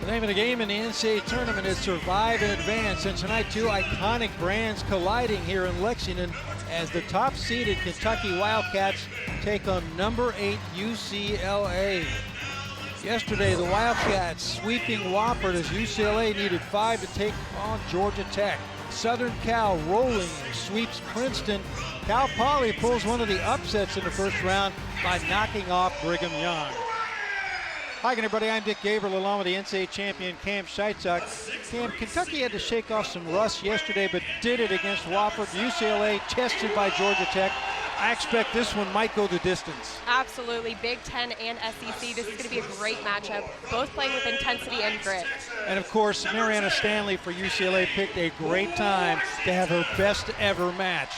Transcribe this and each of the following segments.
name of the game in the NCAA tournament is Survive and Advance, and tonight two iconic brands colliding here in Lexington as the top-seeded Kentucky Wildcats take on number 8 UCLA. Yesterday, the Wildcats sweeping Wofford as UCLA needed 5 to take on Georgia Tech. Southern Cal rolling sweeps Princeton. Cal Poly pulls one of the upsets in the first round by knocking off Brigham Young. Hi again, everybody. I'm Dick Gabriel along with the NCAA champion Cam Scheitzak. Cam, Kentucky had to shake off some rust yesterday, but did it against Wofford. UCLA tested by Georgia Tech. I expect this one might go the distance. Absolutely. Big Ten and SEC. This is going to be a great matchup, both playing with intensity and grit. And of course, Mariana Stanley for UCLA picked a great time to have her best ever match.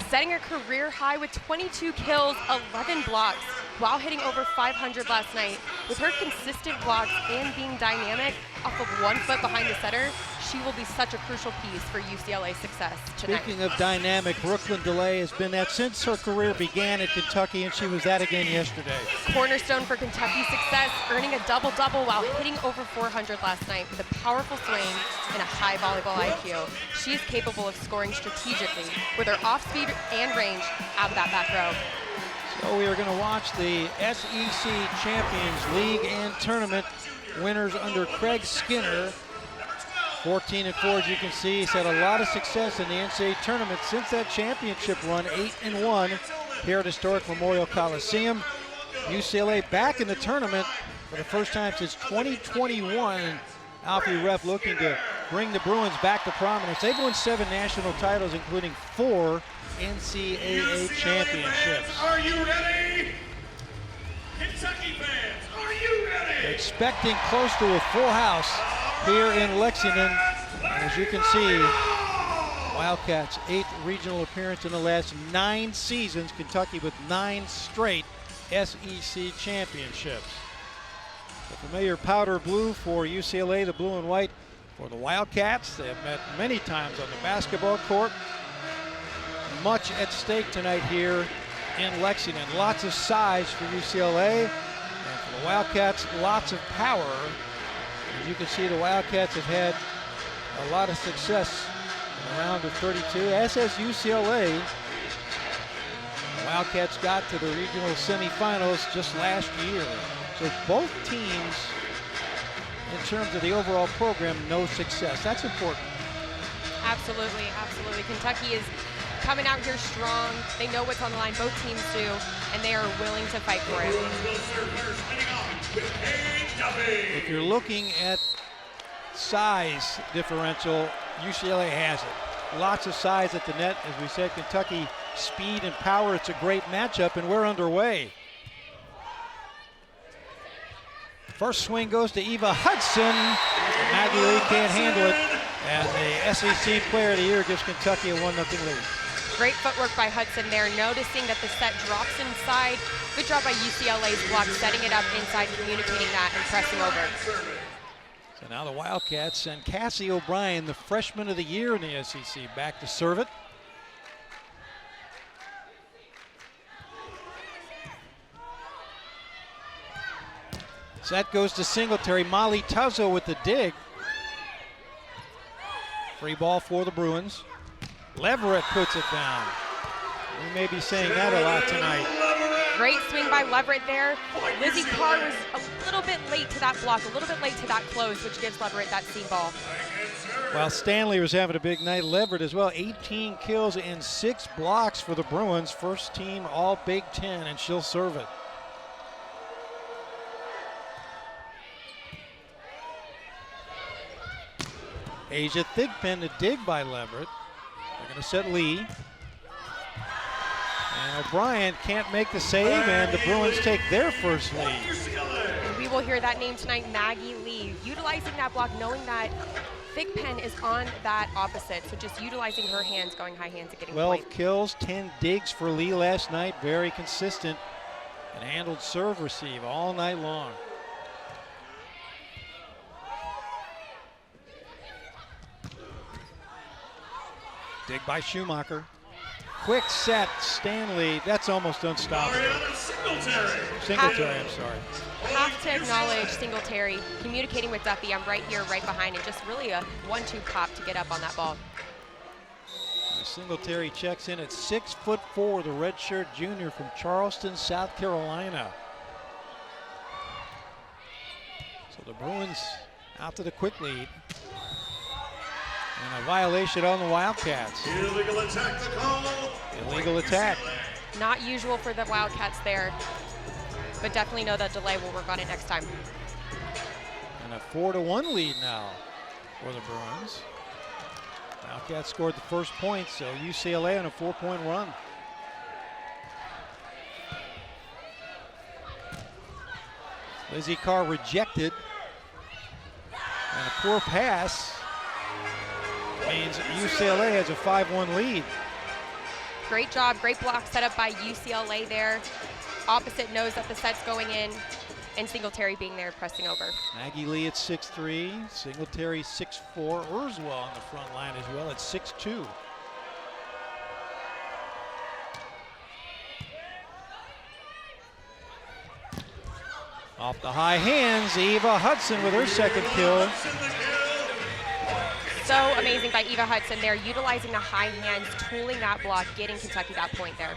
Setting a career high with 22 kills, 11 blocks, while hitting over 500 last night. With her consistent blocks and being dynamic off of 1 foot behind the setter, she will be such a crucial piece for UCLA's success tonight. Speaking of dynamic, Brooklyn DeLay has been that since her career began at Kentucky, and she was that again yesterday. Cornerstone for Kentucky's success, earning a double-double while hitting over 400 last night with a powerful swing and a high volleyball IQ. She is capable of scoring strategically with her off-speed and range out of that back row. So we are going to watch the SEC Champions League and Tournament winners under Craig Skinner. 14-4, as you can see. He's had a lot of success in the NCAA tournament since that championship run, 8-1 here at historic Memorial Coliseum. UCLA back in the tournament for the first time since 2021. Alfie Ref looking to bring the Bruins back to prominence. They've won 7 national titles, including 4 NCAA championships. Are you ready? Kentucky fans, are you ready? Expecting close to a full house here in Lexington. As you can see, Wildcats' 8th regional appearance in the last 9 seasons. Kentucky with 9 straight SEC championships. The familiar powder blue for UCLA, the blue and white for the Wildcats. They have met many times on the basketball court. Much at stake tonight here in Lexington. Lots of size for UCLA, and for the Wildcats, lots of power. As you can see, the Wildcats have had a lot of success in the round of 32, as has UCLA. The Wildcats got to the regional semifinals just last year. So both teams, in terms of the overall program, no success. That's important. Absolutely, absolutely. Kentucky is coming out here strong. They know what's on the line, both teams do, and they are willing to fight for it. If you're looking at size differential, UCLA has it. Lots of size at the net. As we said, Kentucky speed and power. It's a great matchup, and we're underway. First swing goes to Eva Hudson. Maggie Lee can't handle it, and the SEC Player of the Year gives Kentucky a 1-0 lead. Great footwork by Hudson there, noticing that the set drops inside. Good job by UCLA's block, setting it up inside, communicating that, and pressing over. So now the Wildcats send Cassie O'Brien, the freshman of the year in the SEC, back to serve it. Set goes to Singletary. Molly Tuzzo with the dig. Free ball for the Bruins. Leverett puts it down. We may be saying that a lot tonight. Great swing by Leverett there. Lizzie Carr was a little bit late to that block, a little bit late to that close, which gives Leverett that seam ball. While Stanley was having a big night, Leverett as well. 18 kills and 6 blocks for the Bruins. First team all Big Ten, and she'll serve it. Asia Thigpen, the dig by Leverett. They're going to set Lee. And O'Brien can't make the save, and the Bruins take their first lead. And we will hear that name tonight, Maggie Lee, utilizing that block, knowing that Thigpen is on that opposite, so just utilizing her hands, going high hands and getting 12 point. kills, 10 digs for Lee last night. Very consistent and handled serve receive all night long. Dig by Schumacher. Quick set, Stanley. That's almost unstoppable. Singletary, I'm sorry. Have to acknowledge Singletary communicating with Duffy. I'm right here, right behind, and just really a 1-2 pop to get up on that ball. Singletary checks in at 6'4", the redshirt junior from Charleston, South Carolina. So the Bruins out to the quick lead. And a violation on the Wildcats. Illegal attack the call. Illegal attack. Not usual for the Wildcats there, but definitely know that delay will work on it next time. And a 4-1 lead now for the Bruins. Wildcats scored the first point, so UCLA on a 4-point run. Lizzie Carr rejected. And a poor pass means UCLA has a 5-1 lead. Great job, great block set up by UCLA there. Opposite knows that the set's going in, and Singletary being there pressing over. Maggie Lee at 6'3", Singletary 6'4", Urzwa on the front line as well at 6'2". Off the high hands, Eva Hudson with her second kill. So amazing by Eva Hudson there, utilizing the high hands, tooling that block, getting Kentucky that point there.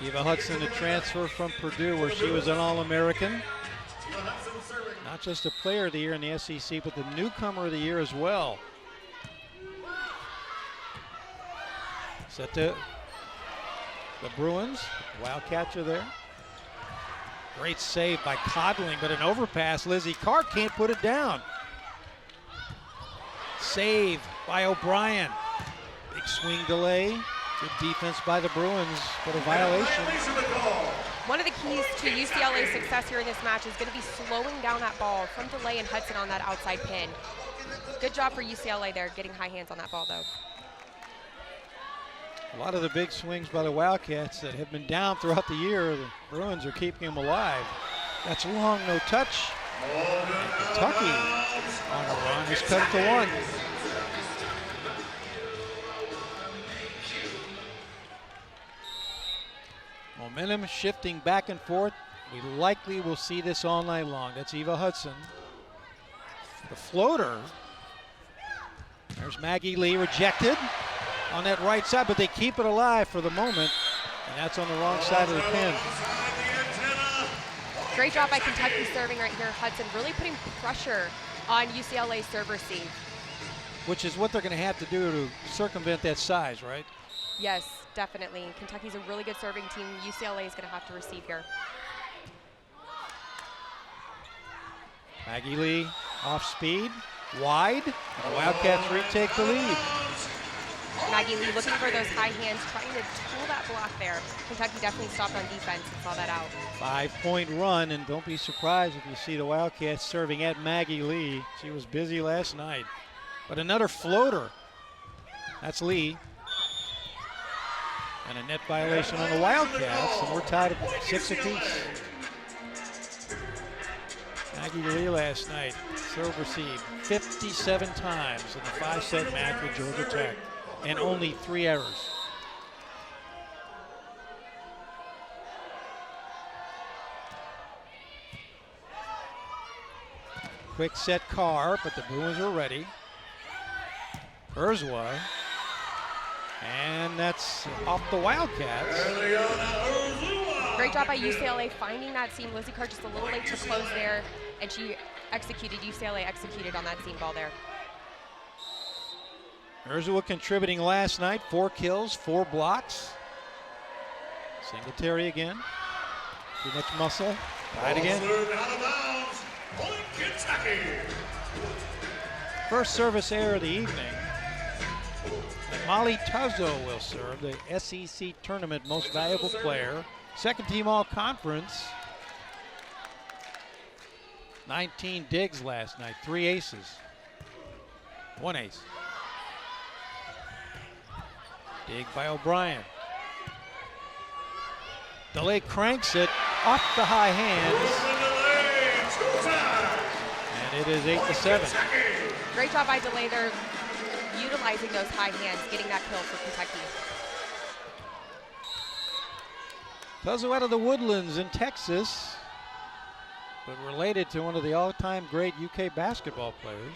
Eva Hudson, a transfer from Purdue where she was an All-American. Not just a player of the year in the SEC, but the newcomer of the year as well. Set to the Bruins, Wildcats are there. Great save by Codling, but an overpass. Lizzie Carr can't put it down. Save by O'Brien. Big swing delay. Good defense by the Bruins, but a violation. One of the keys to UCLA's success here in this match is going to be slowing down that ball from delay and Hudson on that outside pin. Good job for UCLA there, getting high hands on that ball though. A lot of the big swings by the Wildcats that have been down throughout the year, the Bruins are keeping them alive. That's long, no touch. And Kentucky on a run has cut it to 1. Momentum shifting back and forth. We likely will see this all night long. That's Eva Hudson. The floater. There's Maggie Lee rejected on that right side, but they keep it alive for the moment, and that's on the wrong side of the pin. Great job by Kentucky serving right here. Hudson really putting pressure on UCLA's serve receive. Which is what they're going to have to do to circumvent that size, right? Yes, definitely. Kentucky's a really good serving team. UCLA is going to have to receive here. Maggie Lee off speed, wide, and the Wildcats retake the lead. Maggie Lee looking for those high hands, trying to tool that block there. Kentucky definitely stopped on defense and saw that out. 5-point run, and don't be surprised if you see the Wildcats serving at Maggie Lee. She was busy last night. But another floater. That's Lee. And a net violation on the Wildcats, and we're tied at 6 apiece. Maggie Lee last night, serve receive 57 times in the 5-set match with Georgia Tech, and only 3 errors. Quick set Carr, but the Bruins are ready. Urzwa, and that's off the Wildcats. Great job by UCLA finding that seam. Lizzie Carr just a little late to close there, and she executed, UCLA executed on that seam ball there. Urzwa contributing last night, 4 kills, 4 blocks. Singletary again. Too much muscle. Tied again. First service error of the evening. And Molly Tuzzo will serve, the SEC Tournament Most Valuable Player. Second team All-Conference. 19 digs last night, 3 aces. 1 ace. Dig by O'Brien. DeLay cranks it off the high hands. And it is 8-7. Great job by DeLay there, utilizing those high hands, getting that kill for Kentucky. Tuzzo out of the Woodlands in Texas, but related to one of the all-time great UK basketball players.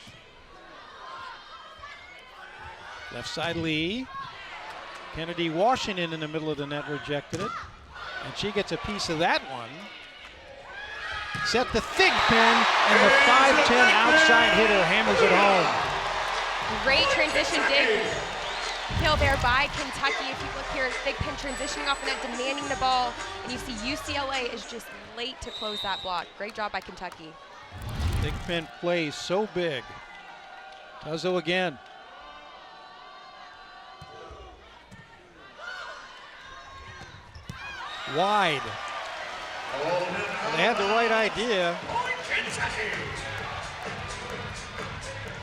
Left side Lee. Kennedy Washington in the middle of the net rejected it. And she gets a piece of that one. Set the thick pin, and the 5'10" outside hitter hammers it home. Great transition dig kill there by Kentucky. If you look here, big pin transitioning off the net, demanding the ball. And you see UCLA is just late to close that block. Great job by Kentucky. Big pin plays so big. Tuzzo again. Wide. Well, they had the right idea.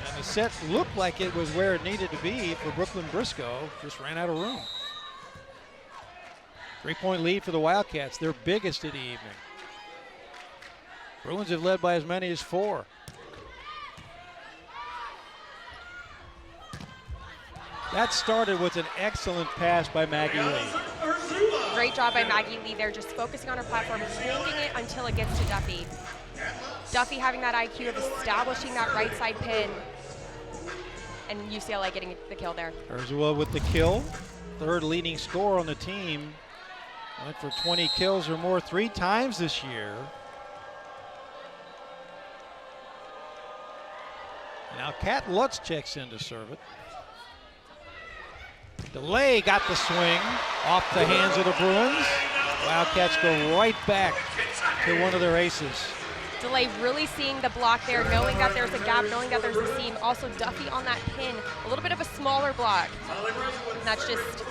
And the set looked like it was where it needed to be for Brooklyn Briscoe. Just ran out of room. 3-point lead for the Wildcats, their biggest of the evening. Bruins have led by as many as 4. That started with an excellent pass by Maggie Lee. Great job by Maggie Lee there, just focusing on her platform, holding it until it gets to Duffy. Duffy having that IQ of establishing that right side pin, and UCLA getting the kill there. Urzula with the kill, third leading scorer on the team. Went for 20 kills or more 3 times this year. And now Kat Lutz checks in to serve it. DeLay got the swing off the hands of the Bruins. Wildcats go right back to one of their aces. DeLay really seeing the block there, knowing that there's a gap, knowing that there's a seam. Also Duffy on that pin, a little bit of a smaller block. And that's just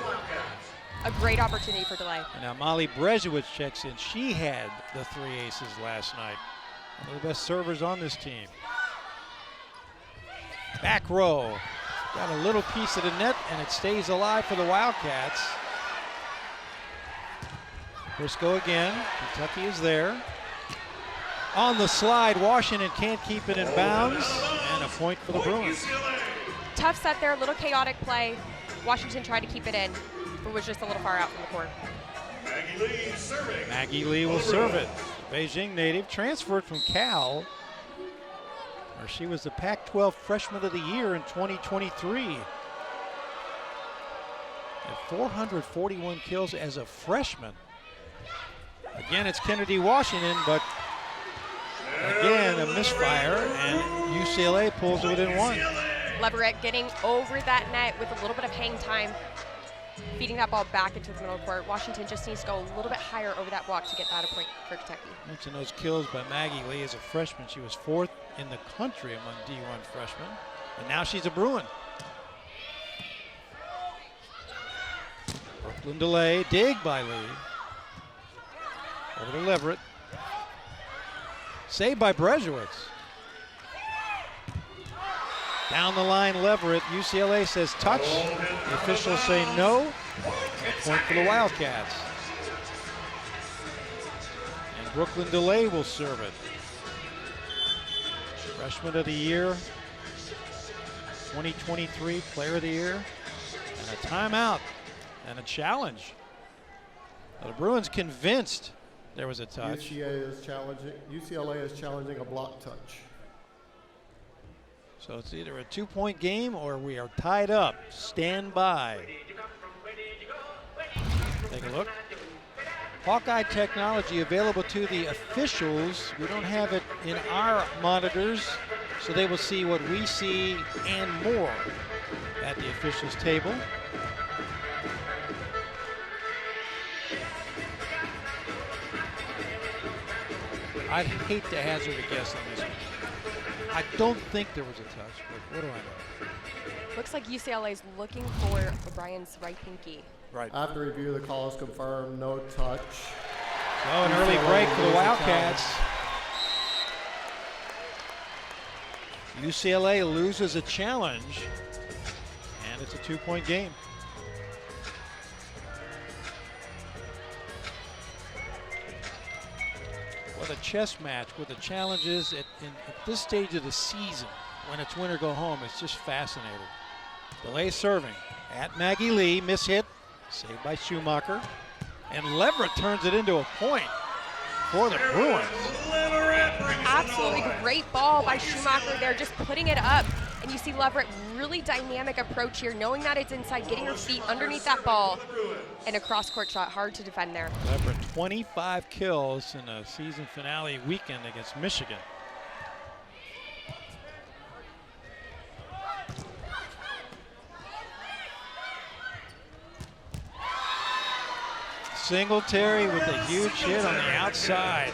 a great opportunity for DeLay. And now Molly Brezowicz checks in. She had the 3 aces last night. One of the best servers on this team. Back row. Got a little piece of the net, and it stays alive for the Wildcats. Briscoe again. Kentucky is there. On the slide, Washington can't keep it in bounds, and a point for the Bruins. Tough set there, a little chaotic play. Washington tried to keep it in, but was just a little far out from the court. Maggie Lee serving. Maggie Lee will serve it. Beijing native, transferred from Cal, where she was the Pac-12 Freshman of the Year in 2023. Had 441 kills as a freshman. Again, it's Kennedy Washington, but again, a misfire, and UCLA pulls it within 1. Leverett getting over that net with a little bit of hang time, feeding that ball back into the middle of the court. Washington just needs to go a little bit higher over that block to get that a point for Kentucky. Mention those kills by Maggie Lee as a freshman. She was 4th in the country among D1 freshmen, and now she's a Bruin. Brooklyn DeLay, dig by Lee. Over to Leverett. Saved by Brezowicz. Down the line, Leverett. UCLA says touch. The officials say no. A point for the Wildcats. And Brooklyn DeLay will serve it. Freshman of the Year, 2023 Player of the Year, and a timeout and a challenge. Now the Bruins convinced there was a touch. UCLA is challenging a block touch. So it's either a 2-point game or we are tied up. Stand by. Take a look. Hawkeye technology available to the officials. We don't have it in our monitors, so they will see what we see and more at the officials' table. I'd hate to hazard a guess on this one. I don't think there was a touch, but what do I know? Looks like UCLA is looking for O'Brien's right pinky. Right. After review, the call is confirmed, no touch. So an early break for the Wildcats. UCLA loses a challenge, and it's a 2-point game. What a chess match with the challenges at this stage of the season. When it's win or go home, it's just fascinating. DeLay serving at Maggie Lee, miss hit, saved by Schumacher. And Leverett turns it into a point for the Bruins. Absolutely great ball by Schumacher there, just putting it up. And you see Leverett, really dynamic approach here, knowing that it's inside, getting her feet underneath that ball. And a cross-court shot, hard to defend there. Leverett, 25 kills in a season finale weekend against Michigan. Singletary with a huge hit on the outside.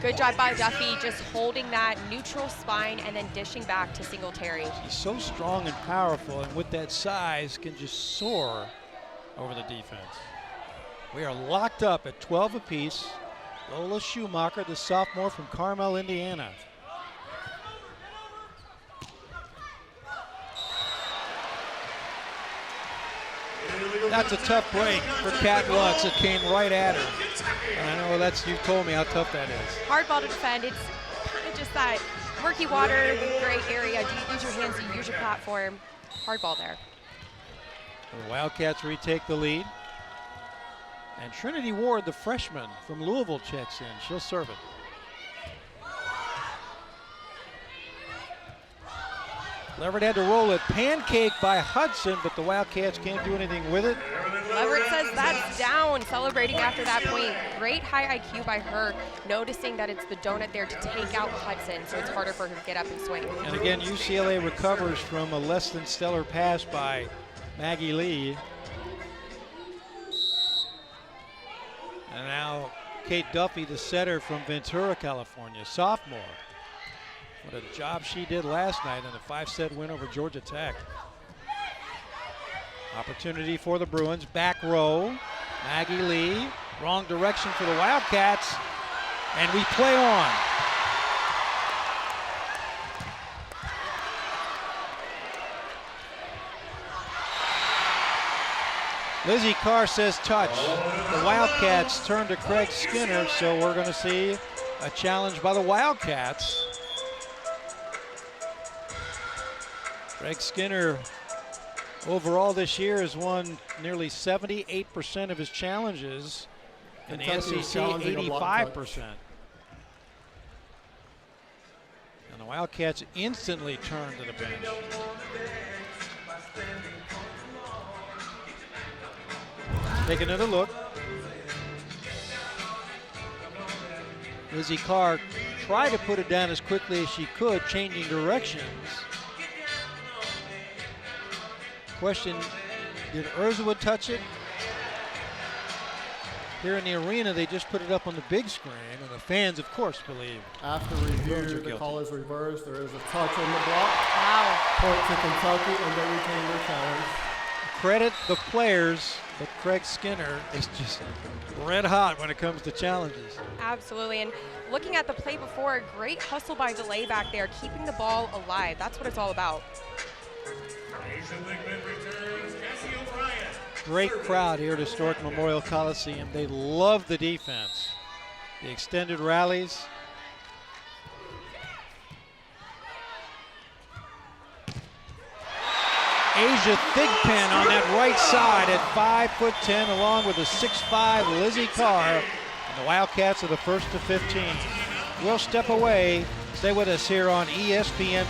Good job by Duffy, just holding that neutral spine and then dishing back to Singletary. He's so strong and powerful, and with that size can just soar over the defense. We are locked up at 12 apiece. Lola Schumacher, the sophomore from Carmel, Indiana. That's a tough break for Kat Lutz. It came right at her. And I know you've told me how tough that is. Hard ball to defend. It's kind of just that murky water, gray area. Do you use your hands? Do you use your platform? Hard ball there. The Wildcats retake the lead. And Trinity Ward, the freshman from Louisville, checks in. She'll serve it. Leverett had to roll it. Pancake by Hudson, but the Wildcats can't do anything with it. Leverett says that's down, celebrating after that point. Great high IQ by her, noticing that it's the donut there to take out Hudson, so it's harder for her to get up and swing. And again, UCLA recovers from a less than stellar pass by Maggie Lee. And now Kate Duffy, the setter from Ventura, California, sophomore. What a job she did last night in a 5-set win over Georgia Tech. Opportunity for the Bruins, back row. Maggie Lee, wrong direction for the Wildcats, and we play on. Lizzie Carr says touch. The Wildcats turn to Craig Skinner, so we're going to see a challenge by the Wildcats. Craig Skinner overall this year has won nearly 78% of his challenges. In the SEC, 85%. And the Wildcats instantly turn to the bench. Take another look. Lizzie Carr tried to put it down as quickly as she could, changing directions. Question, did Urzwood touch it? Here in the arena, they just put it up on the big screen, and the fans, of course, believe. After review, the call is reversed. There is a touch on the block. Wow. Point to Kentucky, and they retain their challenge. Credit the players, but Craig Skinner is just red hot when it comes to challenges. Absolutely, and looking at the play before, great hustle by DeLay back there, keeping the ball alive. That's what it's all about. Great crowd here at Historic Memorial Coliseum. They love the defense. The extended rallies. Asia Thigpen on that right side at 5'10", along with a 6'5" Lizzie Carr. And the Wildcats are the first to 15. We'll step away. Stay with us here on ESPN+.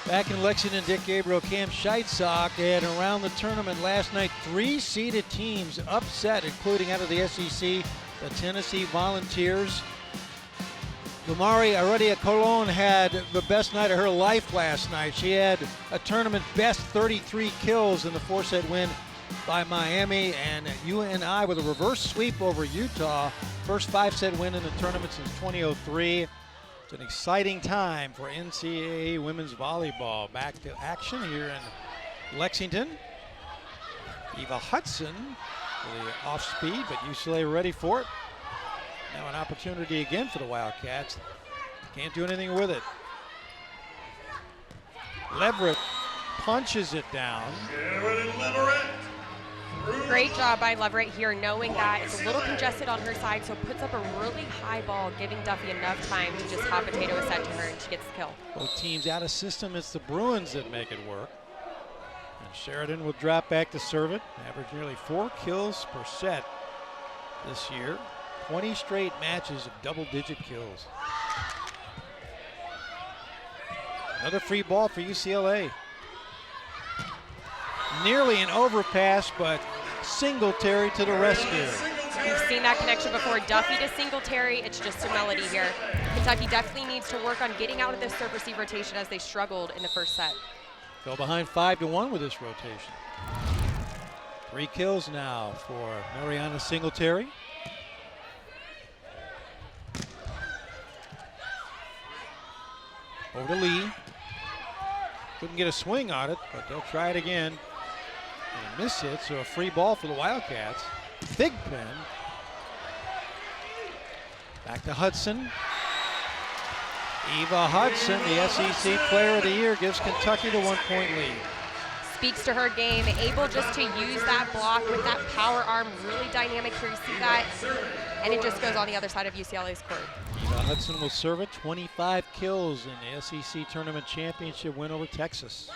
Back in Lexington, Dick Gabriel, Cam Scheitzock, and around the tournament last night, 3 seeded teams upset, including out of the SEC, the Tennessee Volunteers. Lumari Heredia Colon had the best night of her life last night. She had a tournament best 33 kills in the 4-set win by Miami, and UNI with a reverse sweep over Utah. First 5-set win in the tournament since 2003. It's an exciting time for NCAA women's volleyball. Back to action here in Lexington. Eva Hudson with the off speed, but UCLA ready for it. Now an opportunity again for the Wildcats. Can't do anything with it. Leverett punches it down. Great job by Leverett here, knowing that it's a little congested on her side, so puts up a really high ball, giving Duffy enough time to just hot potato a set to her, and she gets the kill. Both teams out of system. It's the Bruins that make it work. Sheridan will drop back to serve it. Averaged nearly 4 kills per set this year. 20 straight matches of double-digit kills. Another free ball for UCLA. Nearly an overpass, but Singletary to the rescue. We've seen that connection before. Duffy to Singletary. It's just a melody here. Kentucky definitely needs to work on getting out of this serve-receive rotation as they struggled in the first set. Go behind 5-1 with this rotation. 3 kills now for Mariana Singletary. Over to Lee. Couldn't get a swing on it, but they'll try it again. And a miss hit, so a free ball for the Wildcats. Big pin. Back to Hudson. Eva Hudson, the SEC Player of the Year, gives Kentucky the 1-point lead. Speaks to her game, able just to use that block with that power arm, really dynamic here. You see that, and it just goes on the other side of UCLA's court. Eva Hudson will serve it. 25 kills in the SEC Tournament Championship win over Texas.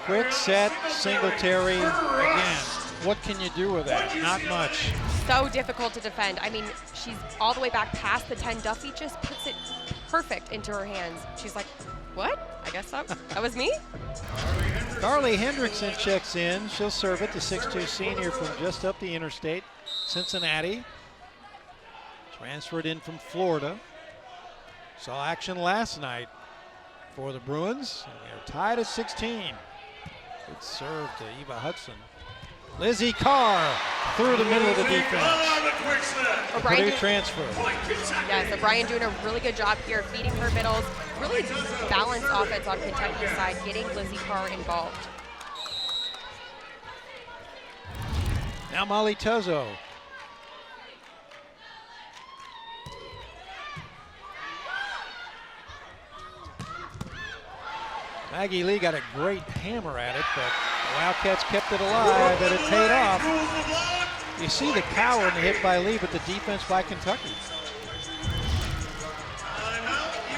Quick set, Singletary again. What can you do with that? Not much. So difficult to defend. I mean, she's all the way back past the 10. Duffy just puts it perfect into her hands. She's like, what? I guess that was me? Carly Hendrickson checks in. She'll serve it, the 6'2" senior from just up the interstate, Cincinnati. Transferred in from Florida. Saw action last night for the Bruins. And they're tied at 16. Good serve to Eva Hudson. Lizzie Carr through the middle of the defense. Purdue transfer. Yes, O'Brien doing a really good job here, feeding her middles. Really balanced offense on Kentucky's side, getting Lizzie Carr involved. Now Molly Tuzzo. Maggie Lee got a great hammer at it, but the Wildcats kept it alive, and it paid off. You see the power in the hit by Lee, but the defense by Kentucky.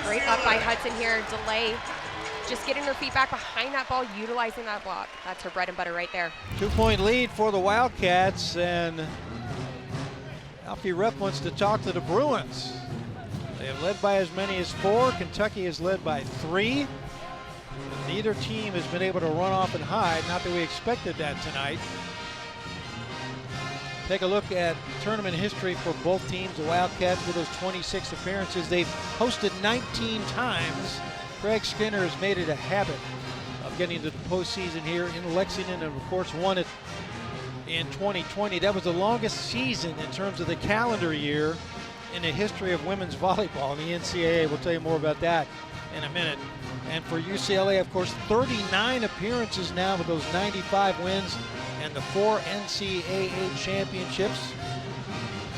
Great up by Hudson here, delay. Just getting her feet back behind that ball, utilizing that block. That's her bread and butter right there. 2-point lead for the Wildcats, and Alfie Rep wants to talk to the Bruins. They have led by as many as 4. Kentucky has led by 3. Neither team has been able to run off and hide. Not that we expected that tonight. Take a look at tournament history for both teams. The Wildcats with those 26 appearances. They've hosted 19 times. Craig Skinner has made it a habit of getting to the postseason here in Lexington, and of course won it in 2020. That was the longest season in terms of the calendar year in the history of women's volleyball in the NCAA. We'll tell you more about that in a minute. And for UCLA, of course, 39 appearances now with those 95 wins and the 4 NCAA championships.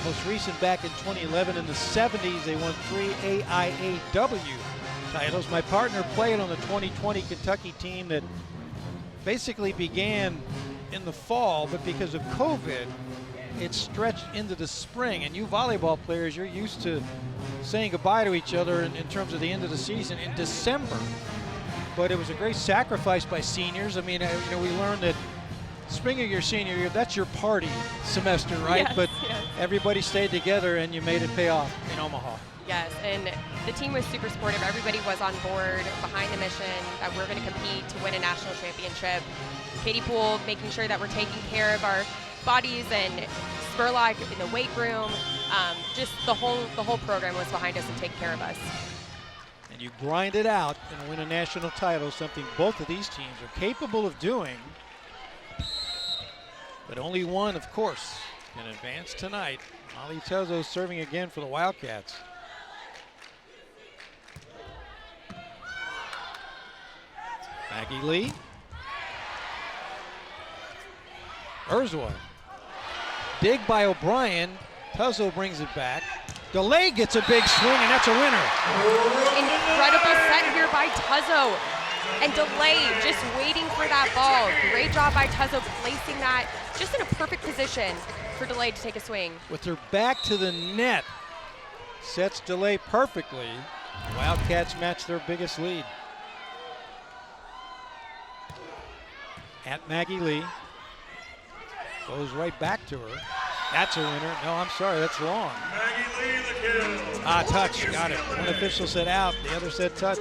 Most recent back in 2011. In the 70s, they won 3 AIAW titles. My partner played on the 2020 Kentucky team that basically began in the fall, but because of COVID, it stretched into the spring. And you volleyball players, you're used to saying goodbye to each other in terms of the end of the season in December. But it was a great sacrifice by seniors. I mean, we learned that spring of your senior year, that's your party semester, right? Yes, but yes. Everybody stayed together and you made it pay off in Omaha. Yes, and the team was super supportive. Everybody was on board behind the mission that we're going to compete to win a national championship. Katie Poole making sure that we're taking care of our bodies, and Spurlock in the weight room. Just the whole program was behind us and taking care of us. And you grind it out and win a national title, something both of these teams are capable of doing. But only one, of course, can advance tonight. Molly Tuzzo serving again for the Wildcats. Maggie Lee. Urzwa. Dig by O'Brien. Tuzzo brings it back. DeLay gets a big swing, and that's a winner. Incredible set here by Tuzzo. And DeLay just waiting for that ball. Great job by Tuzzo placing that just in a perfect position for DeLay to take a swing. With her back to the net, sets DeLay perfectly. Wildcats match their biggest lead. at Maggie Lee. Goes right back to her. That's a winner. No, I'm sorry, that's long. Maggie Lee, the kill. Touch, got it. One official said out, the other said touch.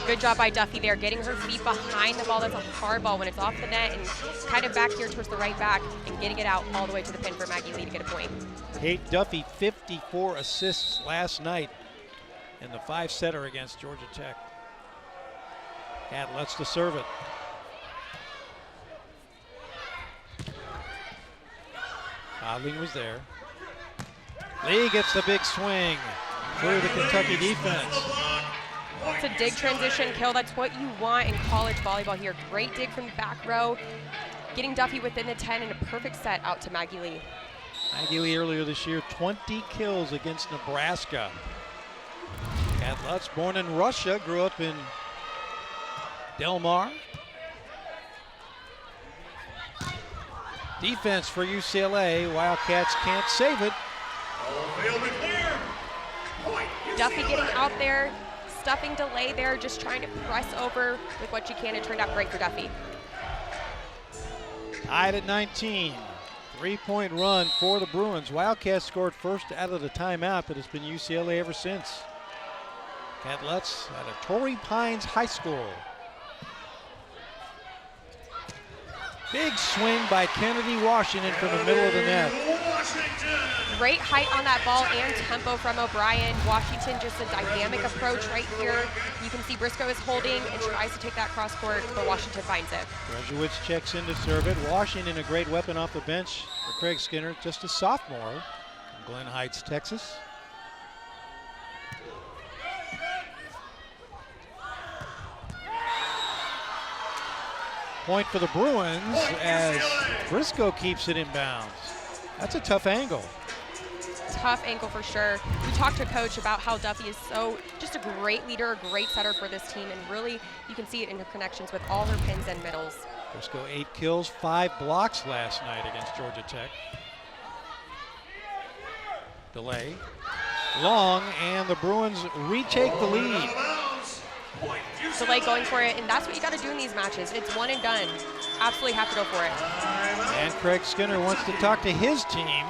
Good job by Duffy there, getting her feet behind the ball. That's a hard ball when it's off the net and kind of back here towards the right back and getting it out all the way to the pin for Maggie Lee to get a point. Kate Duffy, 54 assists last night in the 5-setter against Georgia Tech. Catlett to serve it. Hodling was there. Lee gets the big swing through the Kentucky defense. It's a dig transition kill. That's what you want in college volleyball here. Great dig from the back row. Getting Duffy within the 10 and a perfect set out to Maggie Lee. Maggie Lee earlier this year, 20 kills against Nebraska. Kat Lutz, born in Russia, grew up in Del Mar. Defense for UCLA. Wildcats can't save it. Duffy getting out there, stuffing delay there, just trying to press over with what she can. It turned out great for Duffy. Tied at 19. 3-point run for the Bruins. Wildcats scored first out of the timeout, but it's been UCLA ever since. Kat Lutz out of Torrey Pines High School. Big swing by Kennedy Washington from the middle of the net. Great height on that ball and tempo from O'Brien. Washington just a dynamic approach right here. You can see Briscoe is holding and tries to take that cross court, but Washington finds it. Grezowicz checks in to serve it. Washington, a great weapon off the bench for Craig Skinner, just a sophomore from Glen Heights, Texas. Point for the Bruins as Briscoe keeps it inbounds. That's a tough angle. Tough angle for sure. We talked to Coach about how Duffy is just a great leader, a great setter for this team, and really you can see it in her connections with all her pins and middles. Briscoe 8 kills, 5 blocks last night against Georgia Tech. Delay. Long, and the Bruins retake the lead. Delay going for it, and that's what you got to do in these matches. It's one and done. Absolutely have to go for it. And Craig Skinner wants to talk to his team.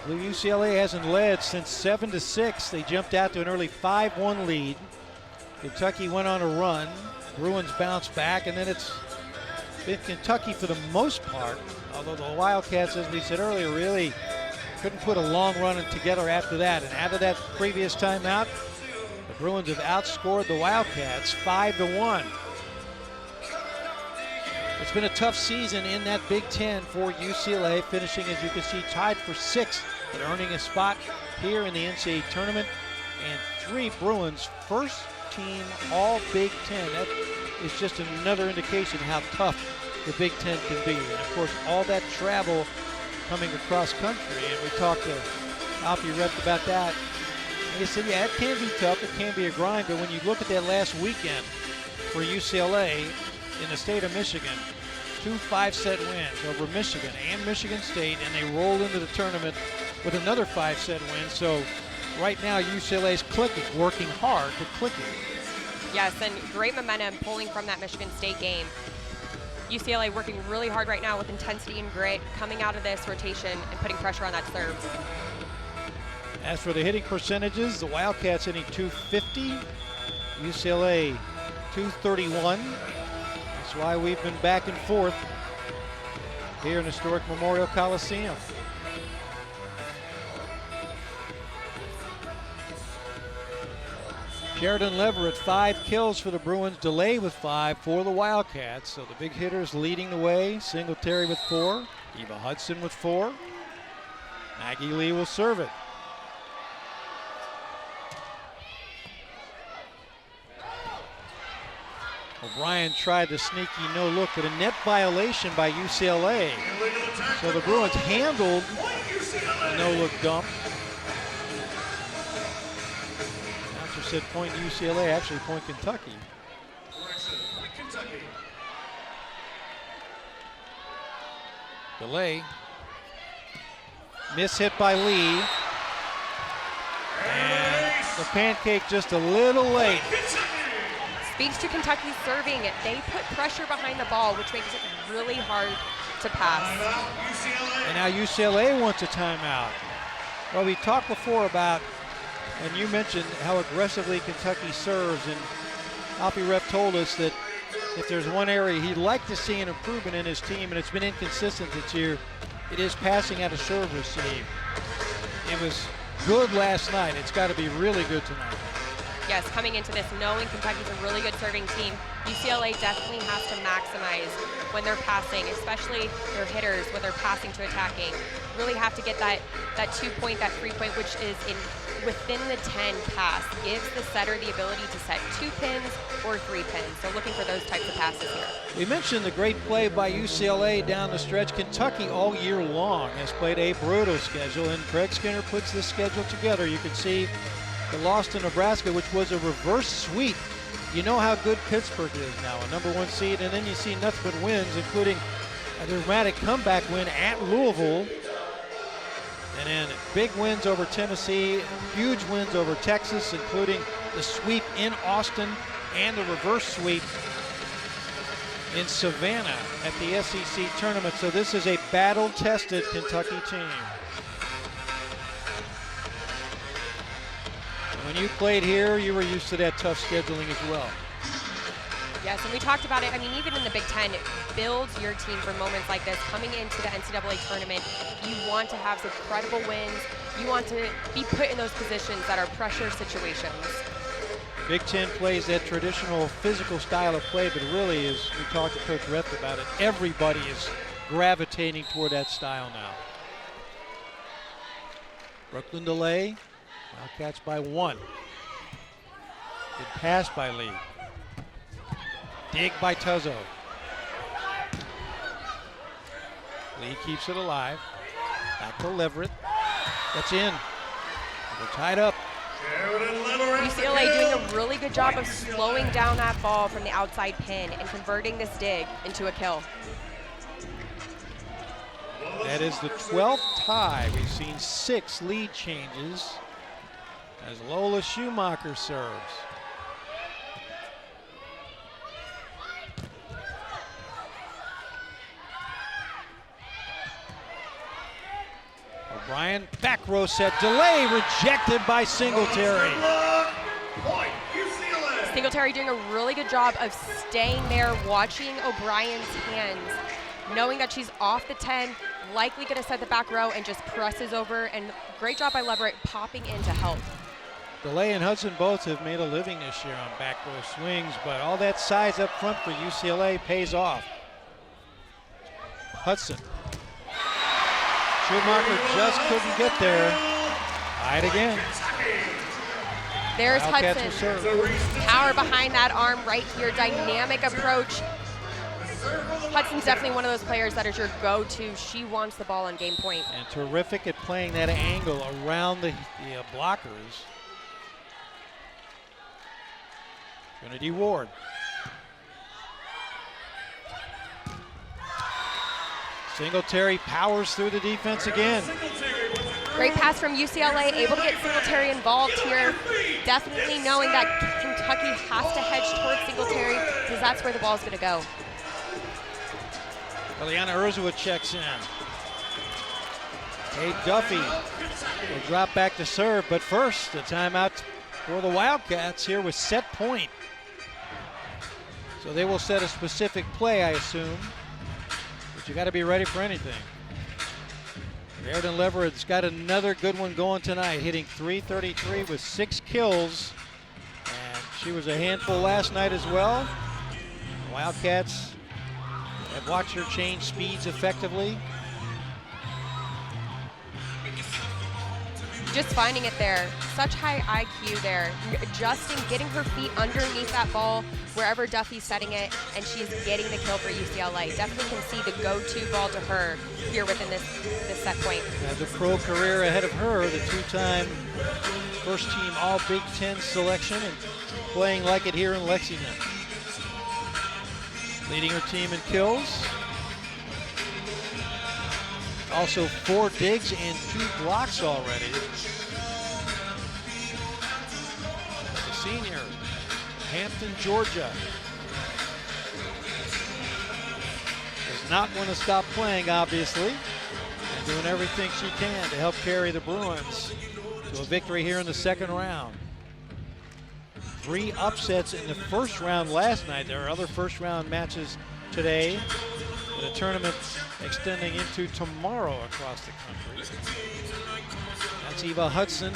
UCLA hasn't led since 7-6. They jumped out to an early 5-1 lead. Kentucky went on a run. Bruins bounced back, and then it's been Kentucky for the most part, although the Wildcats, as we said earlier, really couldn't put a long run together after that. And out of that previous timeout, the Bruins have outscored the Wildcats 5-1. It's been a tough season in that Big Ten for UCLA, finishing, as you can see, tied for 6th, but earning a spot here in the NCAA tournament. And 3 Bruins first team all Big Ten. That is just another indication how tough the Big Ten can be. And of course, all that travel coming across country. And we talked to Alfie Rep about that. And he said, yeah, it can be tough, it can be a grind, but when you look at that last weekend for UCLA in the state of Michigan, 2 5-set wins over Michigan and Michigan State, and they rolled into the tournament with another 5-set win. So right now UCLA is clicking, working hard to click it. Yes, and great momentum pulling from that Michigan State game. UCLA working really hard right now with intensity and grit, coming out of this rotation and putting pressure on that serve. As for the hitting percentages, the Wildcats hitting .250, UCLA .231. That's why we've been back and forth here in historic Memorial Coliseum. Sheridan Leverett, 5 kills for the Bruins, Delay with 5 for the Wildcats. So the big hitters leading the way. Singletary with 4, Eva Hudson with 4. Maggie Lee will serve it. O'Brien tried the sneaky no-look, but a net violation by UCLA. So the Bruins handled the no-look dump. Announcer said point UCLA, actually point Kentucky. Delay. Miss hit by Lee. And the pancake just a little late. Speaks to Kentucky's serving. They put pressure behind the ball, which makes it really hard to pass. And now UCLA wants a timeout. Well, we talked before about, and you mentioned how aggressively Kentucky serves, and Alfie Ref told us that if there's one area he'd like to see an improvement in his team, and it's been inconsistent this year, it is passing out of serve receive. It was good last night. It's got to be really good tonight. Yes, coming into this, knowing Kentucky's a really good serving team, UCLA definitely has to maximize when they're passing, especially their hitters when they're passing to attacking. Really have to get that 2-point, that 3-point, which is within the 10 pass. Gives the setter the ability to set 2 pins or 3 pins. So looking for those types of passes here. We mentioned the great play by UCLA down the stretch. Kentucky all year long has played a brutal schedule, and Craig Skinner puts this schedule together. You can see the loss to Nebraska, which was a reverse sweep. You know how good Pittsburgh is now, a #1 seed, and then you see nothing but wins, including a dramatic comeback win at Louisville, and then big wins over Tennessee, huge wins over Texas, including the sweep in Austin and the reverse sweep in Savannah at the SEC tournament. So this is a battle-tested Kentucky team. When you played here, you were used to that tough scheduling as well. Yes, and we talked about it. I mean, even in the Big Ten, it builds your team for moments like this. Coming into the NCAA tournament, you want to have some credible wins. You want to be put in those positions that are pressure situations. Big Ten plays that traditional physical style of play, but really, as we talked to Coach Reth about it, everybody is gravitating toward that style now. Brooklyn delay. Wildcats by 1. Good pass by Lee. Dig by Tuzzo. Lee keeps it alive. Back to Leverett. That's in. They're tied up. UCLA doing a really good job of slowing down that ball from the outside pin and converting this dig into a kill. That is the 12th tie. We've seen 6 lead changes as Lola Schumacher serves. O'Brien, back row set, delay rejected by Singletary. Singletary doing a really good job of staying there, watching O'Brien's hands, knowing that she's off the 10, likely going to set the back row, and just presses over. And great job by Leverett popping in to help. DeLay and Hudson both have made a living this year on back row swings, but all that size up front for UCLA pays off. Hudson. Schumacher just couldn't get there. Tied again. There's Wildcats Hudson. Power behind that arm right here. Dynamic approach. Hudson's definitely one of those players that is your go-to. She wants the ball on game point. And terrific at playing that angle around the blockers. Trinity Ward. Singletary powers through the defense again. Great pass from UCLA, able to get Singletary involved here. Definitely knowing that Kentucky has to hedge towards Singletary because that's where the ball's going to go. Eliana Urzua checks in. Kate Duffy will drop back to serve, but first, a timeout for the Wildcats here with set point. So they will set a specific play, I assume, but you got to be ready for anything. Sheridan Leverett's got another good one going tonight, hitting .333 with 6 kills, and she was a handful last night as well. Wildcats have watched her change speeds effectively. Just finding it there. Such high IQ there. Adjusting, getting her feet underneath that ball wherever Duffy's setting it, and she's getting the kill for UCLA. Definitely can see the go-to ball to her here within this set point. Has a pro career ahead of her, the 2-time first-team All-Big Ten selection, and playing like it here in Lexington. Leading her team in kills. Also 4 digs and 2 blocks already. The senior. Hampton, Georgia. Does not want to stop playing, obviously, and doing everything she can to help carry the Bruins to a victory here in the second round. 3 upsets in the first round last night. There are other first round matches today, with a tournament extending into tomorrow across the country. That's Eva Hudson.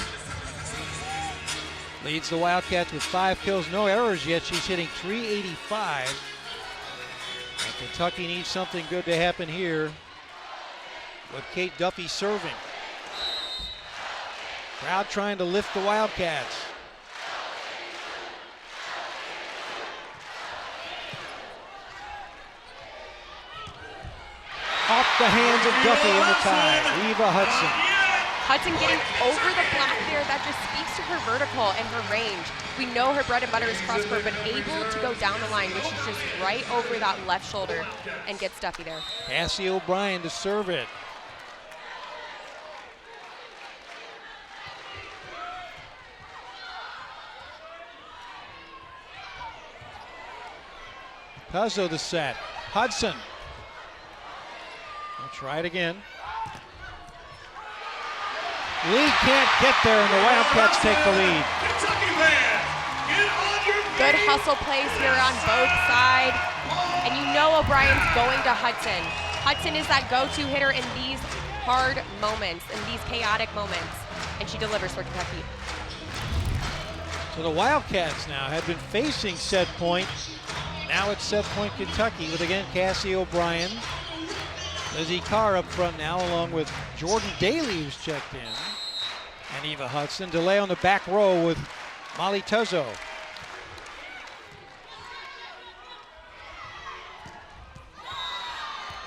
Leads the Wildcats with 5 kills, no errors yet. She's hitting .385. And Kentucky needs something good to happen here with Kate Duffy serving. Crowd trying to lift the Wildcats. Off the hands of Duffy in the tie. Eva Hudson. Hudson getting over the block there, that just speaks to her vertical and her range. We know her bread and butter is cross court, but able to go down the line, which is just right over that left shoulder and gets Duffy there. Cassie O'Brien to serve it. Cuzzo the set. Hudson. I'll try it again. Lee can't get there, and the Wildcats take the lead. Kentucky fans, get on your feet. Good hustle plays here on both sides. And you know O'Brien's going to Hudson. Hudson is that go-to hitter in these hard moments, in these chaotic moments. And she delivers for Kentucky. So the Wildcats now have been facing set point. Now it's set point Kentucky with, again, Cassie O'Brien. Lizzie Carr up front now, along with Jordan Daly, who's checked in. And Eva Hudson. Delay on the back row with Molly Tuzzo.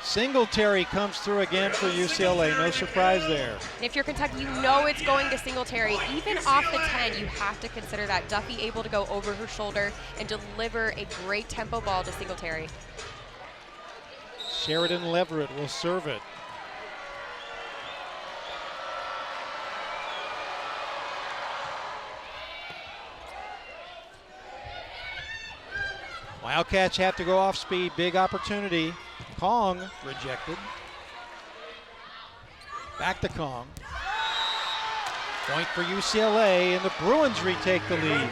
Singletary comes through again for UCLA. No surprise there. And if you're Kentucky, you know it's going to Singletary. Even off the 10, you have to consider that. Duffy able to go over her shoulder and deliver a great tempo ball to Singletary. Sheridan Leverett will serve it. Wildcats have to go off speed. Big opportunity. Kong rejected. Back to Kong. Point for UCLA, and the Bruins retake the lead.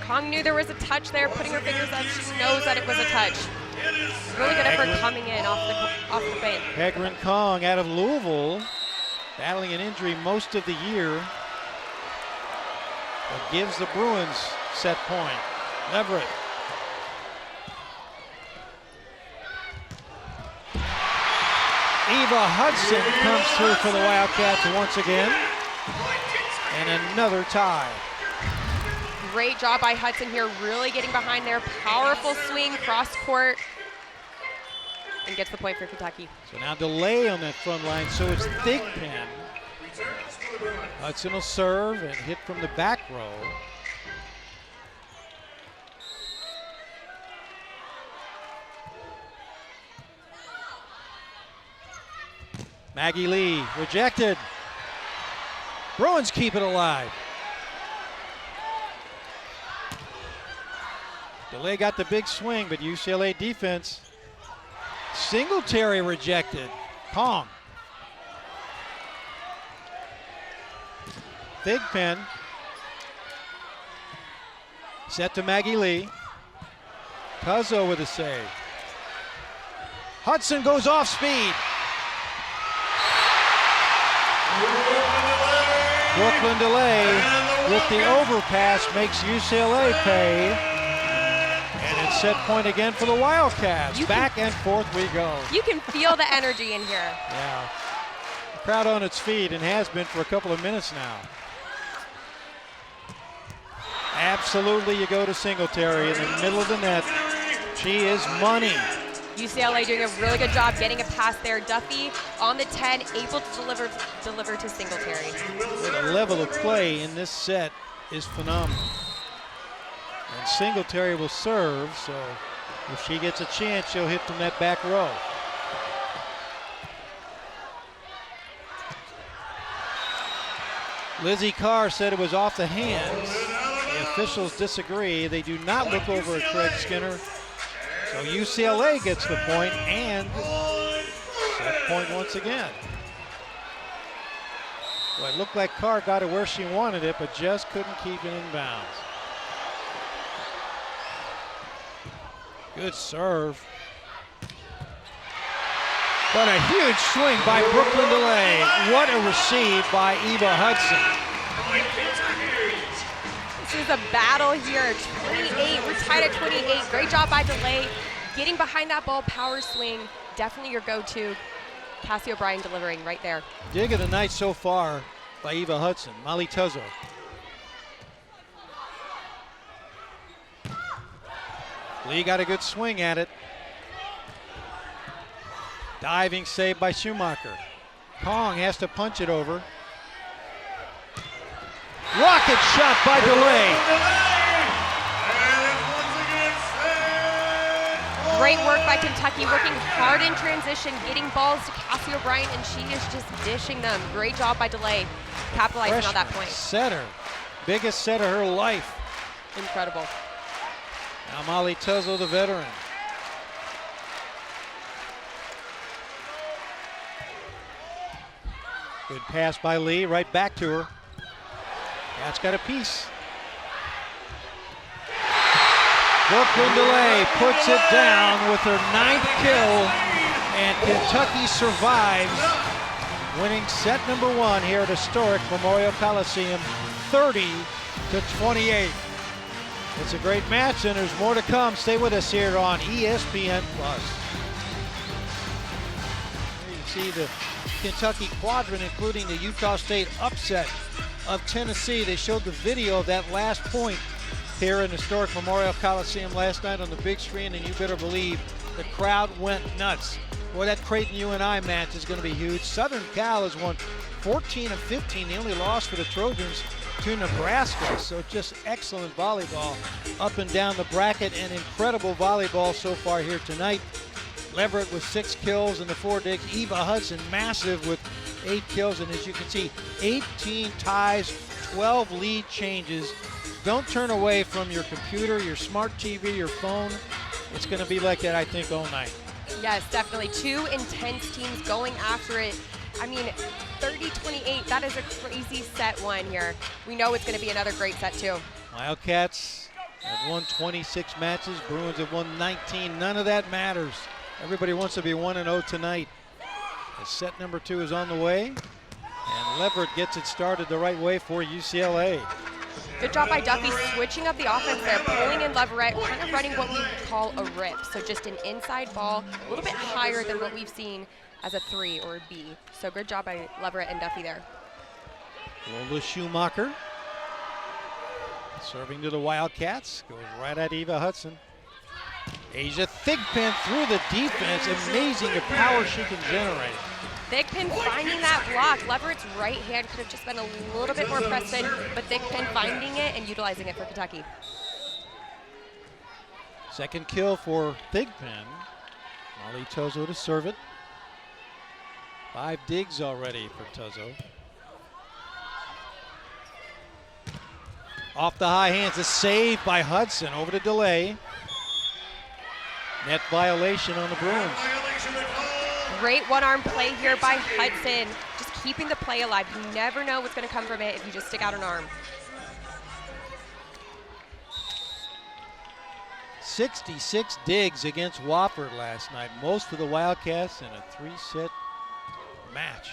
Kong knew there was a touch there, putting her fingers up. She knows that it was a touch. Really good effort coming in off the bench. Pegrin Kong out of Louisville, battling an injury most of the year, but gives the Bruins set point. Leverett. Eva Hudson comes through for the Wildcats once again, and another tie. Great job by Hudson here, really getting behind there. Powerful swing, cross court, and gets the point for Kentucky. So now delay on that front line, so it's Thigpen. Hudson will serve and hit from the back row. Maggie Lee rejected. Bruins keep it alive. DeLay got the big swing, but UCLA defense. Singletary rejected. Kong. Thigpen. Set to Maggie Lee. Cuzzo with a save. Hudson goes off speed. Brooklyn delay with the overpass makes UCLA pay. And it's set point again for the Wildcats. Back and forth we go. You can feel the energy in here. Yeah. The crowd on its feet, and has been for a couple of minutes now. Absolutely, you go to Singletary in the middle of the net. She is money. UCLA doing a really good job getting a pass there. Duffy on the 10, able to deliver to Singletary. The level of play in this set is phenomenal. And Singletary will serve, so if she gets a chance, she'll hit from that back row. Lizzie Carr said it was off the hands. The officials disagree. They do not look over at Craig Skinner. So UCLA gets the point and set point once again. Well, it looked like Carr got it where she wanted it, but just couldn't keep it in bounds. Good serve. But a huge swing by Brooklyn DeLay. What a receive by Eva Hudson. This is a battle here. 28, we're tied at 28. Great job by DeLay. Getting behind that ball, power swing. Definitely your go-to. Cassie O'Brien delivering right there. Dig of the night so far by Eva Hudson. Molly Tuzzo. Lee got a good swing at it. Diving save by Schumacher. Kong has to punch it over. Rocket shot by DeLay. Great work by Kentucky, working hard in transition, getting balls to Cassie O'Brien, and she is just dishing them. Great job by DeLay, capitalizing on that point. Setter, biggest set of her life. Incredible. Now Molly Tuzzo, the veteran. Good pass by Lee, right back to her. That's got a piece. Brooklyn DeLay puts it down with her 9th kill, and Kentucky survives, winning set number 1 here at historic Memorial Coliseum, 30-28. It's a great match, and there's more to come. Stay with us here on ESPN+. Here you see the Kentucky quadrant, including the Utah State upset of Tennessee. They showed the video of that last point here in historic Memorial Coliseum last night on the big screen, and you better believe the crowd went nuts. Boy, that Creighton UNI match is going to be huge. Southern Cal has won 14 of 15. The only loss for the Trojans to Nebraska. So just excellent volleyball up and down the bracket, and incredible volleyball so far here tonight. Leverett with 6 kills in the 4 digs. Eva Hudson massive with 8 kills, and as you can see, 18 ties, 12 lead changes. Don't turn away from your computer, your smart TV, your phone. It's going to be like that, I think, all night. Yes, definitely. 2 intense teams going after it. I mean, 30-28, that is a crazy set 1 here. We know it's going to be another great set 2. Wildcats have won 26 matches. Bruins have won 19. None of that matters. Everybody wants to be 1-0 tonight. As set number 2 is on the way, and Leverett gets it started the right way for UCLA. Good job by Duffy switching up the offense there, pulling in Leverett, kind of running what we call a rip. So just an inside ball, a little bit higher than what we've seen as a 3 or a B. So good job by Leverett and Duffy there. Lola Schumacher serving to the Wildcats, goes right at Eva Hudson. Asia Thigpen through the defense, amazing the power she can generate. Thigpen finding that block. Leverett's right hand could have just been a little bit more pressed in, but Thigpen finding it and utilizing it for Kentucky. Second kill for Thigpen. Molly Tuzzo to serve it. 5 digs already for Tuzzo. Off the high hands, a save by Hudson over to DeLay. Net violation on the Bruins. Great one-arm play here by Hudson. Just keeping the play alive. You never know what's going to come from it if you just stick out an arm. 66 digs against Wofford last night. Most of the Wildcats in a 3-set match.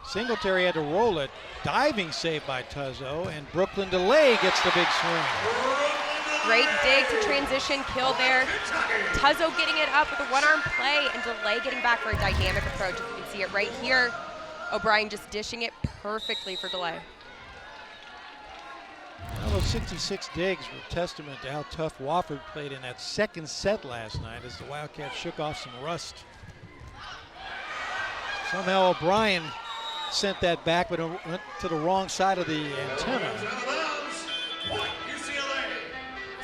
Singletary had to roll it. Diving save by Tuzzo, and Brooklyn DeLay gets the big swing. Great dig to transition kill there. Tuzzo getting it up with a one-arm play, and DeLay getting back for a dynamic approach. You can see it right here. O'Brien just dishing it perfectly for DeLay. Well, those 66 digs were testament to how tough Wofford played in that second set last night as the Wildcats shook off some rust. Somehow O'Brien sent that back, but it went to the wrong side of the antenna.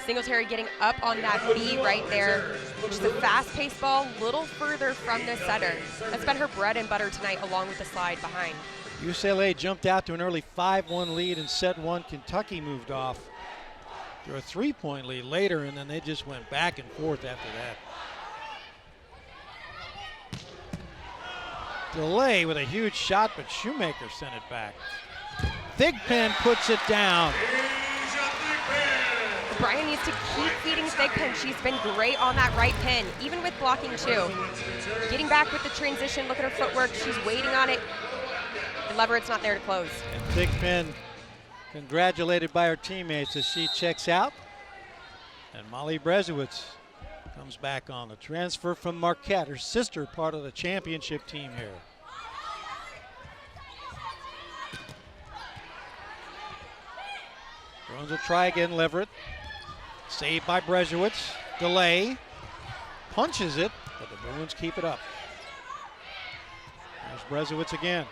Singletary getting up on that B right there. Just a fast-paced ball, little further from the setter. That's been her bread and butter tonight, along with the slide behind. UCLA jumped out to an early 5-1 lead in set one. Kentucky moved off to a 3-point lead later, and then they just went back and forth after that. Delay with a huge shot, but Shoemaker sent it back. Thigpen puts it down. Brian needs to keep feeding Thigpen. She's been great on that right pin, even with blocking too. Getting back with the transition, look at her footwork. She's waiting on it. And Leverett's not there to close. And Thigpen congratulated by her teammates as she checks out. And Molly Brezowitz comes back on the transfer from Marquette, her sister, part of the championship team here. Bruins will try again. Leverett, saved by Brezowitz. Delay, punches it, but the Bruins keep it up. There's Brezowitz again.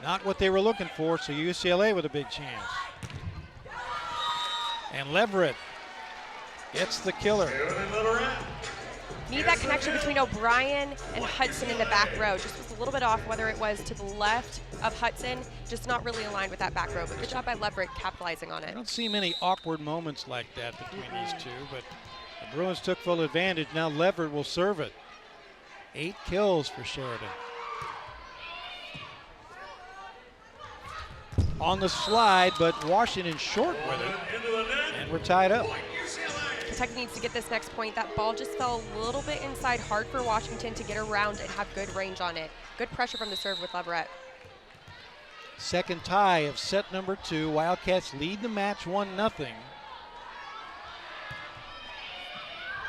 Not what they were looking for, so UCLA with a big chance. And Leverett gets the killer. Need that connection between O'Brien and Hudson in the back row. Just was a little bit off, whether it was to the left of Hudson, just not really aligned with that back row. But good job by Leverett capitalizing on I it. don't see many awkward moments like that between these two, but the Bruins took full advantage. Now Leverett will serve it. 8 kills for Sheridan. On the slide, but Washington short with it, and we're tied up. Kentucky needs to get this next point. That ball just fell a little bit inside, hard for Washington to get around and have good range on it. Good pressure from the serve with Leverett. Second tie of set number 2. Wildcats lead the match 1-0.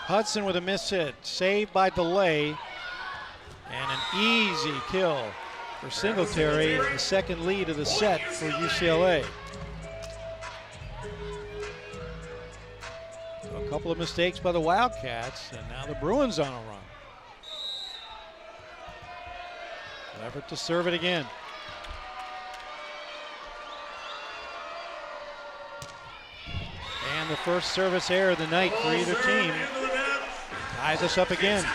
Hudson with a miss hit, saved by Delay, and an easy kill for Singletary, the second lead of the set for UCLA. So a couple of mistakes by the Wildcats, and now the Bruins on a run. Leverett to serve it again. And the first service error of the night for either team ties us up again.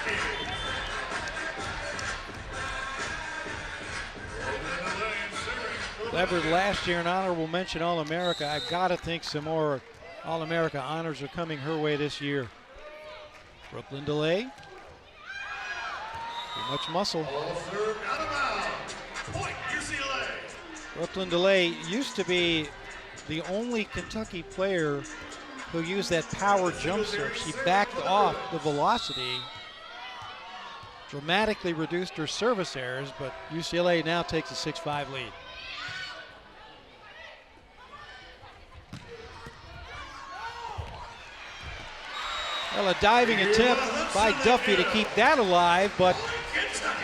Leverett last year an honorable mention All-America. I gotta think some more All-America honors are coming her way this year. Brooklyn Delay. Too much muscle. Brooklyn Delay used to be the only Kentucky player who used that power jump serve. She backed off the velocity, dramatically reduced her service errors, but UCLA now takes a 6-5 lead. Well, a diving attempt by Duffy to keep that alive, but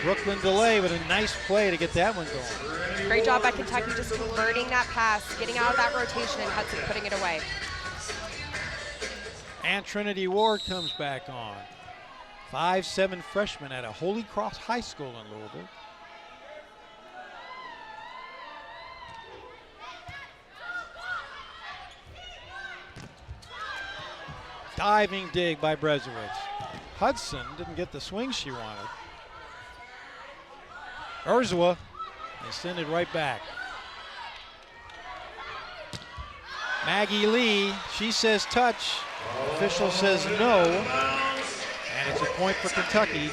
Brooklyn Delay with a nice play to get that one going. Great job by Kentucky just converting that pass, getting out of that rotation, and Hudson putting it away. And Trinity Ward comes back on. 5'7" freshman at a Holy Cross High School in Louisville. Diving dig by Brezowitz. Hudson didn't get the swing she wanted. Urzwa, they send it right back. Maggie Lee, she says touch. Official says no. And it's a point for Kentucky.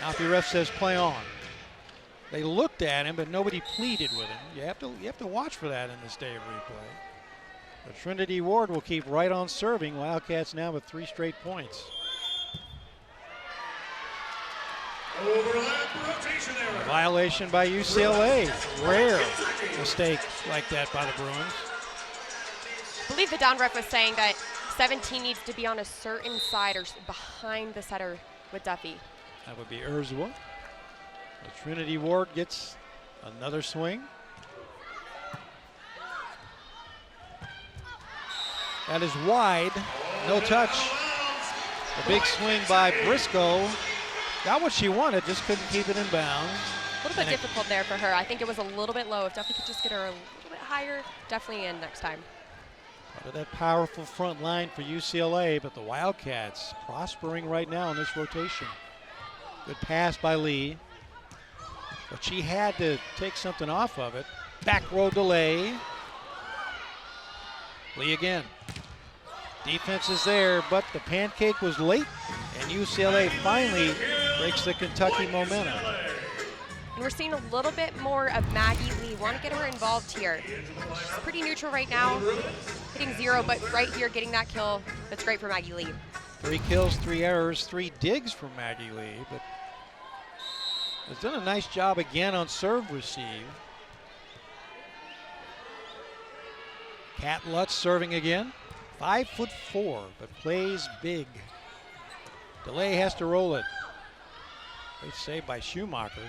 Now if the ref says play on. They looked at him, but nobody pleaded with him. You have to watch for that in this day of replay. But Trinity Ward will keep right on serving. Wildcats now with 3 straight points. A violation by UCLA. Rare mistake like that by the Bruins. I believe the down ref was saying that 17 needs to be on a certain side or behind the setter with Duffy. That would be Urzwa. Trinity Ward gets another swing. That is wide, no touch. A big swing by Briscoe. Got what she wanted, just couldn't keep it in bounds. A little bit difficult there for her. I think it was a little bit low. If Duffy could just get her a little bit higher, definitely in next time. Part of that powerful front line for UCLA, but the Wildcats prospering right now in this rotation. Good pass by Lee, but she had to take something off of it. Back row delay. Lee again. Defense is there, but the pancake was late, and UCLA finally breaks the Kentucky momentum. And we're seeing a little bit more of Maggie Lee. Want to get her involved here. She's pretty neutral right now, hitting 0, but right here getting that kill. That's great for Maggie Lee. 3 kills, 3 errors, 3 digs for Maggie Lee, but has done a nice job again on serve receive. Kat Lutz serving again. 5'4", but plays big. Delay has to roll it. Great save by Schumacher.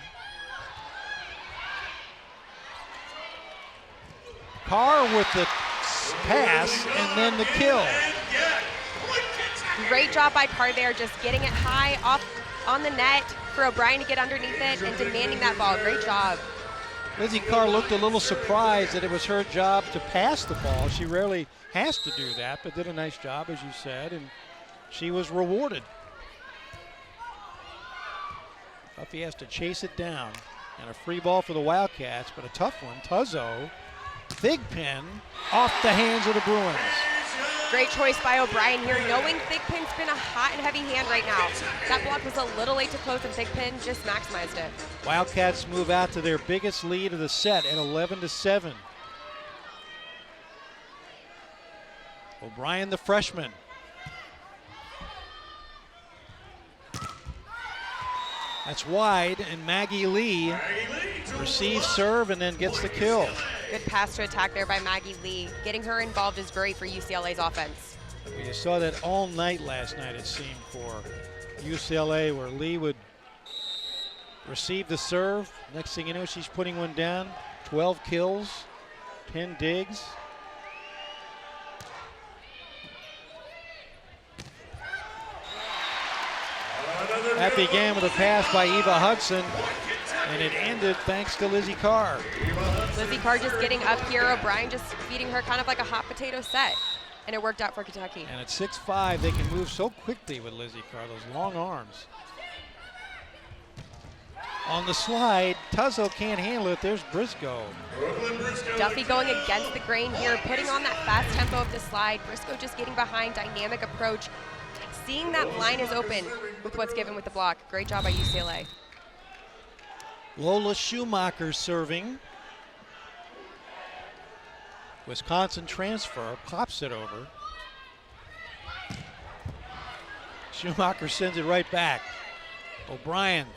Carr with the pass and then the kill. Great job by Carr there, just getting it high off on the net for O'Brien to get underneath it and demanding that ball. Great job. Lizzie Carr looked a little surprised that it was her job to pass the ball. She rarely has to do that, but did a nice job, as you said, and she was rewarded. Duffy has to chase it down, and a free ball for the Wildcats, but a tough one. Tuzzo, big pin, off the hands of the Bruins. Great choice by O'Brien here, knowing Thigpen's been a hot and heavy hand right now. That block was a little late to close, and Thigpen just maximized it. Wildcats move out to their biggest lead of the set at 11-7. O'Brien, the freshman. That's wide, and Maggie Lee receives serve and then gets the kill. Good pass to attack there by Maggie Lee. Getting her involved is great for UCLA's offense. You saw that all night last night, it seemed, for UCLA, where Lee would receive the serve. Next thing you know, she's putting one down. 12 kills, 10 digs. That began with a pass by Eva Hudson, and it ended thanks to Lizzie Carr. Lizzie Carr just getting up here. O'Brien just feeding her kind of like a hot potato set, and it worked out for Kentucky. And at 6'5", they can move so quickly with Lizzie Carr, those long arms. On the slide, Tuzzo can't handle it. There's Briscoe. Duffy going against the grain here, putting on that fast tempo of the slide. Briscoe just getting behind, dynamic approach. Seeing that line is open with what's given with the block. Great job by UCLA. Lola Schumacher serving. Wisconsin transfer, pops it over. Schumacher sends it right back. O'Brien,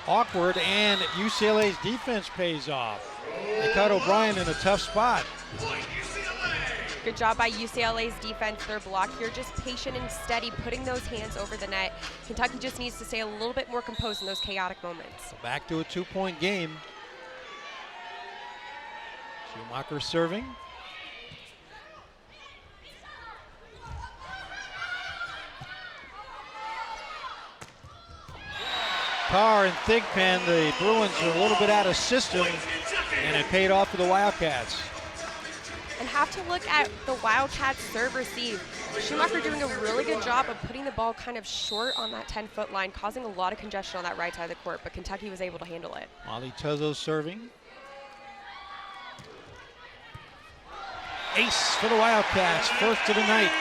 awkward, and UCLA's defense pays off. They caught O'Brien in a tough spot. Good job by UCLA's defense. Their block here just patient and steady, putting those hands over the net. Kentucky just needs to stay a little bit more composed in those chaotic moments. So back to a 2-point game. Schumacher serving. Carr and Thigpen, the Bruins are a little bit out of system, and it paid off for the Wildcats. And have to look at the Wildcats serve receive. Schumacher doing a really good job of putting the ball kind of short on that 10-foot line, causing a lot of congestion on that right side of the court, but Kentucky was able to handle it. Molly Tuzzo serving. Ace for the Wildcats, first of the night.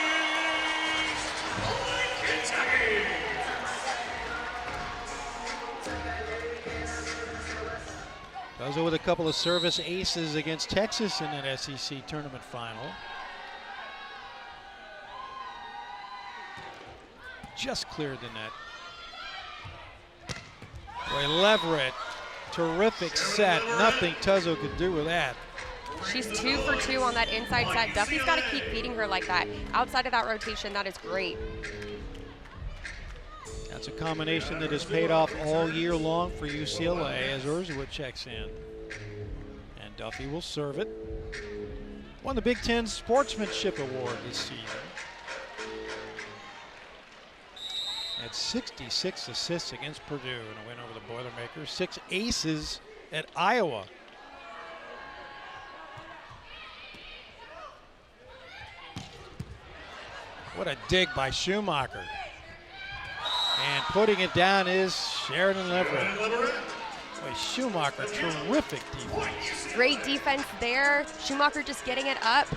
Tuzzo with a couple of service aces against Texas in that SEC tournament final. Just cleared the net. Boy, Leverett, terrific set. Nothing Tuzzo could do with that. She's 2 for 2 on that inside set. Duffy's got to keep beating her like that. Outside of that rotation, that is great. That's a combination that has paid off all year long for UCLA as Urzua checks in. And Duffy will serve it. Won the Big Ten Sportsmanship Award this season. Had 66 assists against Purdue in a win over the Boilermakers. 6 aces at Iowa. What a dig by Schumacher. And putting it down is Sheridan Leverett. Boy, Schumacher, terrific defense. Great defense there. Schumacher just getting it up.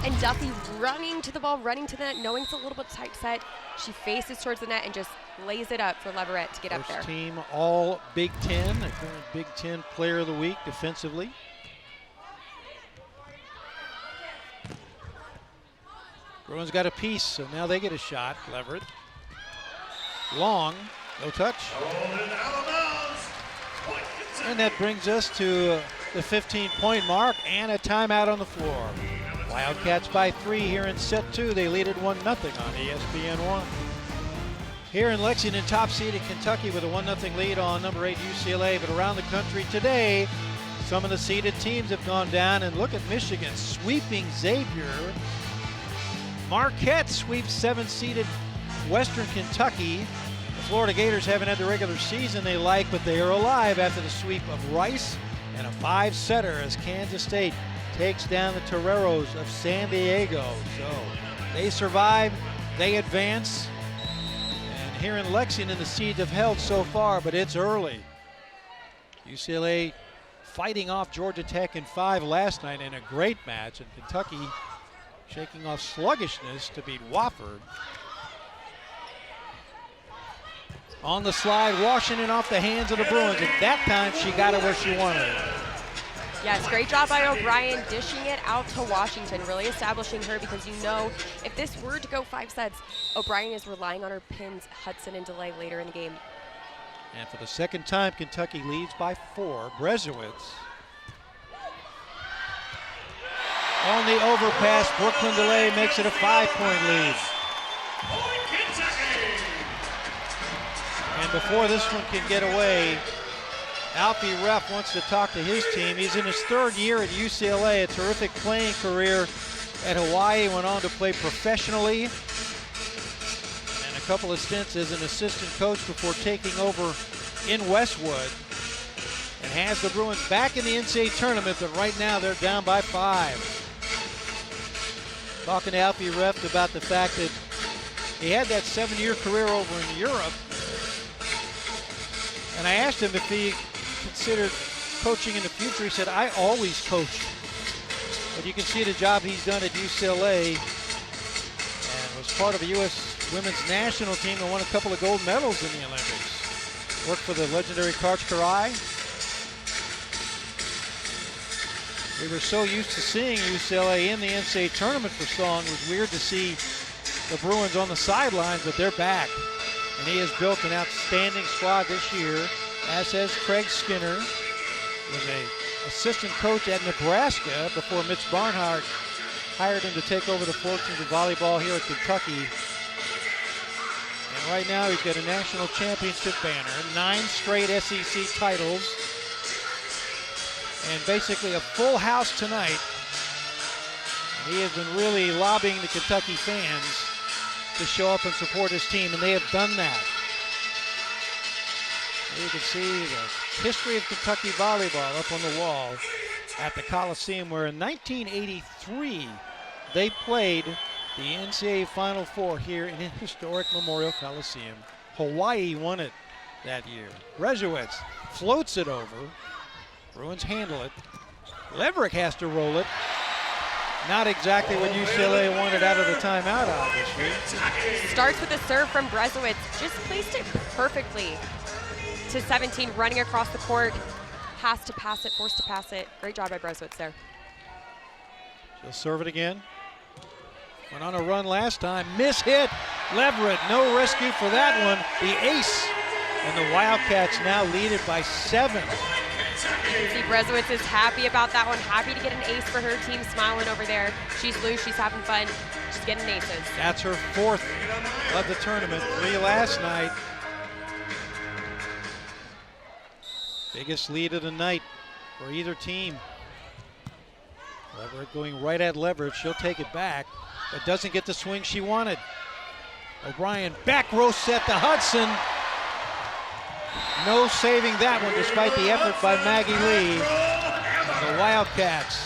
And Duffy running to the ball, running to the net, knowing it's a little bit tight set. She faces towards the net and just lays it up for Leverett to get up there. First team all Big Ten, a current Big Ten Player of the Week defensively. Bruins got a piece, so now they get a shot. Leverett. Long, no touch. And that brings us to the 15-point mark and a timeout on the floor. Wildcats by 3 here in set 2. They lead it 1-0 on ESPN1. Here in Lexington, top-seeded Kentucky with a 1-0 lead on number 8 UCLA. But around the country today, some of the seeded teams have gone down. And look at Michigan sweeping Xavier. Marquette sweeps 7-seeded Western Kentucky. The Florida Gators haven't had the regular season they like, but they are alive after the sweep of Rice and a 5-setter as Kansas State takes down the Toreros of San Diego. So they survive, they advance. And here in Lexington, the seeds have held so far, but it's early. UCLA fighting off Georgia Tech in 5 last night in a great match, and Kentucky shaking off sluggishness to beat Wofford. On the slide, Washington off the hands of the Bruins, and that time she got it where she wanted it. Yes, great job by O'Brien dishing it out to Washington, really establishing her, because you know if this were to go 5 sets, O'Brien is relying on her pins, Hudson and DeLay later in the game. And for the second time, Kentucky leads by 4. Brezowitz. On the overpass, Brooklyn DeLay makes it a 5-point lead. And before this one can get away, Alfie Ref wants to talk to his team. He's in his 3rd year at UCLA, a terrific playing career at Hawaii, went on to play professionally, and a couple of stints as an assistant coach before taking over in Westwood, and has the Bruins back in the NCAA tournament, but right now they're down by 5. Talking to Alfie Ref about the fact that he had that 7-year career over in Europe, and I asked him if he considered coaching in the future. He said, I always coached. But you can see the job he's done at UCLA, and was part of a U.S. women's national team that won a couple of gold medals in the Olympics. Worked for the legendary Karch Karai. We were so used to seeing UCLA in the NCAA tournament for so long. It was weird to see the Bruins on the sidelines, but they're back. And he has built an outstanding squad this year, as has Craig Skinner. Was an assistant coach at Nebraska before Mitch Barnhart hired him to take over the fortunes of volleyball here at Kentucky. And right now he's got a national championship banner, 9 straight SEC titles, and basically a full house tonight. And he has been really lobbying the Kentucky fans to show up and support his team, and they have done that. You can see the history of Kentucky volleyball up on the wall at the Coliseum, where in 1983 they played the NCAA Final Four here in historic Memorial Coliseum. Hawaii won it that year. Brezowitz floats it over. Bruins handle it. Leverett has to roll it. Not exactly what UCLA wanted out of the timeout, obviously. Starts with a serve from Brezowitz. Just placed it perfectly to 17, running across the court. Has to pass it, forced to pass it. Great job by Brezowitz there. She'll serve it again. Went on a run last time. Miss hit. Leverett, no rescue for that one. The ace. And the Wildcats now lead it by 7. See, Brezowitz is happy about that one. Happy to get an ace for her team, smiling over there. She's loose, she's having fun. She's getting aces. That's her 4th of the tournament. 3 last night. Biggest lead of the night for either team. Leverett going right at Leverett. She'll take it back, but doesn't get the swing she wanted. O'Brien back row set to Hudson. No saving that one despite the effort by Maggie Lee. The Wildcats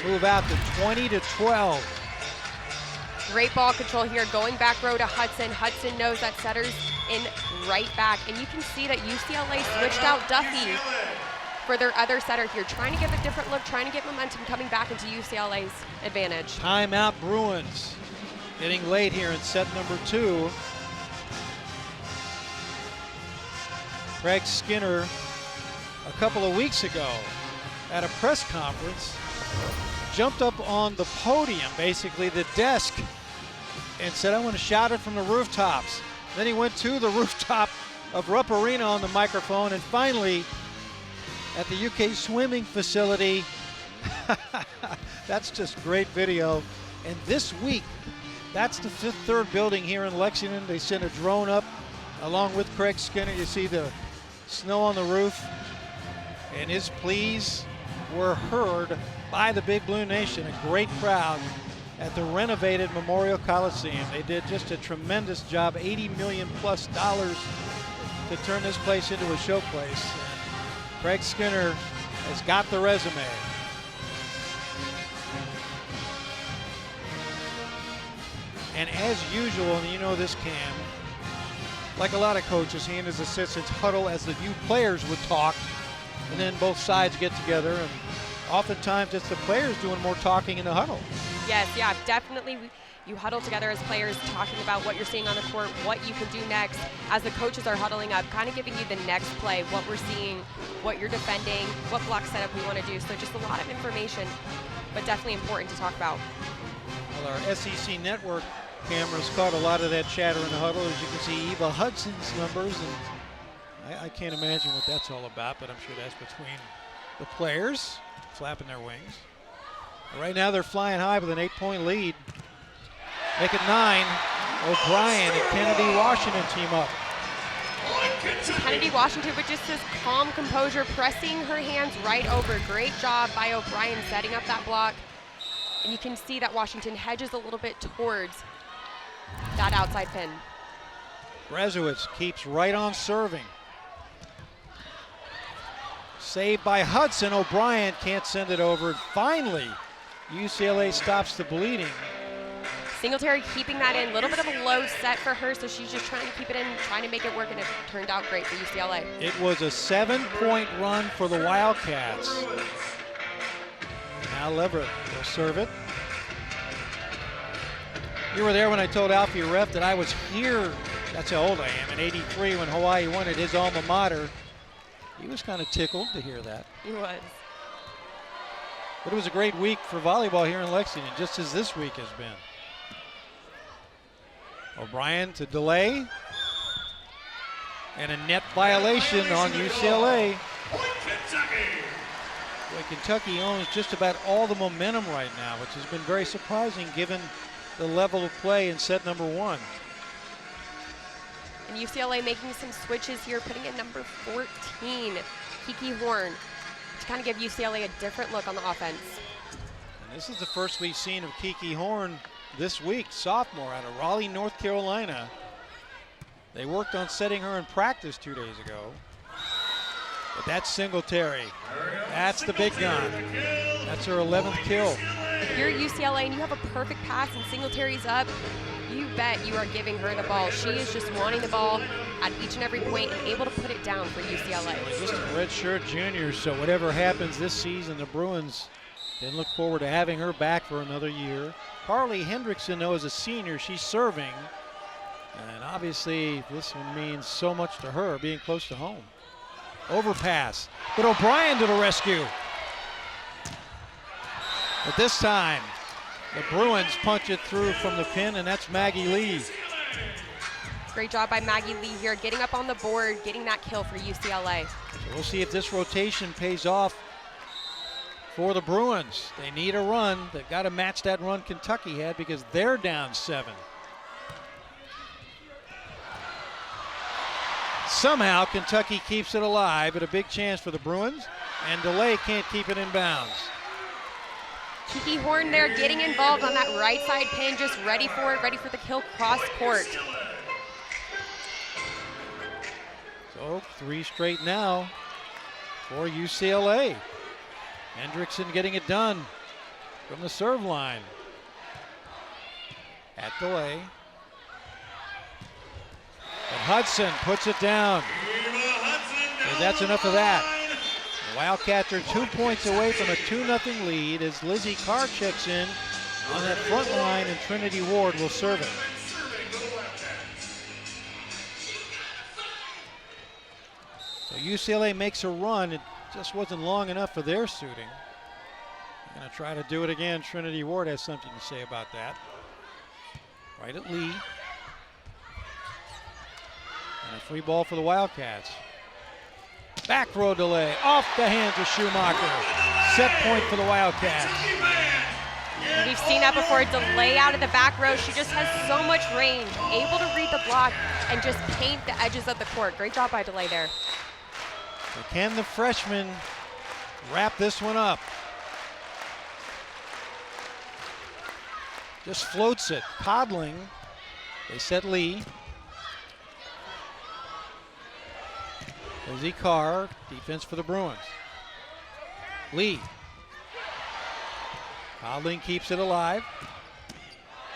move out to 20-12. Great ball control here, going back row to Hudson. Hudson knows that setter's in right back, and you can see that UCLA switched out Duffy for their other setter here, trying to give a different look, trying to get momentum coming back into UCLA's advantage. Timeout Bruins. Getting late here in set number 2. Craig Skinner, a couple of weeks ago at a press conference, jumped up on the podium, basically the desk, and said, "I want to shout it from the rooftops." Then he went to the rooftop of Rupp Arena on the microphone, and finally at the UK swimming facility. That's just great video. And this week, that's the Fifth Third building here in Lexington. They sent a drone up along with Craig Skinner. You see the snow on the roof, and his pleas were heard by the Big Blue Nation. A great crowd at the renovated Memorial Coliseum. They did just a tremendous job, $80 million+ to turn this place into a showplace. Craig Skinner has got the resume. And as usual, and you know this, Cam, like a lot of coaches, he and his assistants huddle as the new players would talk, and then both sides get together, and oftentimes it's the players doing more talking in the huddle. Yes, yeah, definitely. You huddle together as players, talking about what you're seeing on the court, what you can do next, as the coaches are huddling up, kind of giving you the next play, what we're seeing, what you're defending, what block setup we want to do. So just a lot of information, but definitely important to talk about. Well, our SEC network cameras caught a lot of that chatter in the huddle. As you can see, Eva Hudson's numbers, and I can't imagine what that's all about, but I'm sure that's between the players flapping their wings. Right now they're flying high with an 8-point lead. Make it 9. O'Brien and Kennedy Washington team up. Kennedy Washington with just this calm composure, pressing her hands right over. Great job by O'Brien setting up that block. And you can see that Washington hedges a little bit towards that outside pin. Brezowitz keeps right on serving. Saved by Hudson. O'Brien can't send it over. Finally, UCLA stops the bleeding. Singletary keeping that in. A little bit of a low set for her, so she's just trying to keep it in, trying to make it work, and it turned out great for UCLA. It was a 7-point run for the Wildcats. Now Leverett will serve it. You were there when I told Alfie Ref that I was here. That's how old I am, in '83 when Hawaii won at his alma mater. He was kind of tickled to hear that. He was. But it was a great week for volleyball here in Lexington, just as this week has been. O'Brien to delay. And a net violation on UCLA. Boy, Kentucky owns just about all the momentum right now, which has been very surprising given the level of play in set number 1. And UCLA making some switches here, putting in number 14, Kiki Horn, to kind of give UCLA a different look on the offense. And this is the first we've seen of Kiki Horn this week, sophomore out of Raleigh, North Carolina. They worked on setting her in practice 2 days ago. But that's Singletary. That's the big gun. That's her 11th kill. If you're at UCLA and you have a perfect pass and Singletary's up, you bet you are giving her the ball. She is just wanting the ball at each and every point and able to put it down for UCLA. Just a redshirt junior, so whatever happens this season, the Bruins can look forward to having her back for another year. Carly Hendrickson, though, is a senior. She's serving. And obviously, this one means so much to her, being close to home. Overpass, but O'Brien to the rescue. But this time, the Bruins punch it through from the pin, and that's Maggie Lee. Great job by Maggie Lee here, getting up on the board, getting that kill for UCLA. So we'll see if this rotation pays off for the Bruins. They need a run. They've got to match that run Kentucky had because they're down 7. Somehow Kentucky keeps it alive, but a big chance for the Bruins, and DeLay can't keep it in bounds. Kiki Horn there getting involved on that right side pin, just ready for it, ready for the kill cross court. So 3 straight now for UCLA. Hendrickson getting it done from the serve line. At delay. And Hudson puts it down. And that's enough of that. The Wildcats are 2 points away from a 2-0 lead as Lizzie Carr checks in on that front line, and Trinity Ward will serve it. So UCLA makes a run. It just wasn't long enough for their shooting. Gonna try to do it again. Trinity Ward has something to say about that. Right at Lee. And a free ball for the Wildcats. Back row delay, off the hands of Schumacher. Set point for the Wildcats. We've seen that before, delay out of the back row. She just has so much range, able to read the block and just paint the edges of the court. Great job by delay there. So can the freshman wrap this one up? Just floats it, coddling. They set Lee. Lizzie Carr, defense for the Bruins. Lee. Coddling keeps it alive.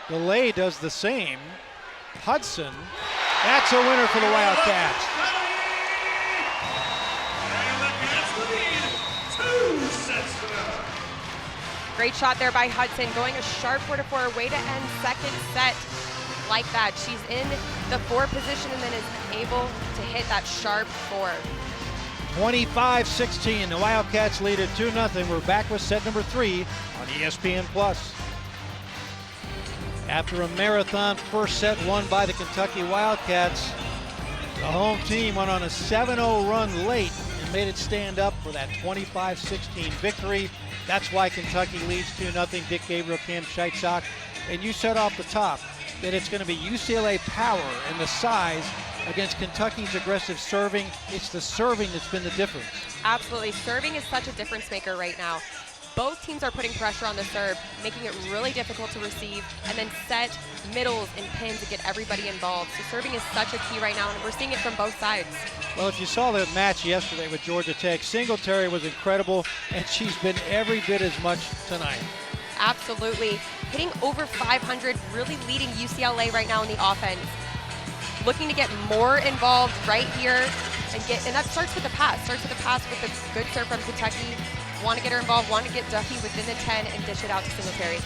Delay does the same. Hudson, that's a winner for the Wildcats. Great shot there by Hudson, going a sharp 4-4, way to end second set like that. She's in the 4 position and then is able to hit that sharp 4. 25-16, the Wildcats lead at 2-0. We're back with set number 3 on ESPN+. After a marathon first set won by the Kentucky Wildcats, the home team went on a 7-0 run late and made it stand up for that 25-16 victory. That's why Kentucky leads 2-0. Dick Gabriel, Cam Scheitzock. And you said off the top that it's going to be UCLA power and the size against Kentucky's aggressive serving. It's the serving that's been the difference. Absolutely. Serving is such a difference maker right now. Both teams are putting pressure on the serve, making it really difficult to receive, and then set middles and pins to get everybody involved. So serving is such a key right now, and we're seeing it from both sides. Well, if you saw the match yesterday with Georgia Tech, Singletary was incredible, and she's been every bit as much tonight. Absolutely. Hitting over 500, really leading UCLA right now in the offense. Looking to get more involved right here, and that starts with the pass. Starts with the pass with a good serve from Kentucky. Want to get her involved, want to get Duffy within the 10 and dish it out to Singletary.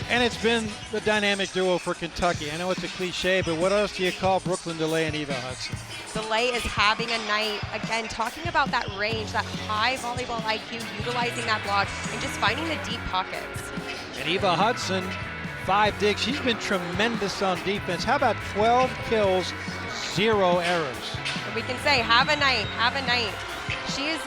And it's been the dynamic duo for Kentucky. I know it's a cliche, but what else do you call Brooklyn Delay and Eva Hudson? Delay is having a night. Again, talking about that range, that high volleyball IQ, utilizing that block, and just finding the deep pockets. And Eva Hudson, 5 digs. She's been tremendous on defense. How about 12 kills, 0 errors? And we can say, have a night, have a night. She is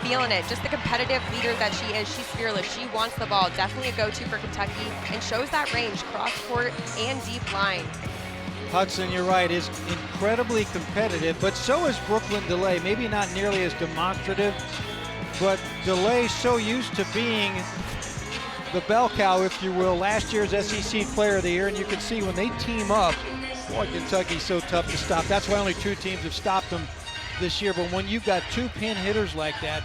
feeling it, just the competitive leader that she is. She's fearless, she wants the ball. Definitely a go-to for Kentucky, and shows that range, cross-court and deep line. Hudson, you're right, is incredibly competitive, but so is Brooklyn Delay. Maybe not nearly as demonstrative, but Delay so used to being the bell cow, if you will, last year's SEC Player of the Year, and you can see when they team up, boy, Kentucky's so tough to stop. That's why only 2 teams have stopped them this year, but when you've got 2 pin hitters like that,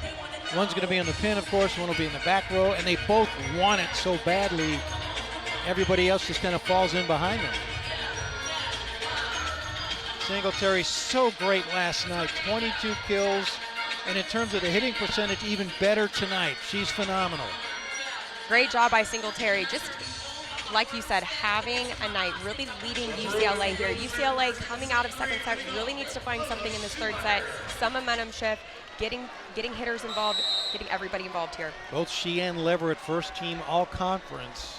one's going to be in the pin, of course, one will be in the back row, and they both want it so badly, everybody else just kind of falls in behind them. Singletary so great last night, 22 kills, and in terms of the hitting percentage, even better tonight. She's phenomenal. Great job by Singletary. Just like you said, having a night, really leading UCLA here. UCLA coming out of second set really needs to find something in this third set, some momentum shift, getting hitters involved, getting everybody involved here. Both she and Leverett first team all conference.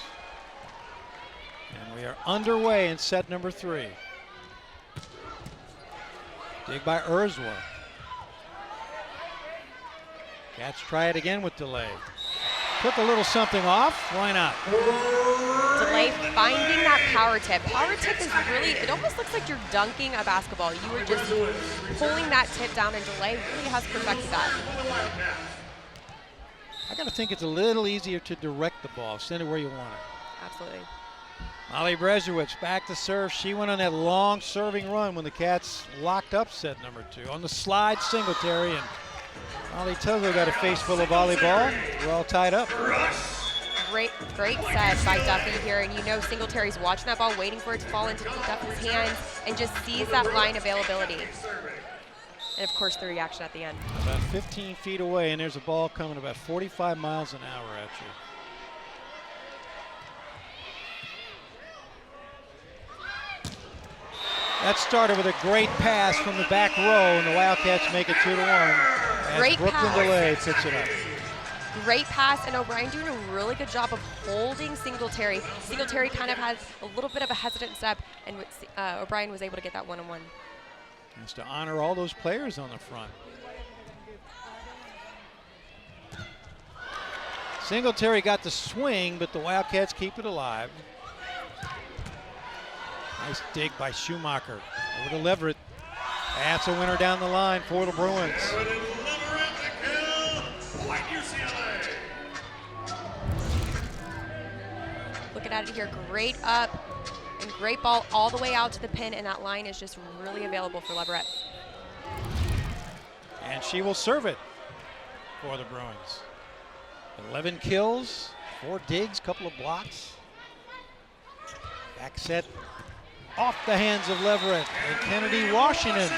And we are underway in set number 3. Dig by Urzwa. Cats try it again with Delay. Took a little something off, why not? Delay finding that power tip. Power tip is really, it almost looks like you're dunking a basketball. You were just pulling that tip down, and Delay really has perfected that. I got to think it's a little easier to direct the ball, send it where you want it. Absolutely. Molly Brezowicz back to serve. She went on that long serving run when the Cats locked up set number 2. On the slide, Singletary, and Molly Tugler got a face full of volleyball. We're all tied up. Great set by Duffy here, and you know Singletary's watching that ball, waiting for it to fall into Duffy's hands, and just sees that line availability. And of course, the reaction at the end. About 15 feet away, and there's a ball coming about 45 miles an hour at you. That started with a great pass from the back row, and the Wildcats make it 2-1. As Great Brooklyn pass. DeLay picks it up. Great pass, and O'Brien doing a really good job of holding Singletary. Singletary kind of has a little bit of a hesitant step, and O'Brien was able to get that one-on-one. Has to honor all those players on the front. Singletary got the swing, but the Wildcats keep it alive. Nice dig by Schumacher. Over to Leverett. That's a winner down the line for the Bruins. Looking at it here, great up and great ball all the way out to the pin, and that line is just really available for Leverett. And she will serve it for the Bruins. 11 kills, 4 digs, couple of blocks. Back set off the hands of Leverett, and Kennedy Washington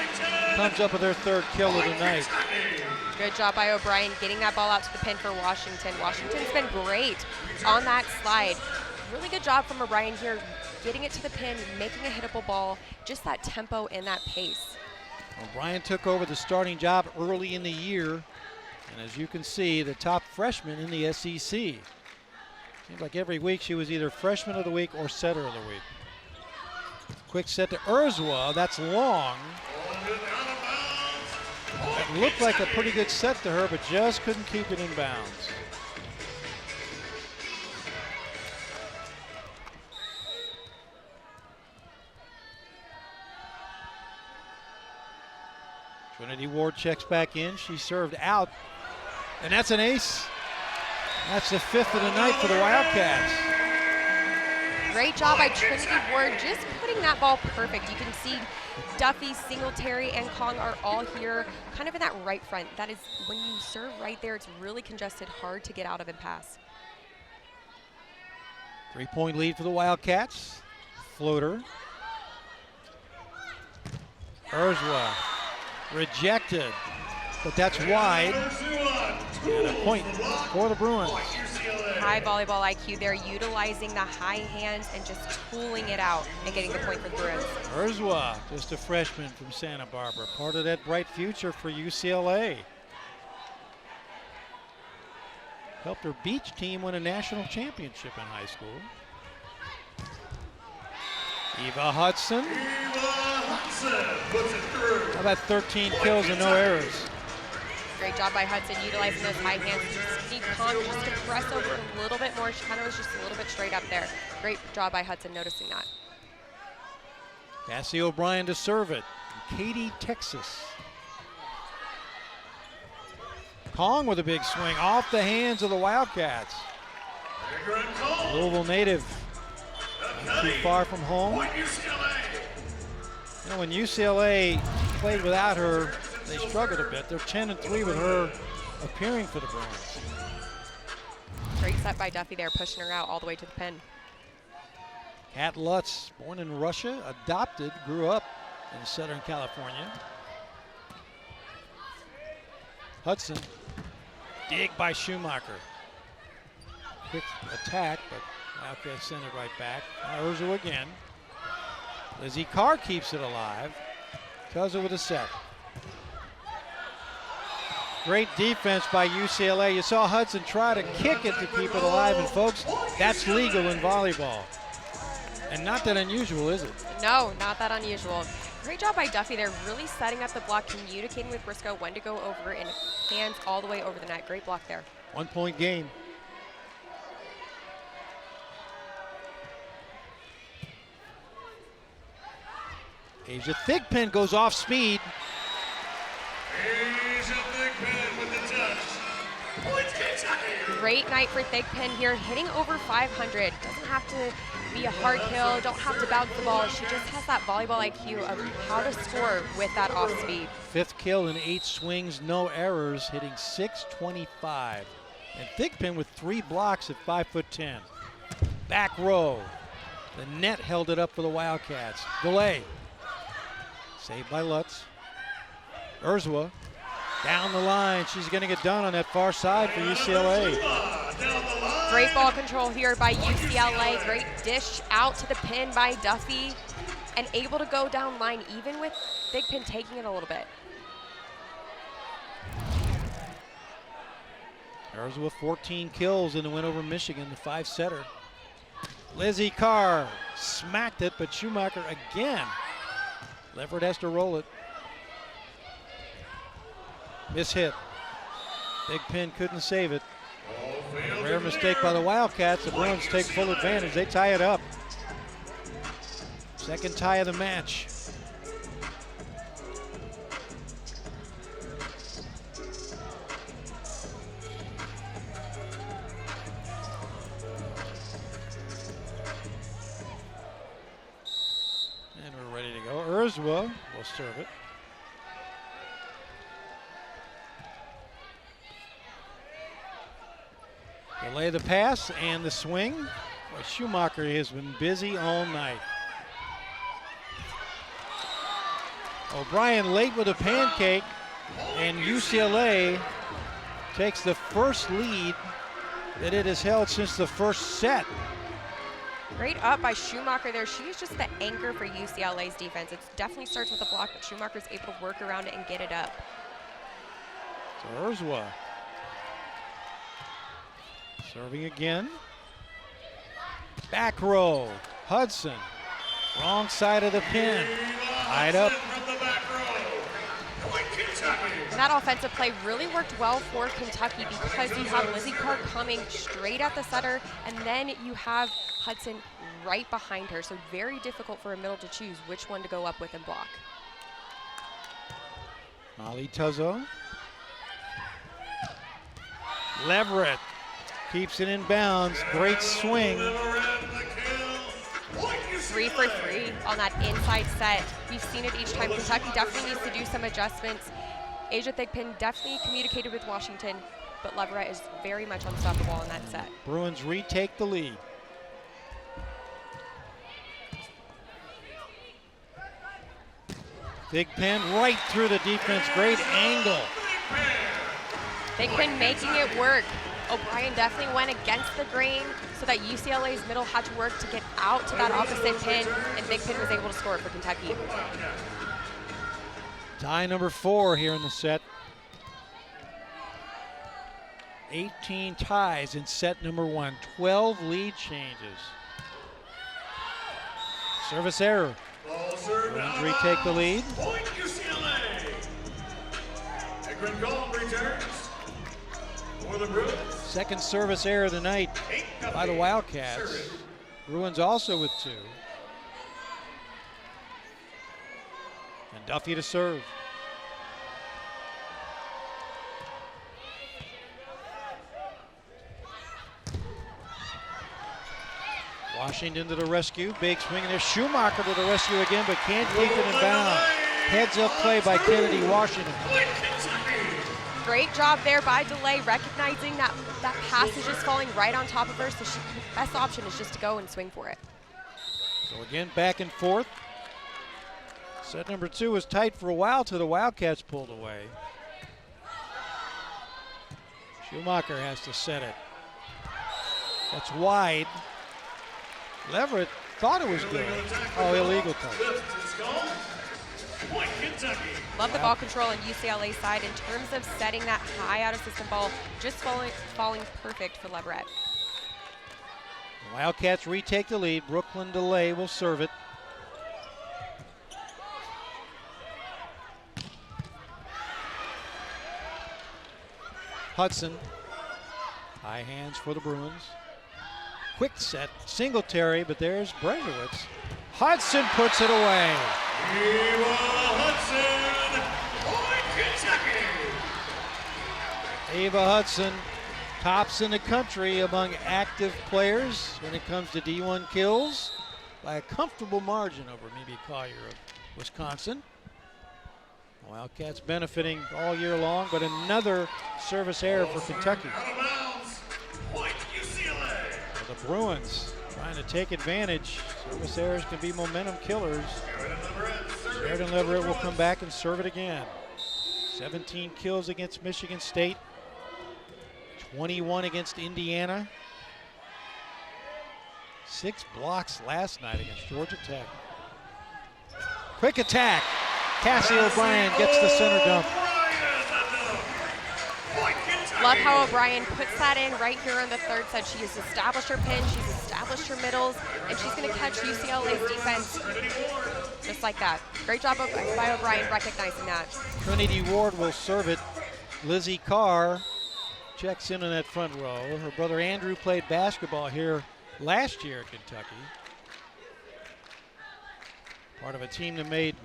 comes up with her 3rd kill of the night. Good job by O'Brien getting that ball out to the pin for Washington. Washington's been great on that slide. Really good job from O'Brien here, getting it to the pin, making a hittable ball, just that tempo and that pace. O'Brien took over the starting job early in the year, and as you can see, the top freshman in the SEC. Seems like every week she was either freshman of the week or setter of the week. Quick set to Urzwa, that's long. It looked like a pretty good set to her, but just couldn't keep it in bounds. Trinity Ward checks back in. She served out, and that's an ace. That's the 5th of the night for the Wildcats. Great job by Trinity Ward, just putting that ball perfect. You can see Duffy, Singletary, and Kong are all here, kind of in that right front. That is, when you serve right there, it's really congested, hard to get out of and pass. 3-point lead for the Wildcats. Floater. Urzwa rejected, but that's wide. And a point for the Bruins. High volleyball IQ there, utilizing the high hands and just tooling it out and getting the point for the Bruins. Urzwa, just a freshman from Santa Barbara, part of that bright future for UCLA. Helped her beach team win a national championship in high school. Eva Hudson. Puts it through. How about 13 kills and no errors? Great job by Hudson utilizing those high hands. Just need Kong just to press over a little bit more. She kind of was just a little bit straight up there. Great job by Hudson noticing that. Cassie O'Brien to serve it. Katy, Texas. Kong with a big swing off the hands of the Wildcats. Louisville native. Not too far from home. You know, when UCLA played without her, they struggled a bit. They're 10-3 with her appearing for the Bruins. Great set by Duffy there, pushing her out all the way to the pin. Kat Lutz, born in Russia, adopted, grew up in Southern California. Hudson, dig by Schumacher. Quick attack, but Wildcats send it right back. Urzwa again. Lizzie Carr keeps it alive. Tells it with a set. Great defense by UCLA. You saw Hudson try to kick it to keep it alive, and folks, that's legal in volleyball. And not that unusual, is it? No, not that unusual. Great job by Duffy there, really setting up the block, communicating with Briscoe when to go over, and hands all the way over the net. Great block there. 1-point game. Asia Thigpen goes off speed. Asia Thigpen with the touch. Points Great night for Thigpen here, hitting over 500. Doesn't have to be a hard kill, don't have to bounce the ball. She just has that volleyball IQ of how to score with that off speed. 5th kill in 8 swings, no errors, hitting .625. And Thigpen with 3 blocks at 5'10". Back row. The net held it up for the Wildcats. Delay. Saved by Lutz. Urzwa down the line. She's going to get done on that far side for UCLA. Great ball control here by UCLA. Great dish out to the pin by Duffy. And able to go down line even with Thigpen taking it a little bit. Urzwa 14 kills in the win over Michigan, the 5-setter. Lizzie Carr smacked it, but Schumacher again. Leverett has to roll it. Mishit. Thigpen couldn't save it. A rare mistake by the Wildcats. The Bruins take full advantage. They tie it up. Second tie of the match. And we're ready to go. Urzwa will serve it. Delay the pass and the swing. Well, Schumacher has been busy all night. O'Brien late with a pancake, and UCLA takes the first lead that it has held since the first set. Great up by Schumacher there. She's just the anchor for UCLA's defense. It definitely starts with a block, but Schumacher's able to work around it and get it up. So Urzwa serving again. Back row, Hudson. Wrong side of the pin. Tied up. And that offensive play really worked well for Kentucky because you have Lizzie Carr coming straight at the setter, and then you have Hudson right behind her. So very difficult for a middle to choose which one to go up with and block. Ali Tuzzo. Leverett keeps it in bounds. Great swing. 3 for 3 on that inside set. We've seen it each time. Kentucky definitely needs to do some adjustments. Asia Thigpen definitely communicated with Washington, but Leverett is very much unstoppable in that set. Bruins retake the lead. Thigpen right through the defense. Great angle. Thigpen making it work. O'Brien definitely went against the grain so that UCLA's middle had to work to get out to that opposite pin, and Thigpen was able to score for Kentucky. Tie number 4 here in the set. 18 ties in set number 1. 12 lead changes. Service error. Bruins retake the lead. Point UCLA. Akron Gold returns for the Bruins. Second service error tonight by the Wildcats. Bruins also with 2. And Duffy to serve. Washington to the rescue. Big swing, and there's Schumacher to the rescue again, but can't keep it in bounds. Heads up play by Kennedy Washington. Great job there by Delay, recognizing that that pass is just falling right on top of her, so best option is just to go and swing for it. So again, back and forth. Set number 2 was tight for a while till the Wildcats pulled away. Schumacher has to set it. That's wide. Leverett thought it was good. Oh, illegal touch. Point Kentucky. Love the ball control on UCLA's side in terms of setting that high out of system ball, just falling perfect for Leverett. The Wildcats retake the lead. Brooklyn Delay will serve it. Hudson. High hands for the Bruins. Quick set, Singletary, but there's Brezowitz. Hudson puts it away. Eva Hudson, point Kentucky. Eva Hudson Tops in the country among active players when it comes to D1 kills by a comfortable margin over maybe Collier of Wisconsin. Wildcats benefiting all year long, but another service error for Kentucky. Out of bounds. Point UCLA. For the Bruins trying to take advantage. Service errors can be momentum killers. Sheridan Leverett will come back and serve it again. 17 kills against Michigan State. 21 against Indiana. 6 blocks last night against Georgia Tech. Quick attack. Cassie O'Brien gets the center dump. Love how O'Brien puts that in right here on the third set. She has established her pin, she's established her middles, and she's going to catch UCLA's defense just like that. Great job by O'Brien recognizing that. Trinity Ward will serve it. Lizzie Carr checks in on that front row. Her brother Andrew played basketball here last year at Kentucky. Part of a team that made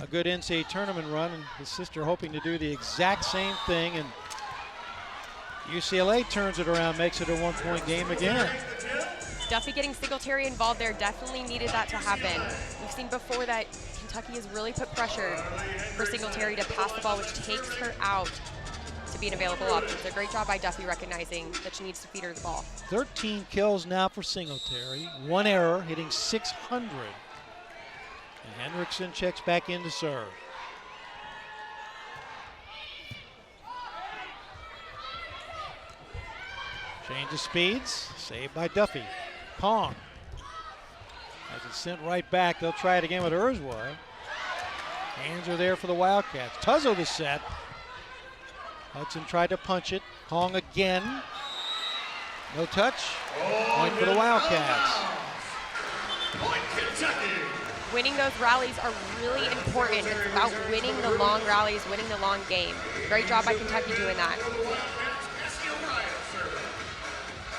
a good NCAA tournament run, and his sister hoping to do the exact same thing, and UCLA turns it around, makes it a 1-point game again. Duffy getting Singletary involved there definitely needed that to happen. We've seen before that Kentucky has really put pressure for Singletary to pass the ball, which takes her out to be an available option. So great job by Duffy recognizing that she needs to feed her the ball. 13 kills now for Singletary. 1 error, hitting .600. And Hendrickson checks back in to serve. Change of speeds, saved by Duffy. Kong has it sent right back. They'll try it again with Urzwa. Hands are there for the Wildcats. Tuzzo the set. Hudson tried to punch it. Kong again. No touch. Point for the Wildcats. Point Kentucky. Winning those rallies are really important. It's about winning the long rallies, winning the long game. Great job by Kentucky doing that.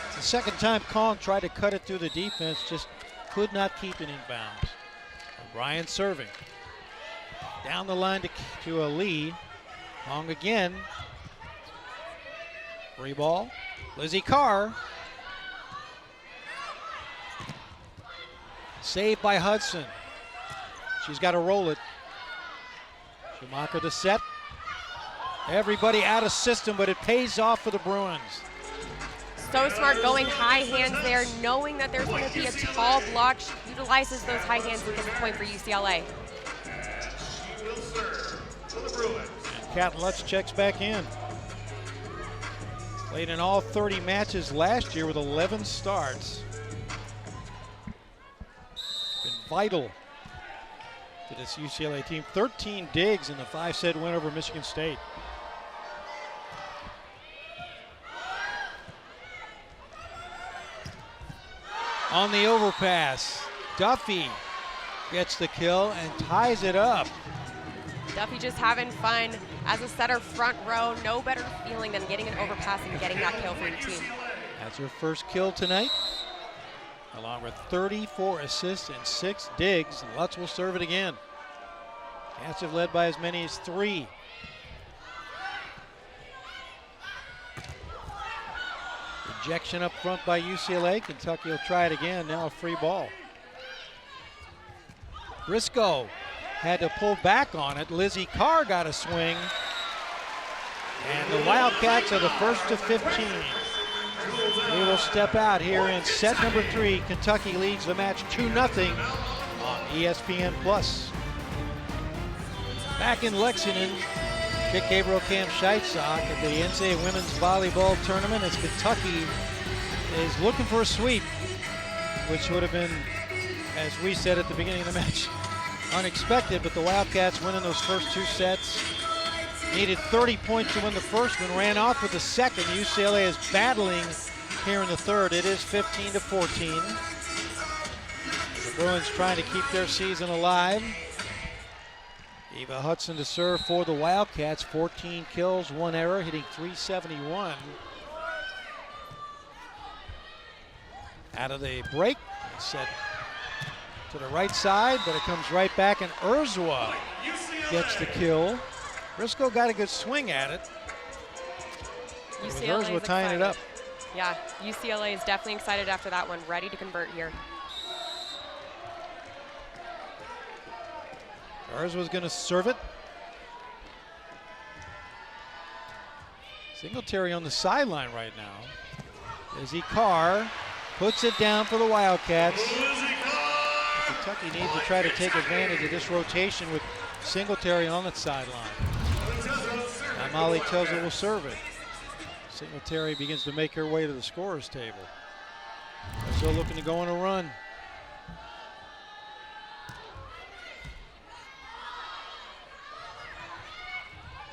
It's the second time Kong tried to cut it through the defense, just could not keep it in bounds. O'Brien serving. Down the line to a Lee. Kong again. Free ball. Lizzie Carr. Saved by Hudson. She's got to roll it. Schumacher the set. Everybody out of system, but it pays off for the Bruins. So smart going high hands there, knowing that there's going to be a tall block. She utilizes those high hands to get the point for UCLA. She will serve for the Bruins. And Kat Lutz checks back in. Played in all 30 matches last year with 11 starts. Been vital to this UCLA team. 13 digs in the 5-set win over Michigan State. On the overpass, Duffy gets the kill and ties it up. Duffy just having fun as a setter front row. No better feeling than getting an overpass and getting that kill for your team. That's her first kill tonight, along with 34 assists and 6 digs. Lutz will serve it again. Cats have led by as many as 3. Rejection up front by UCLA. Kentucky will try it again. Now a free ball. Briscoe had to pull back on it. Lizzie Carr got a swing. And the Wildcats are the first to 15. We will step out here in set number 3. Kentucky leads the match 2-0 on ESPN+. Back in Lexington, Dick Gabriel Camp Scheitzock at the NCAA Women's Volleyball Tournament as Kentucky is looking for a sweep, which would have been, as we said at the beginning of the match, unexpected, but the Wildcats winning those first 2 sets. Needed 30 points to win the first one, ran off with the second. UCLA is battling here in the third. It is 15-14. The Bruins trying to keep their season alive. Eva Hudson to serve for the Wildcats. 14 kills, 1 error, hitting .371. Out of the break, set to the right side, but it comes right back, and Urzwa gets the kill. Briscoe got a good swing at it. UCLA we're is tying it up. Yeah, UCLA is definitely excited after that one, ready to convert here. Garza's going to serve it. Singletary on the sideline right now. Izzy Carr puts it down for the Wildcats. Kentucky needs to try to take advantage of this rotation with Singletary on the sideline. Now Molly Tuzla will serve it. Singletary begins to make her way to the scorer's table. Still looking to go on a run.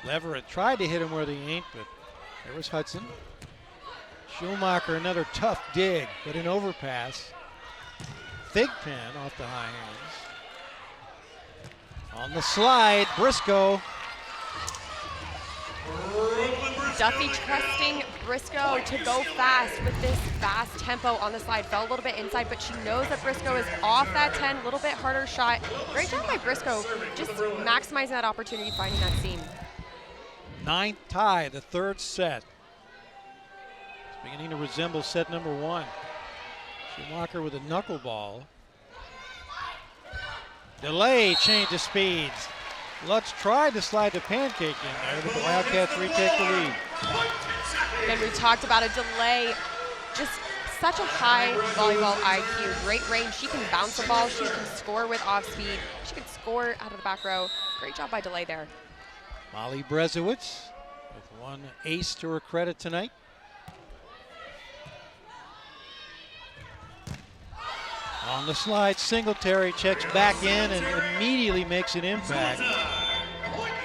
Leverett tried to hit him where they ain't, but there was Hudson. Schumacher, another tough dig, but an overpass. Thigpen off the high hands. On the slide, Briscoe. Duffy trusting Briscoe to go fast with this fast tempo on the slide. Fell a little bit inside, but she knows that Briscoe is off that 10, a little bit harder shot. Great job by Briscoe, just maximizing that opportunity, finding that seam. 9th tie, the third set. It's beginning to resemble set number 1. Schumacher with a knuckleball. Delay change of speeds. Lutz tried to slide the pancake in there, but the Wildcats retake the lead. Again, we talked about a delay. Just such a high volleyball IQ. Great range. She can bounce the ball. She can score with off speed. She can score out of the back row. Great job by delay there. Molly Brezowitz with one ace to her credit tonight. On the slide, Singletary checks back in and immediately makes an impact.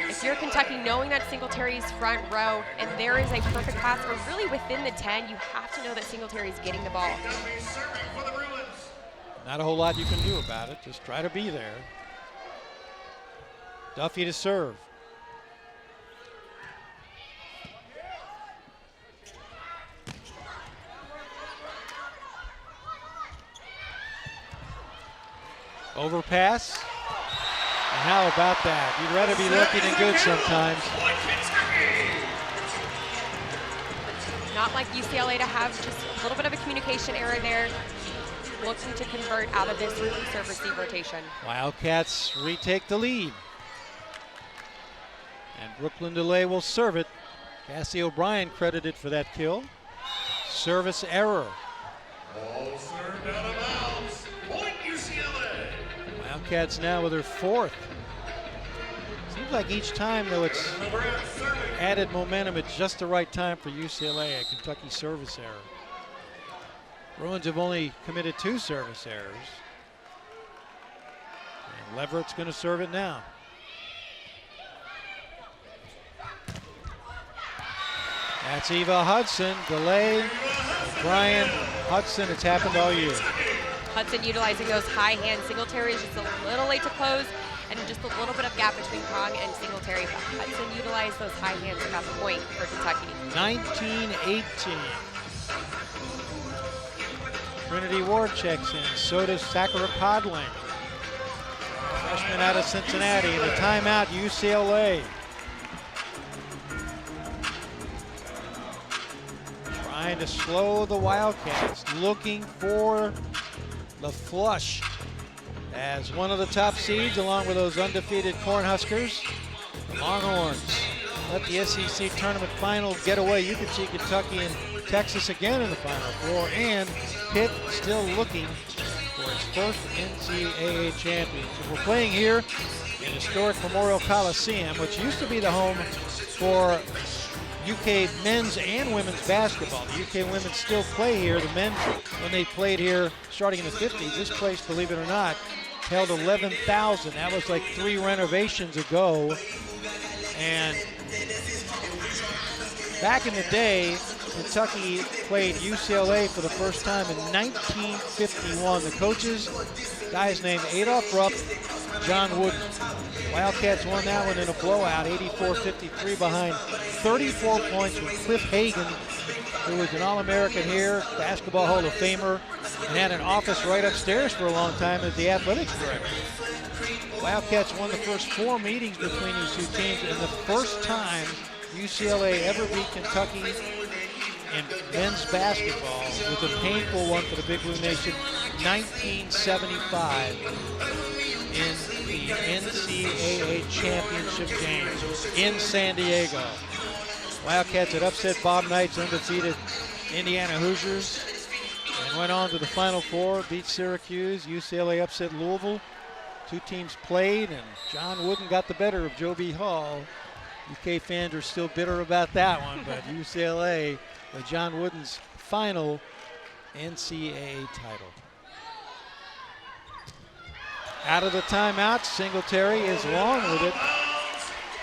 If you're Kentucky, knowing that Singletary's front row and there is a perfect pass or really within the 10, you have to know that Singletary's getting the ball. Not a whole lot you can do about it. Just try to be there. Duffy to serve. Overpass. And how about that? You'd rather be looking and good sometimes. Not like UCLA to have just a little bit of a communication error there. Looking to convert out of this serve-receive rotation. Wildcats retake the lead. And Brooklyn DeLay will serve it. Cassie O'Brien credited for that kill. Service error. Ball served out of bounds. Point UCLA. Wildcats now with their 4th. Seems like each time, though, it's added momentum at just the right time for UCLA, a Kentucky service error. Bruins have only committed 2 service errors. And Leverett's going to serve it now. That's Eva Hudson. Delay, Brian Hudson. It's happened all year. Hudson utilizing those high hands. Singletary is just a little late to close and just a little bit of gap between Kong and Singletary. But Hudson utilized those high hands and got the point for Kentucky. 19-18. Trinity Ward checks in. So does Sakura Podling. Freshman out of Cincinnati. And a timeout, UCLA. Trying to slow the Wildcats. Looking for the flush as one of the top seeds, along with those undefeated Cornhuskers. The Longhorns let the SEC tournament final get away. You could see Kentucky and Texas again in the Final Four, and Pitt still looking for its first NCAA championship. We're playing here in historic Memorial Coliseum, which used to be the home for UK men's and women's basketball. The UK women still play here. The men, when they played here starting in the 50s, this place, believe it or not, held 11,000. That was like 3 renovations ago. And back in the day, Kentucky played UCLA for the first time in 1951. The coaches, guys named Adolph Rupp, John Wooden. Wildcats won that one in a blowout, 84-53 behind 34 points with Cliff Hagan, who was an All-American here, Basketball Hall of Famer, and had an office right upstairs for a long time as the athletics director. Wildcats won the first 4 meetings between these two teams, and the first time UCLA ever beat Kentucky in men's basketball was a painful one for the Big Blue Nation. 1975 in the NCAA championship game in San Diego. Wildcats had upset Bob Knight's undefeated Indiana Hoosiers and went on to the Final Four, beat Syracuse. UCLA upset Louisville. Two teams played, and John Wooden got the better of Joe B. Hall. UK fans are still bitter about that one, but UCLA, John Wooden's final NCAA title. Out of the timeout, Singletary is long with it.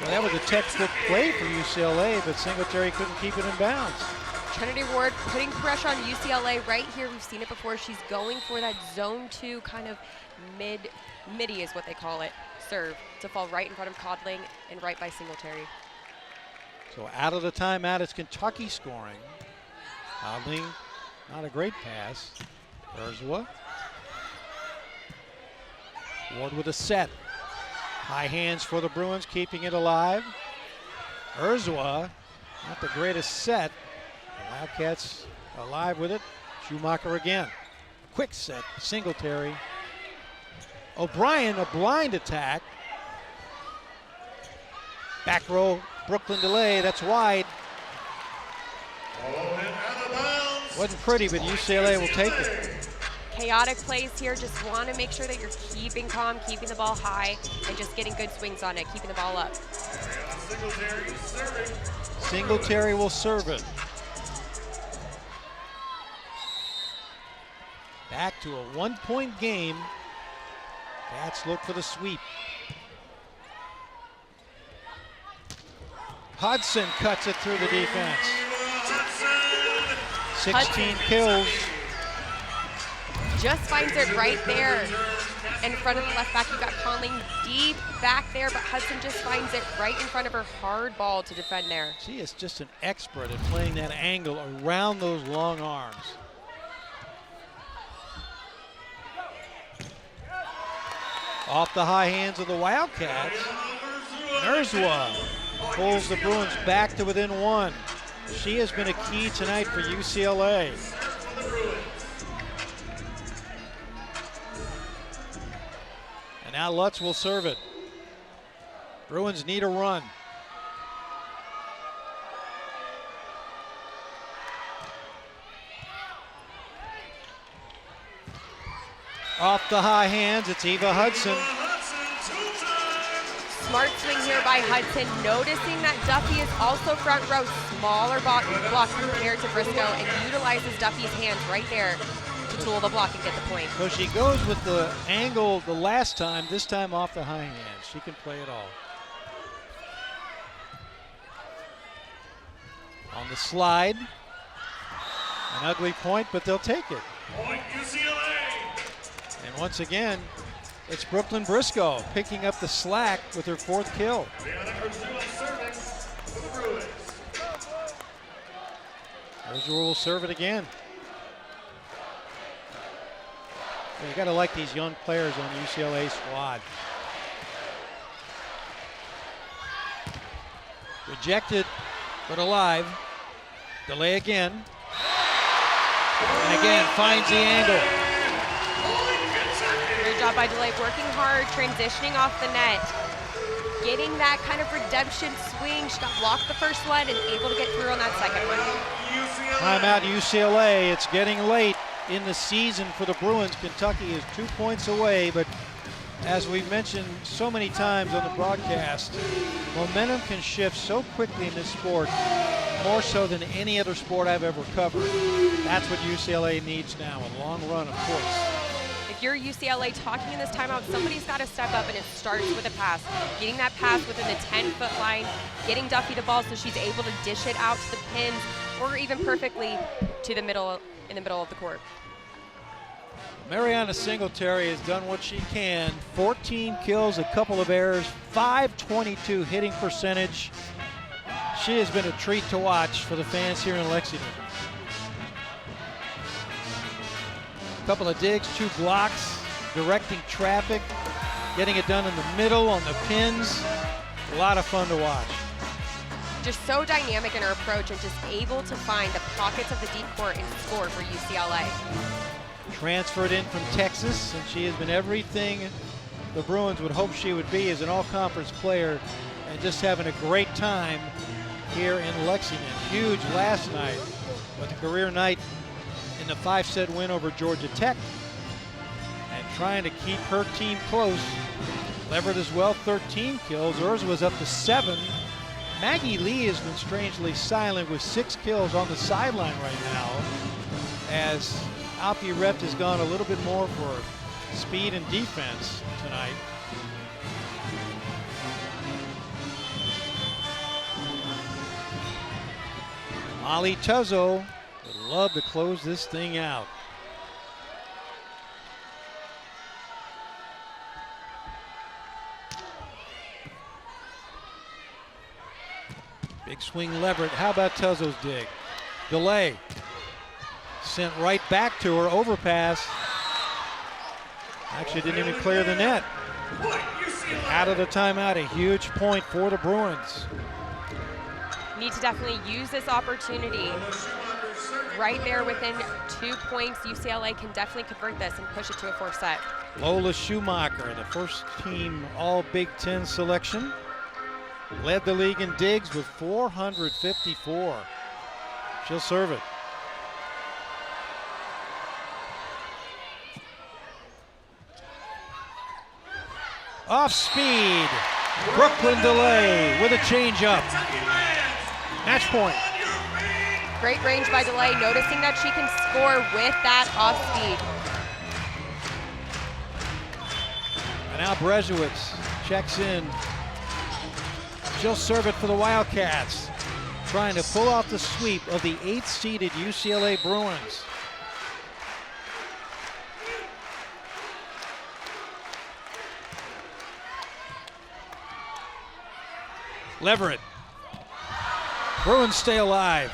Well, that was a textbook play for UCLA, but Singletary couldn't keep it in bounds. Trinity Ward putting pressure on UCLA right here. We've seen it before. She's going for that zone 2 kind of midi is what they call it, serve to fall right in front of Codling and right by Singletary. So out of the timeout, it's Kentucky scoring. Codling, not a great pass. Urzwa. Ward with a set. High hands for the Bruins, keeping it alive. Urzwa, not the greatest set. The Wildcats alive with it. Schumacher again. Quick set, Singletary. O'Brien, a blind attack. Back row, Brooklyn delay, that's wide. Wasn't pretty, but UCLA will take it. Chaotic plays here, just want to make sure that you're keeping calm, keeping the ball high, and just getting good swings on it, keeping the ball up. Singletary will serve it. Back to a 1-point game. Cats look for the sweep. Hudson cuts it through the defense. 16 kills. Just finds it right there in front of the left back. You got Conley deep back there, but Hudson just finds it right in front of her. Hard ball to defend there. She is just an expert at playing that angle around those long arms. Off the high hands of the Wildcats. Urzwa pulls the Bruins back to within 1. She has been a key tonight for UCLA. And now Lutz will serve it. Bruins need a run. Off the high hands, it's Eva Hudson. Smart swing here by Hudson, noticing that Duffy is also front row, smaller block compared to Briscoe, and utilizes Duffy's hands right there to tool the block and get the point. So she goes with the angle the last time, this time off the high hands. She can play it all. On the slide, an ugly point, but they'll take it. Point UCLA. And once again, it's Brooklyn Briscoe picking up the slack with her 4th kill. Urzwa will serve it again. You got to like these young players on the UCLA squad. Rejected, but alive. Delay again. And again, finds the angle. Great job by Delay, working hard, transitioning off the net, getting that kind of redemption swing. She got blocked the first one and able to get through on that second one. Timeout UCLA. It's getting late in the season for the Bruins. Kentucky is 2 points away, but as we've mentioned so many times on the broadcast, momentum can shift so quickly in this sport, more so than any other sport I've ever covered. That's what UCLA needs now, a long run, of course. If you're UCLA talking in this timeout, somebody's got to step up, and it starts with a pass. Getting that pass within the 10-foot line, getting Duffy the ball so she's able to dish it out to the pins, or even perfectly to the middle, in the middle of the court. Mariana Singletary has done what she can. 14 kills, a couple of errors, .522 hitting percentage. She has been a treat to watch for the fans here in Lexington. A couple of digs, 2 blocks, directing traffic, getting it done in the middle on the pins. A lot of fun to watch. Just so dynamic in her approach and just able to find the pockets of the deep court and score for UCLA. Transferred in from Texas, and she has been everything the Bruins would hope she would be as an all-conference player, and just having a great time here in Lexington. Huge last night, but the career night in the 5-set win over Georgia Tech, and trying to keep her team close. Leverett as well, 13 kills. Hers was up to 7. Maggie Lee has been strangely silent with 6 kills on the sideline right now, as Alfie Reft has gone a little bit more for speed and defense tonight. Molly Tuzzo would love to close this thing out. Big swing Leverett. How about Tuzzo's dig? Delay. Sent right back to her. Overpass. Actually didn't even clear the net. Out of the timeout, a huge point for the Bruins. Need to definitely use this opportunity. Right there within 2 points, UCLA can definitely convert this and push it to a 4-set. Lola Schumacher, the first team all Big Ten selection. Led the league in digs with 454. She'll serve it. Off speed. Brooklyn Delay with a changeup. Match point. Great range by Delay, noticing that she can score with that off speed. And now Brezowitz checks in. She'll serve it for the Wildcats, trying to pull off the sweep of the 8th-seeded UCLA Bruins. Leverett. Bruins stay alive.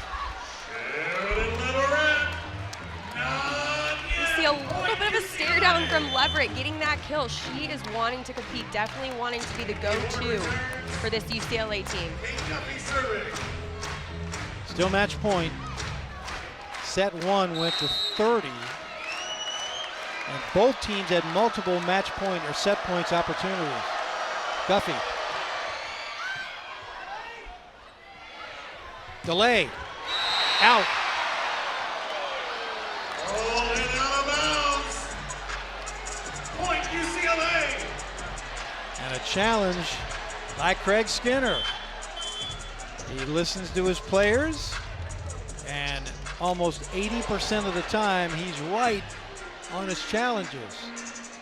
You see a little bit of a stare down from Leverett getting that kill. She is wanting to compete, definitely wanting to be the go-to for this UCLA team. Still match point. Set 1 went to 30. And both teams had multiple match point or set points opportunities. Guffey. Delay. Out. Oh, and out of bounds. Point UCLA. And a challenge by Craig Skinner. He listens to his players, and almost 80% of the time he's right on his challenges.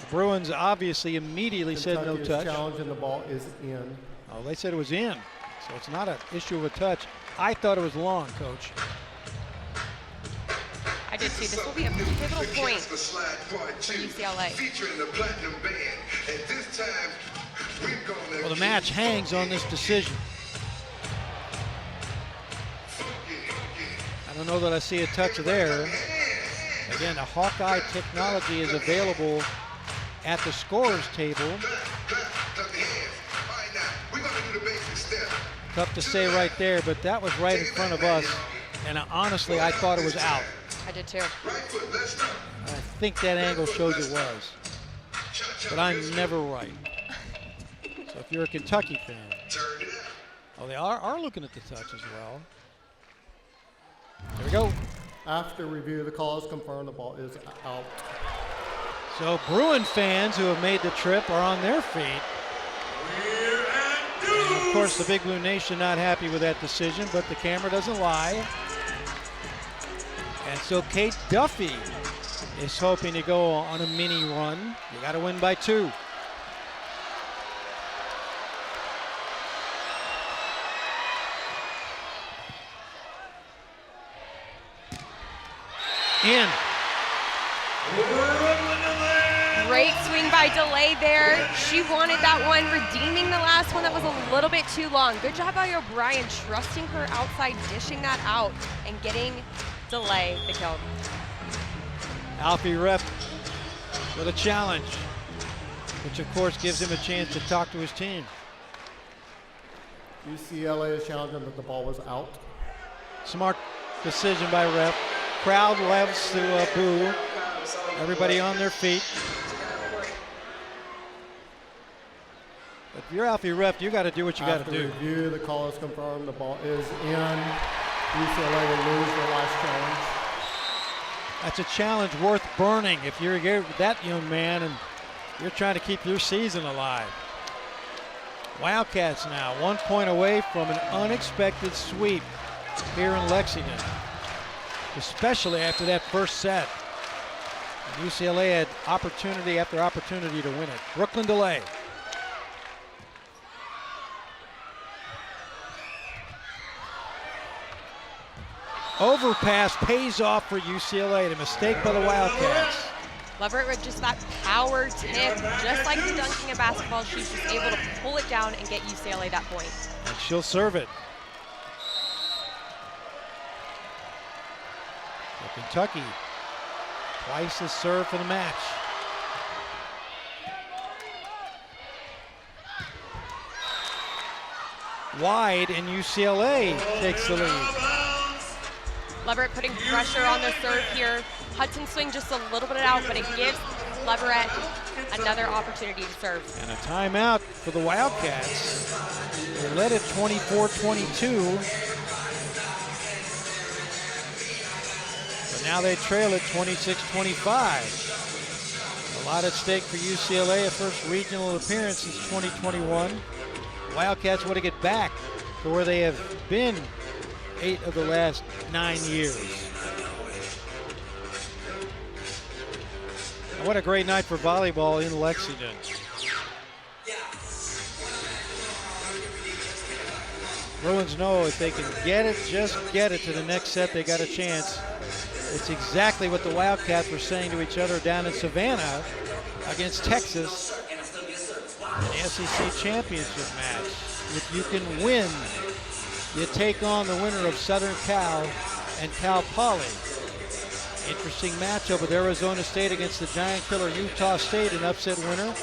The Bruins obviously immediately said no touch. Challenge and the ball is in. Oh, they said it was in, so it's not an issue of a touch. I thought it was long, Coach. I did too. This will be a pivotal point for UCLA. Well, the match hangs on this decision. I don't know that I see a touch there. Again, the Hawkeye technology is available at the scorer's table. Tough to say right there, but that was right in front of us, and honestly, I thought it was out. I did too. I think that angle shows it was, but I'm never right. So if you're a Kentucky fan, oh, they are looking at the touch as well. There we go. After review, the call is confirmed the ball is out. So Bruin fans who have made the trip are on their feet. And of course, the Big Blue Nation not happy with that decision, but the camera doesn't lie. And so Kate Duffy is hoping to go on a mini run. You got to win by 2. In. Great swing by Delay there. She wanted that one, redeeming the last one that was a little bit too long. Good job by O'Brien, trusting her outside, dishing that out, and getting Delay the kill. Alfie Rep with a challenge, which of course gives him a chance to talk to his team. UCLA is challenging that the ball was out. Smart decision by ref. Crowd loves to boo. Everybody on their feet. If you're Alfie ref, you got to do what you got to do. After review, the call is confirmed. The ball is in. UCLA will lose their last challenge. That's a challenge worth burning if you're that young man and you're trying to keep your season alive. Wildcats now 1 point away from an unexpected sweep here in Lexington, especially after that first set. And UCLA had opportunity after opportunity to win it. Brooklyn delay. Overpass pays off for UCLA. The mistake by the Wildcats. Leverett with just that power tip, just like the dunking of basketball, she's just able to pull it down and get UCLA that point. And she'll serve it. So Kentucky, twice as serve for the match. Wide, and UCLA takes the lead. Leverett putting pressure on the serve here. Hudson swing just a little bit out, but it gives Leverett another opportunity to serve. And a timeout for the Wildcats. They led it 24-22. But now they trail it 26-25. A lot at stake for UCLA, a first regional appearance since 2021. Wildcats want to get back to where they have been 8 of the last 9 years. And what a great night for volleyball in Lexington. Bruins know if they can get it, just get it to the next set, they got a chance. It's exactly what the Wildcats were saying to each other down in Savannah against Texas in the SEC championship match. If you can win, you take on the winner of Southern Cal and Cal Poly. Interesting matchup with Arizona State against the giant killer Utah State, an upset winner.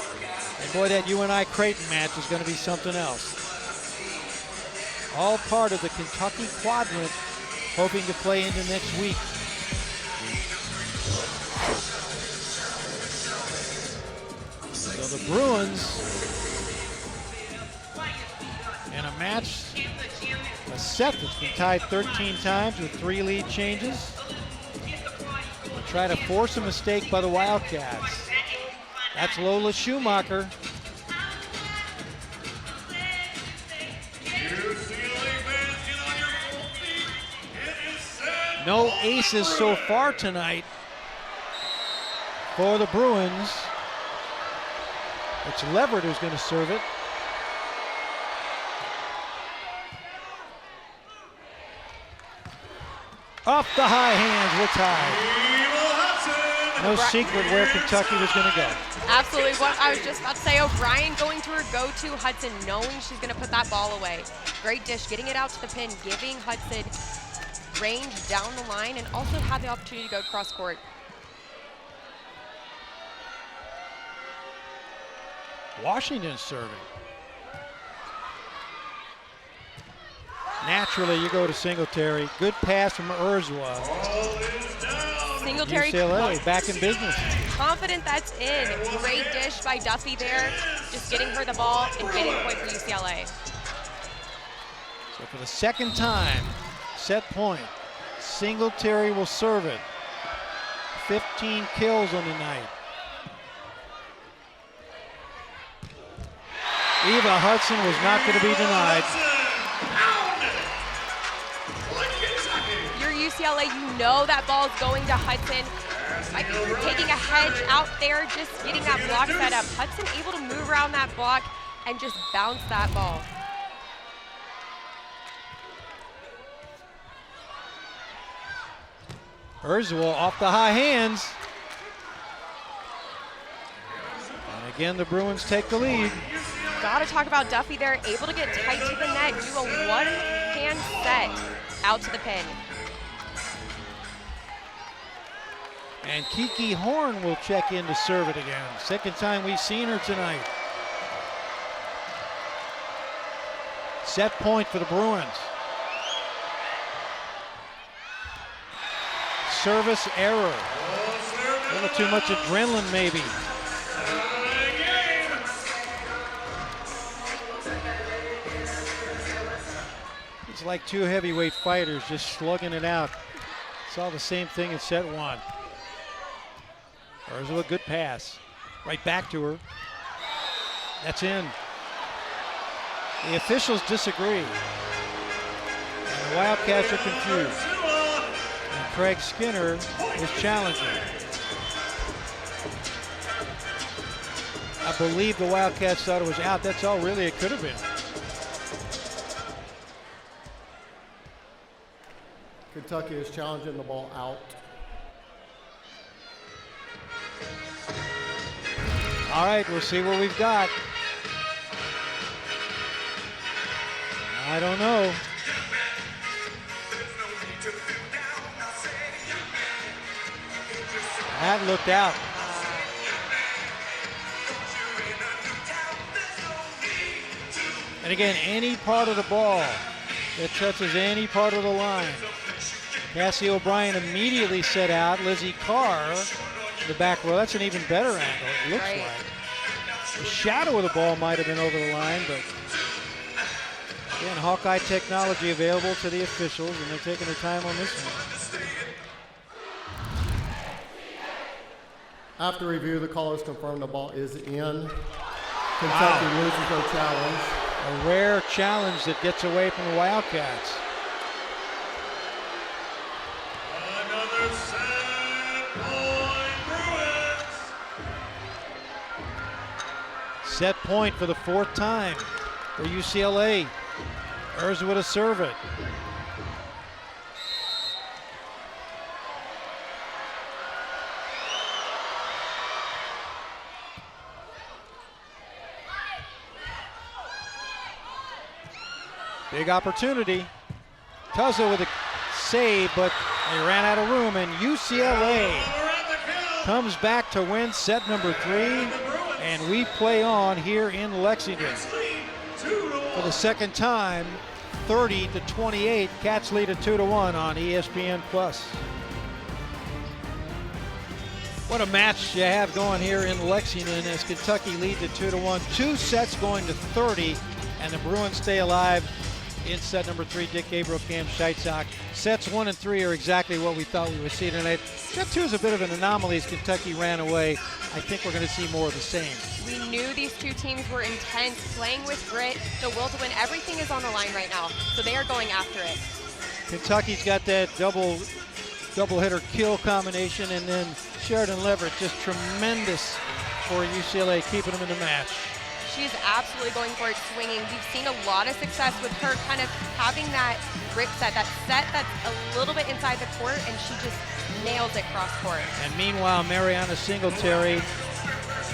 And boy, that UNI Creighton match is going to be something else. All part of the Kentucky quadrant, hoping to play into next week. So the Bruins in a match, a set that's been tied 13 times with 3 lead changes. We'll try to force a mistake by the Wildcats. That's Lola Schumacher. No aces so far tonight for the Bruins. It's Leverett who's going to serve it. Off the high hands, we're tied. No secret where Kentucky was going to go. Absolutely, what I was just about to say, O'Brien going to her go-to, Hudson knowing she's going to put that ball away. Great dish, getting it out to the pin, giving Hudson range down the line, and also had the opportunity to go cross court. Washington serving. Naturally, you go to Singletary. Good pass from Urzwa. Singletary UCLA back in business. Confident that's in. Great dish by Duffy there, just getting her the ball and getting a point for UCLA. So for the second time, set point. Singletary will serve it. 15 kills on the night. Eva Hudson was not going to be denied. You're UCLA, you know that ball's going to Hudson. Like taking a hedge out there, just getting that block set up. Hudson able to move around that block and just bounce that ball. Urzwa off the high hands. And again, the Bruins take the lead. Got to talk about Duffy there, able to get tight to the net, do a one-hand set out to the pin. And Kiki Horn will check in to serve it again. Second time we've seen her tonight. Set point for the Bruins. Service error. A little too much adrenaline maybe. It's like two heavyweight fighters just slugging it out. Saw the same thing in set one. There's a good pass. Right back to her. That's in. The officials disagree. And the Wildcats are confused. And Craig Skinner is challenging. I believe the Wildcats thought it was out. That's all really it could have been. Kentucky is challenging the ball out. All right, we'll see what we've got. I don't know. That looked out. And again, any part of the ball that touches any part of the line. Cassie O'Brien immediately set out. Lizzie Carr, the back row. That's an even better angle, it looks like. The shadow of the ball might have been over the line, but again, Hawkeye technology available to the officials, and they're taking their time on this one. After review, the callers confirm the ball is in. Kentucky loses their challenge. A rare challenge that gets away from the Wildcats. Another set point Bruins. Set point for the fourth time for UCLA. Urza with a serve it. Big opportunity. Tuzzo with a save, but they ran out of room, and UCLA comes back to win set number 3, and we play on here in Lexington. For the second time, 30-28, Cats lead at 2-1 on ESPN+. What a match you have going here in Lexington as Kentucky leads at 2-1. 2 sets going to 30, and the Bruins stay alive in set number 3. Dick Gabriel, Cam Scheitzock. Sets 1 and 3 are exactly what we thought we would see tonight. Set 2 is a bit of an anomaly as Kentucky ran away. I think we're going to see more of the same. We knew these two teams were intense, playing with grit, the will to win. Everything is on the line right now, so they are going after it. Kentucky's got that double hitter kill combination, and then Sheridan Leverett just tremendous for UCLA, keeping them in the match. She's absolutely going for it, swinging. We've seen a lot of success with her kind of having that grip set that's a little bit inside the court, and she just nails it cross court. And meanwhile, Mariana Singletary,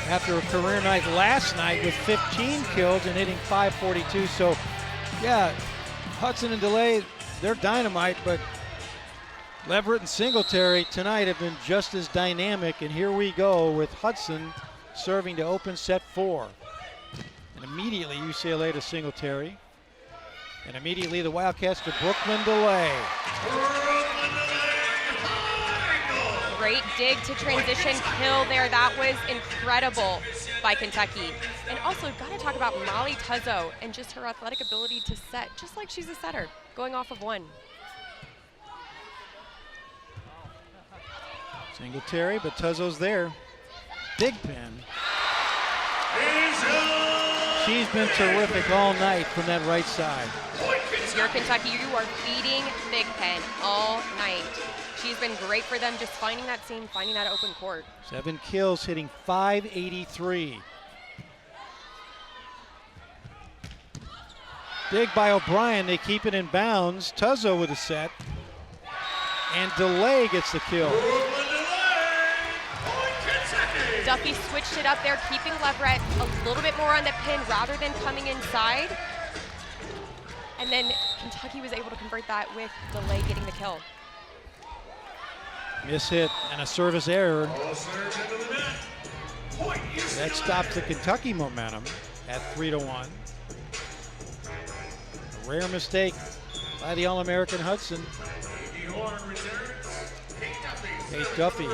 after a career night last night with 15 kills and hitting .542. So, yeah, Hudson and DeLay, they're dynamite, but Leverett and Singletary tonight have been just as dynamic. And here we go with Hudson serving to open set 4. And immediately UCLA to Singletary. And immediately the Wildcats to Brooklyn DeLay. Great dig to transition kill there. That was incredible by Kentucky. And also, got to talk about Molly Tuzzo and just her athletic ability to set, just like she's a setter, going off of 1. Singletary, but Tuzzo's there. Big pin. She's been terrific all night from that right side. You're Kentucky, you are feeding Big Pen all night. She's been great for them, just finding that seam, finding that open court. 7 kills, hitting .583. Dig by O'Brien, they keep it in bounds. Tuzzo with a set. And DeLay gets the kill. Duffy switched it up there, keeping Leverett a little bit more on the pin rather than coming inside. And then Kentucky was able to convert that with DeLay getting the kill. Miss hit and a service error. That stops the Kentucky momentum at 3-1. Rare mistake by the All-American Hudson. Kate Duffy.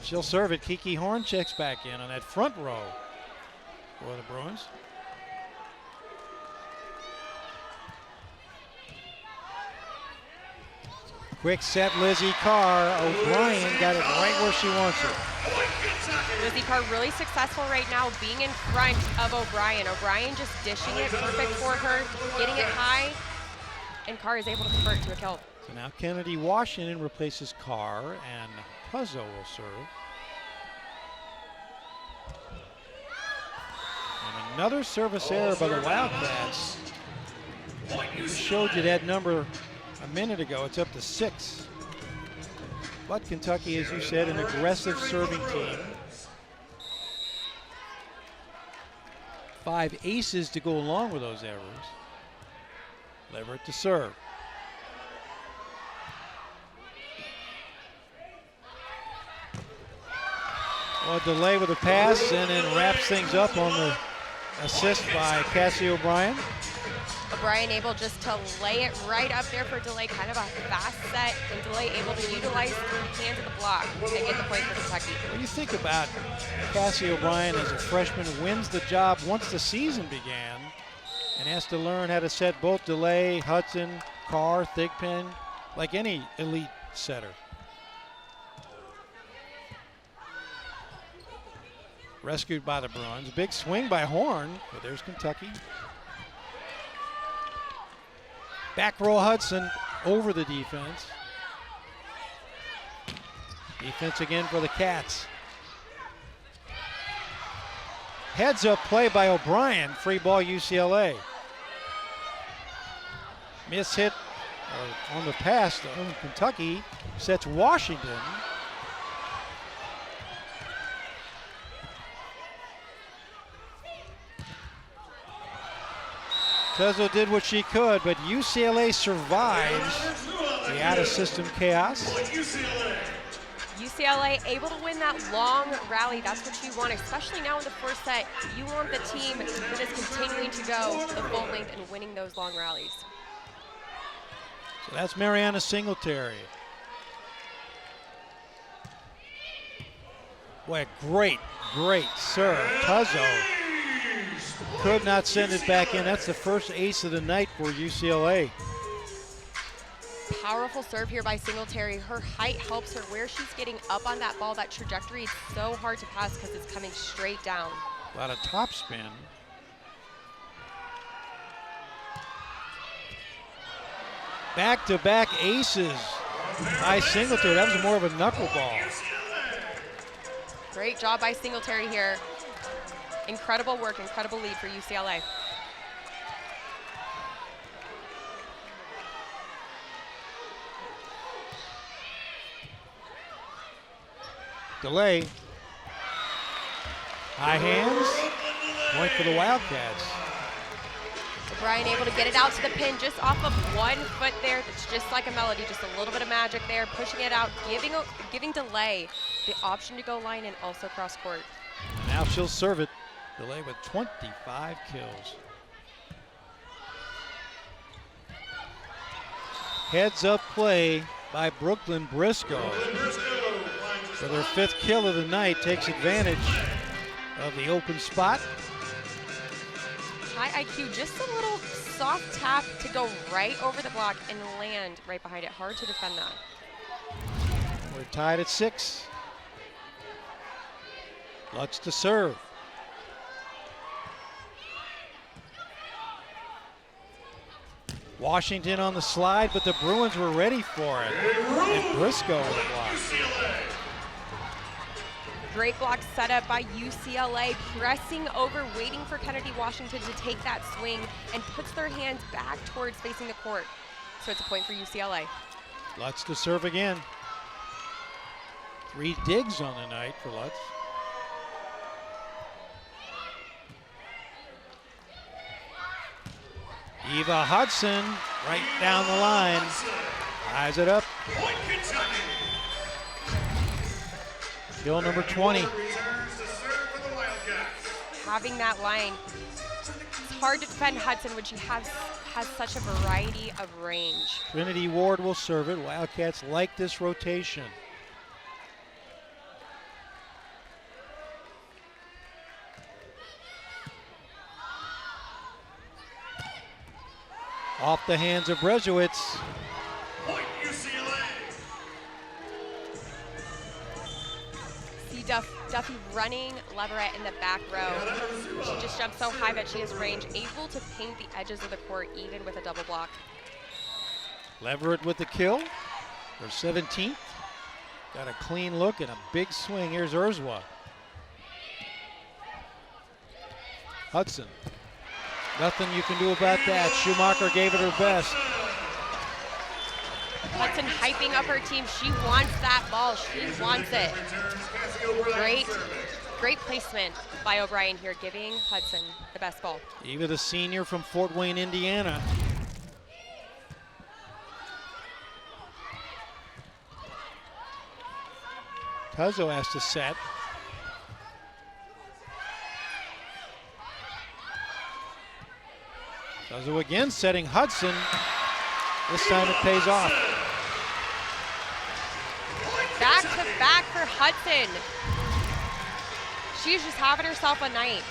She'll serve it. Kiki Horn checks back in on that front row for the Bruins. Quick set, Lizzie Carr. O'Brien got it right where she wants it. Lizzie Carr really successful right now being in front of O'Brien. O'Brien just dishing it perfect for her, getting it high, and Carr is able to convert to a kill. So now Kennedy Washington replaces Carr, and Puzzo will serve. And another service error by the Wildcats. Just showed you that number a minute ago. It's up to 6. But Kentucky, as you said, an aggressive serving team. 5 aces to go along with those errors. Leverett to serve. Well, delay with a pass and then wraps things up on the assist by Cassie O'Brien. O'Brien able just to lay it right up there for delay, kind of a fast set, and delay able to utilize the hands of the block and get the point for Kentucky. When you think about Cassie O'Brien as a freshman, wins the job once the season began and has to learn how to set both delay, Hudson, Carr, Thigpen, like any elite setter. Rescued by the Bruins. Big swing by Horn, but there's Kentucky. Back row Hudson over the defense. Defense again for the Cats. Heads up play by O'Brien, free ball UCLA. Miss hit on the pass to Kentucky, sets Washington. Puzzo did what she could, but UCLA survives the out-of-system chaos. UCLA able to win that long rally. That's what you want, especially now in the first set. You want the team that is continuing to go the full length and winning those long rallies. So that's Mariana Singletary. Boy, a great, great serve. Puzzo could not send it back in. That's the first ace of the night for UCLA. Powerful serve here by Singletary. Her height helps her where she's getting up on that ball. That trajectory is so hard to pass because it's coming straight down. A lot of top spin. Back-to-back aces by Singletary. That was more of a knuckleball. Great job by Singletary here. Incredible work, incredible lead for UCLA. Delay. High hands. Point for the Wildcats. O'Brien able to get it out to the pin just off of 1 foot there. It's just like a melody, just a little bit of magic there, pushing it out, giving delay the option to go line and also cross court. Now she'll serve it. Delay with 25 kills. Heads up play by Brooklyn Briscoe. For their 5th kill of the night, takes advantage of the open spot. High IQ, just a little soft tap to go right over the block and land right behind it. Hard to defend that. We're tied at 6. Lutz to serve. Washington on the slide, but the Bruins were ready for it. And Briscoe with a block. Great block set up by UCLA, pressing over, waiting for Kennedy Washington to take that swing and puts their hands back towards facing the court. So it's a point for UCLA. Lutz to serve again. 3 digs on the night for Lutz. Eva Hudson right down the line. Ties it up. Kill number 20. having that line. It's hard to defend Hudson when she has such a variety of range. Trinity Ward will serve it. Wildcats like this rotation. Off the hands of Brezowitz. Point UCLA. See Duffy running Leverett in the back row. She just jumps so high that she has range, able to paint the edges of the court even with a double block. Leverett with the kill. Her 17th. Got a clean look and a big swing. Here's Urzwa. Hudson. Nothing you can do about that. Schumacher gave it her best. Hudson hyping up her team. She wants that ball. She wants it. Great placement by O'Brien here, giving Hudson the best ball. Eva, the senior from Fort Wayne, Indiana. Tuzzo has to set. Tuzzo again setting Hudson. This time it pays off. Back to back for Hudson. She's just having herself a night.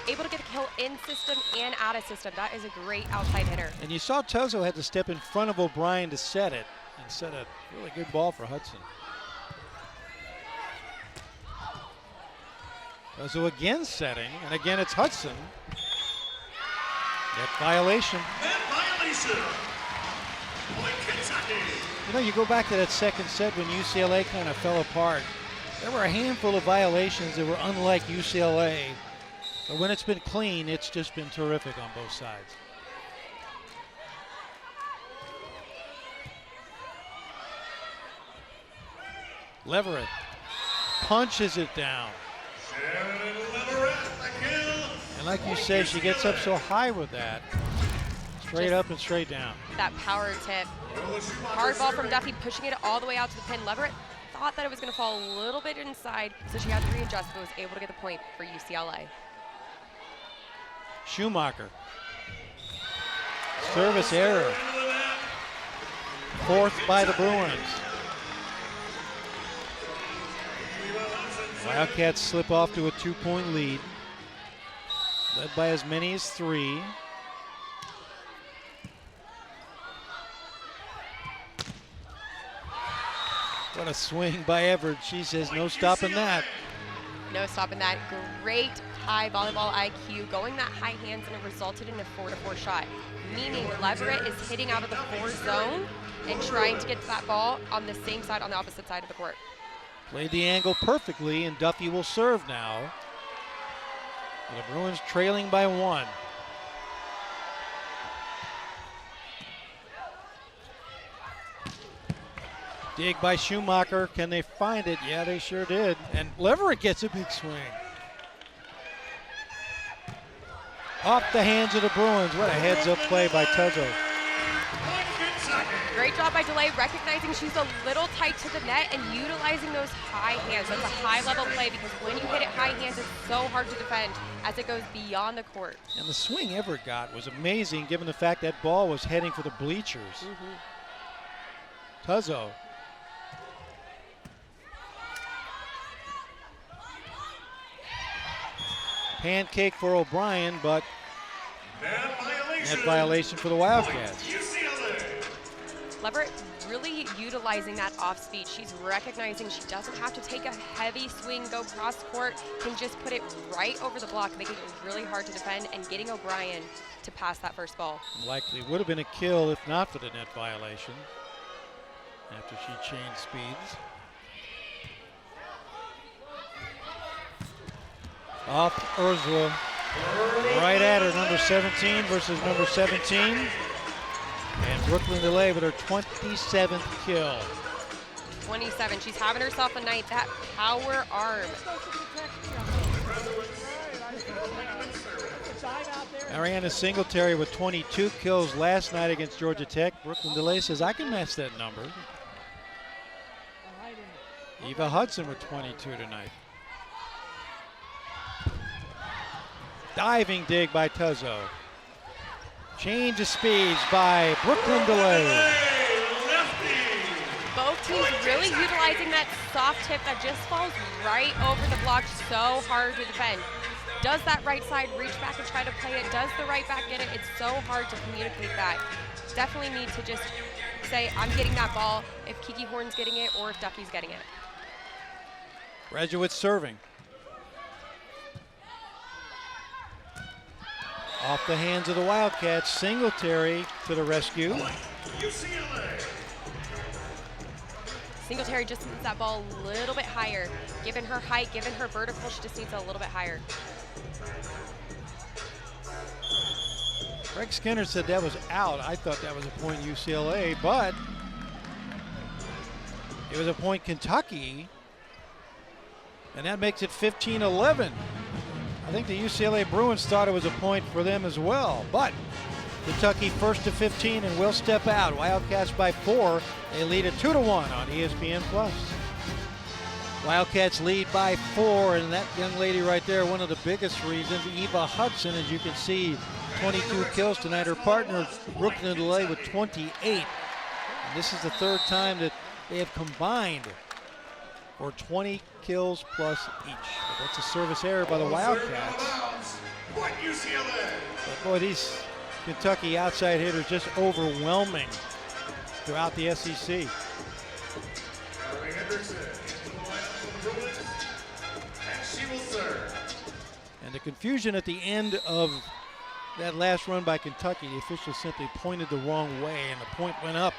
Able to get a kill in system and out of system. That is a great outside hitter. And you saw Tuzzo had to step in front of O'Brien to set it, and set a really good ball for Hudson. Tuzzo again setting, and again it's Hudson. Net violation. Net violation. Point Kentucky. You know, you go back to that second set when UCLA kind of fell apart. There were a handful of violations that were unlike UCLA. But when it's been clean, it's just been terrific on both sides. Leverett punches it down. Shannon Leverett, the kill. And like you said, she gets up so high with that. Straight up and straight down. That power tip. Hard ball from Duffy, pushing it all the way out to the pin. Leverett thought that it was going to fall a little bit inside, so she had to readjust, but was able to get the point for UCLA. Schumacher. Service error. Fourth by the Bruins. Wildcats slip off to a 2-point lead. Led by as many as 3. What a swing by Everett. She says no stopping that. No stopping that. Great high volleyball IQ, going that high hands, and it resulted in a 4-4 shot. Meaning Leverett is hitting out of the 4 zone and trying to get that ball on the same side, on the opposite side of the court. Played the angle perfectly, and Duffy will serve now. The Bruins trailing by 1. Dig by Schumacher. Can they find it? Yeah, they sure did. And Leverett gets a big swing. Off the hands of the Bruins. What a heads-up play by Tuzzo. Great job by DeLay, recognizing she's a little tight to the net and utilizing those high hands. That's a high-level play because when you hit it high hands, it's so hard to defend as it goes beyond the court. And the swing Everett got was amazing given the fact that ball was heading for the bleachers. Tuzzo. Pancake for O'Brien, but net violation for the Wildcats. Leverett really utilizing that off speed. She's recognizing she doesn't have to take a heavy swing, go cross court, can just put it right over the block, making it really hard to defend and getting O'Brien to pass that first ball. Likely would have been a kill if not for the net violation after she changed speeds. Off Urzwa, right at her, number 17 versus number 17. And Brooklyn DeLay with her 27th kill. 27, she's having herself a night. That power arm. Ariana Singletary with 22 kills last night against Georgia Tech. Brooklyn DeLay says, I can match that number. Eva Hudson with 22 tonight. Diving dig by Tuzzo. Change of speeds by Brooklyn DeLay. Both teams really utilizing that soft tip that just falls right over the block, so hard to defend. Does that right side reach back and try to play it? Does the right back get it? It's so hard to communicate that. Definitely need to just say, I'm getting that ball if Kiki Horn's getting it or if Duffy's getting it. Resuit serving. Off the hands of the Wildcats, Singletary to the rescue. UCLA. Singletary just needs that ball a little bit higher. Given her height, given her vertical, she just needs it a little bit higher. Greg Skinner said that was out. I thought that was a point UCLA, but it was a point Kentucky, and that makes it 15-11. I think the UCLA Bruins thought it was a point for them as well, but Kentucky first to 15 and will step out. Wildcats by 4. They lead at 2-1 on ESPN+. Wildcats lead by 4, and that young lady right there, one of the biggest reasons, Eva Hudson, as you can see, 22 kills tonight. Her partner, Brooklyn DeLay, with 28. And this is the third time that they have combined for 20 kills plus each. But that's a service error by the Wildcats. What UCLA? But boy, these Kentucky outside hitters just overwhelming throughout the SEC. Harley Hendrickson into the lineup for the Bruins, and she will serve. And the confusion at the end of that last run by Kentucky, the officials simply pointed the wrong way, and the point went up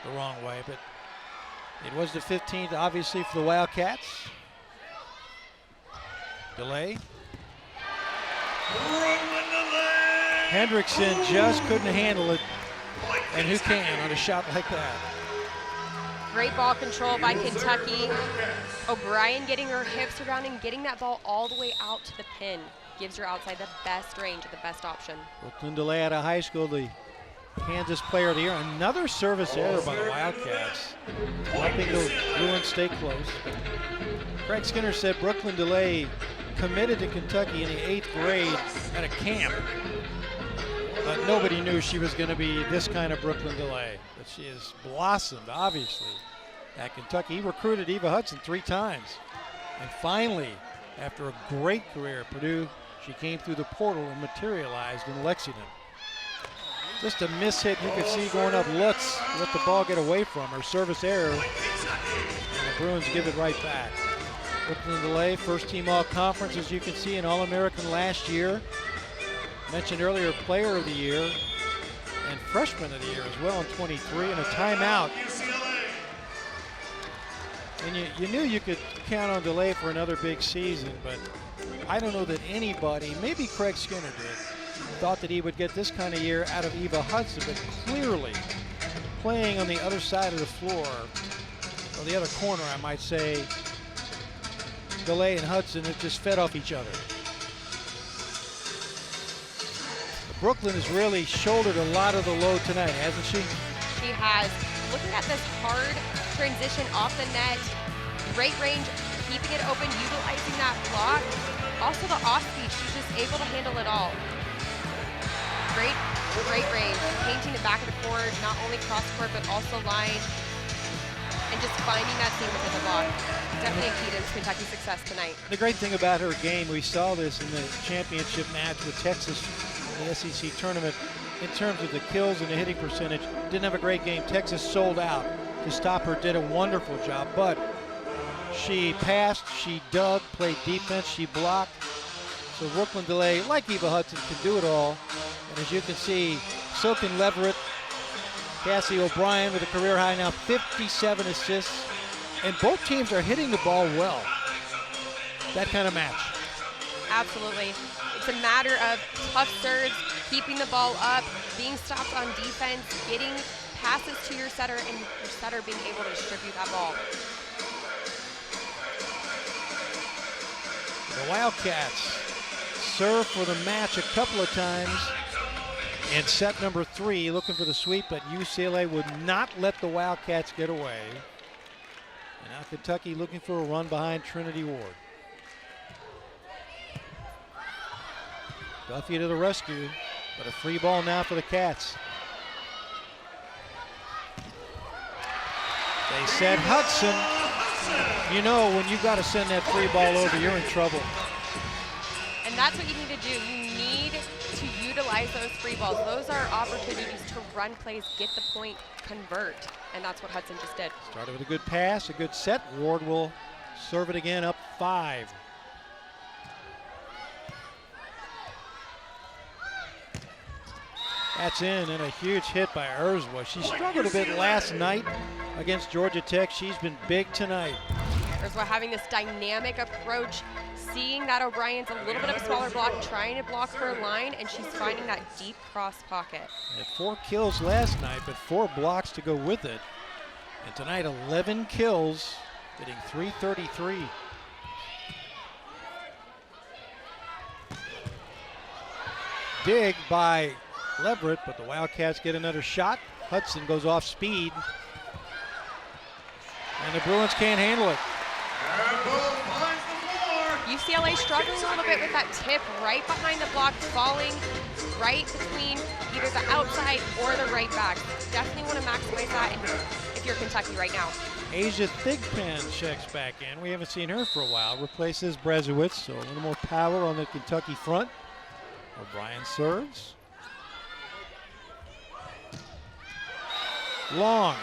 the wrong way. But it was the 15th, obviously, for the Wildcats. Delay. Hendrickson just couldn't handle it, and who can on a shot like that? Great ball control by Kentucky. O'Brien getting her hips around and getting that ball all the way out to the pin. Gives her outside the best range, the best option. Brooklyn DeLay out of high school, the Kansas Player of the Year. Another service error by the Wildcats, helping the Bruins stay close. Craig Skinner said Brooklyn DeLay committed to Kentucky in the 8th grade at a camp. But nobody knew she was going to be this kind of Brooklyn DeLay. But she has blossomed, obviously, at Kentucky. He recruited Eva Hudson 3 times. And finally, after a great career at Purdue, she came through the portal and materialized in Lexington. Just a mishit you could see going up Lutz, let the ball get away from her. Service error, and the Bruins give it right back. Brooklyn DeLay, first team all-conference, as you can see, an All-American last year. Mentioned earlier, Player of the Year and Freshman of the Year as well in 23, and a timeout. And you knew you could count on DeLay for another big season, but I don't know that anybody, maybe Craig Skinner did, thought that he would get this kind of year out of Eva Hudson, but clearly playing on the other side of the floor, or the other corner, I might say, DeLay and Hudson have just fed off each other. Brooklyn has really shouldered a lot of the load tonight, hasn't she? She has. Looking at this hard transition off the net, great range, keeping it open, utilizing that block. Also the off speed, she's just able to handle it all. Great range, painting the back of the court, not only cross court, but also line, and just finding that seam within the block. Definitely a key to Kentucky's success tonight. The great thing about her game, we saw this in the championship match with Texas in the SEC tournament, in terms of the kills and the hitting percentage. Didn't have a great game. Texas sold out to stop her, did a wonderful job, but she passed, she dug, played defense, she blocked. So Brooklyn DeLay, like Eva Hudson, can do it all. And as you can see, Silken Leverett, Cassie O'Brien with a career high now, 57 assists. And both teams are hitting the ball well. That kind of match. Absolutely. It's a matter of tough serves, keeping the ball up, being stopped on defense, getting passes to your setter, and your setter being able to distribute that ball. The Wildcats serve for the match a couple of times in set number 3, looking for the sweep, but UCLA would not let the Wildcats get away. And now Kentucky looking for a run behind Trinity Ward. Duffy to the rescue, but a free ball now for the Cats. They said Hudson. You know, when you got to send that free ball over, you're in trouble. And that's what you need to do. You need to utilize those free balls. Those are opportunities to run plays, get the point, convert. And that's what Hudson just did. Started with a good pass, a good set. Ward will serve it again, up 5. That's in, and a huge hit by Urswa. She struggled a bit last night against Georgia Tech. She's been big tonight. Urswa having this dynamic approach, seeing that O'Brien's a little bit of a smaller block, trying to block her line, and she's finding that deep cross pocket. Had 4 kills last night, but 4 blocks to go with it. And tonight, 11 kills, hitting .333. Dig by Leverett, but the Wildcats get another shot. Hudson goes off speed. And the Bruins can't handle it. UCLA struggling a little bit with that tip right behind the block, falling right between either the outside or the right back. Definitely want to maximize that if you're Kentucky right now. Asia Thigpen checks back in. We haven't seen her for a while. Replaces Brezowitz, so a little more power on the Kentucky front. O'Brien serves. Long.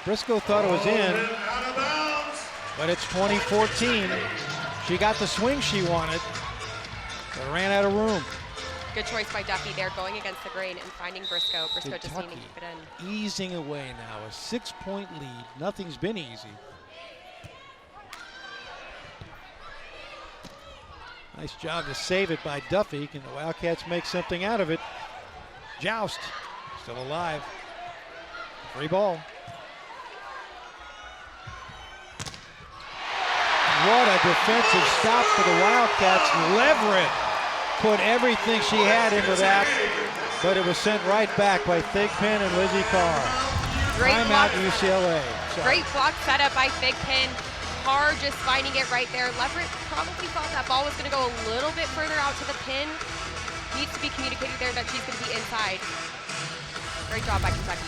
Briscoe thought it was in, but it's 2014. She got the swing she wanted, but ran out of room. Good choice by Duffy there, going against the grain and finding Briscoe. Briscoe just needing to keep it in. Easing away now, a 6-point lead. Nothing's been easy. Nice job to save it by Duffy. Can the Wildcats make something out of it? Joust, still alive. Free ball. What a defensive stop for the Wildcats. Leverett put everything she had into that, but it was sent right back by Thigpen and Lizzie Carr. Great Timeout block. UCLA. Great block setup by Thigpen. Carr just finding it right there. Leverett probably thought that ball was going to go a little bit further out to the pin. Needs to be communicated there that she's going to be inside. Great job by Kentucky.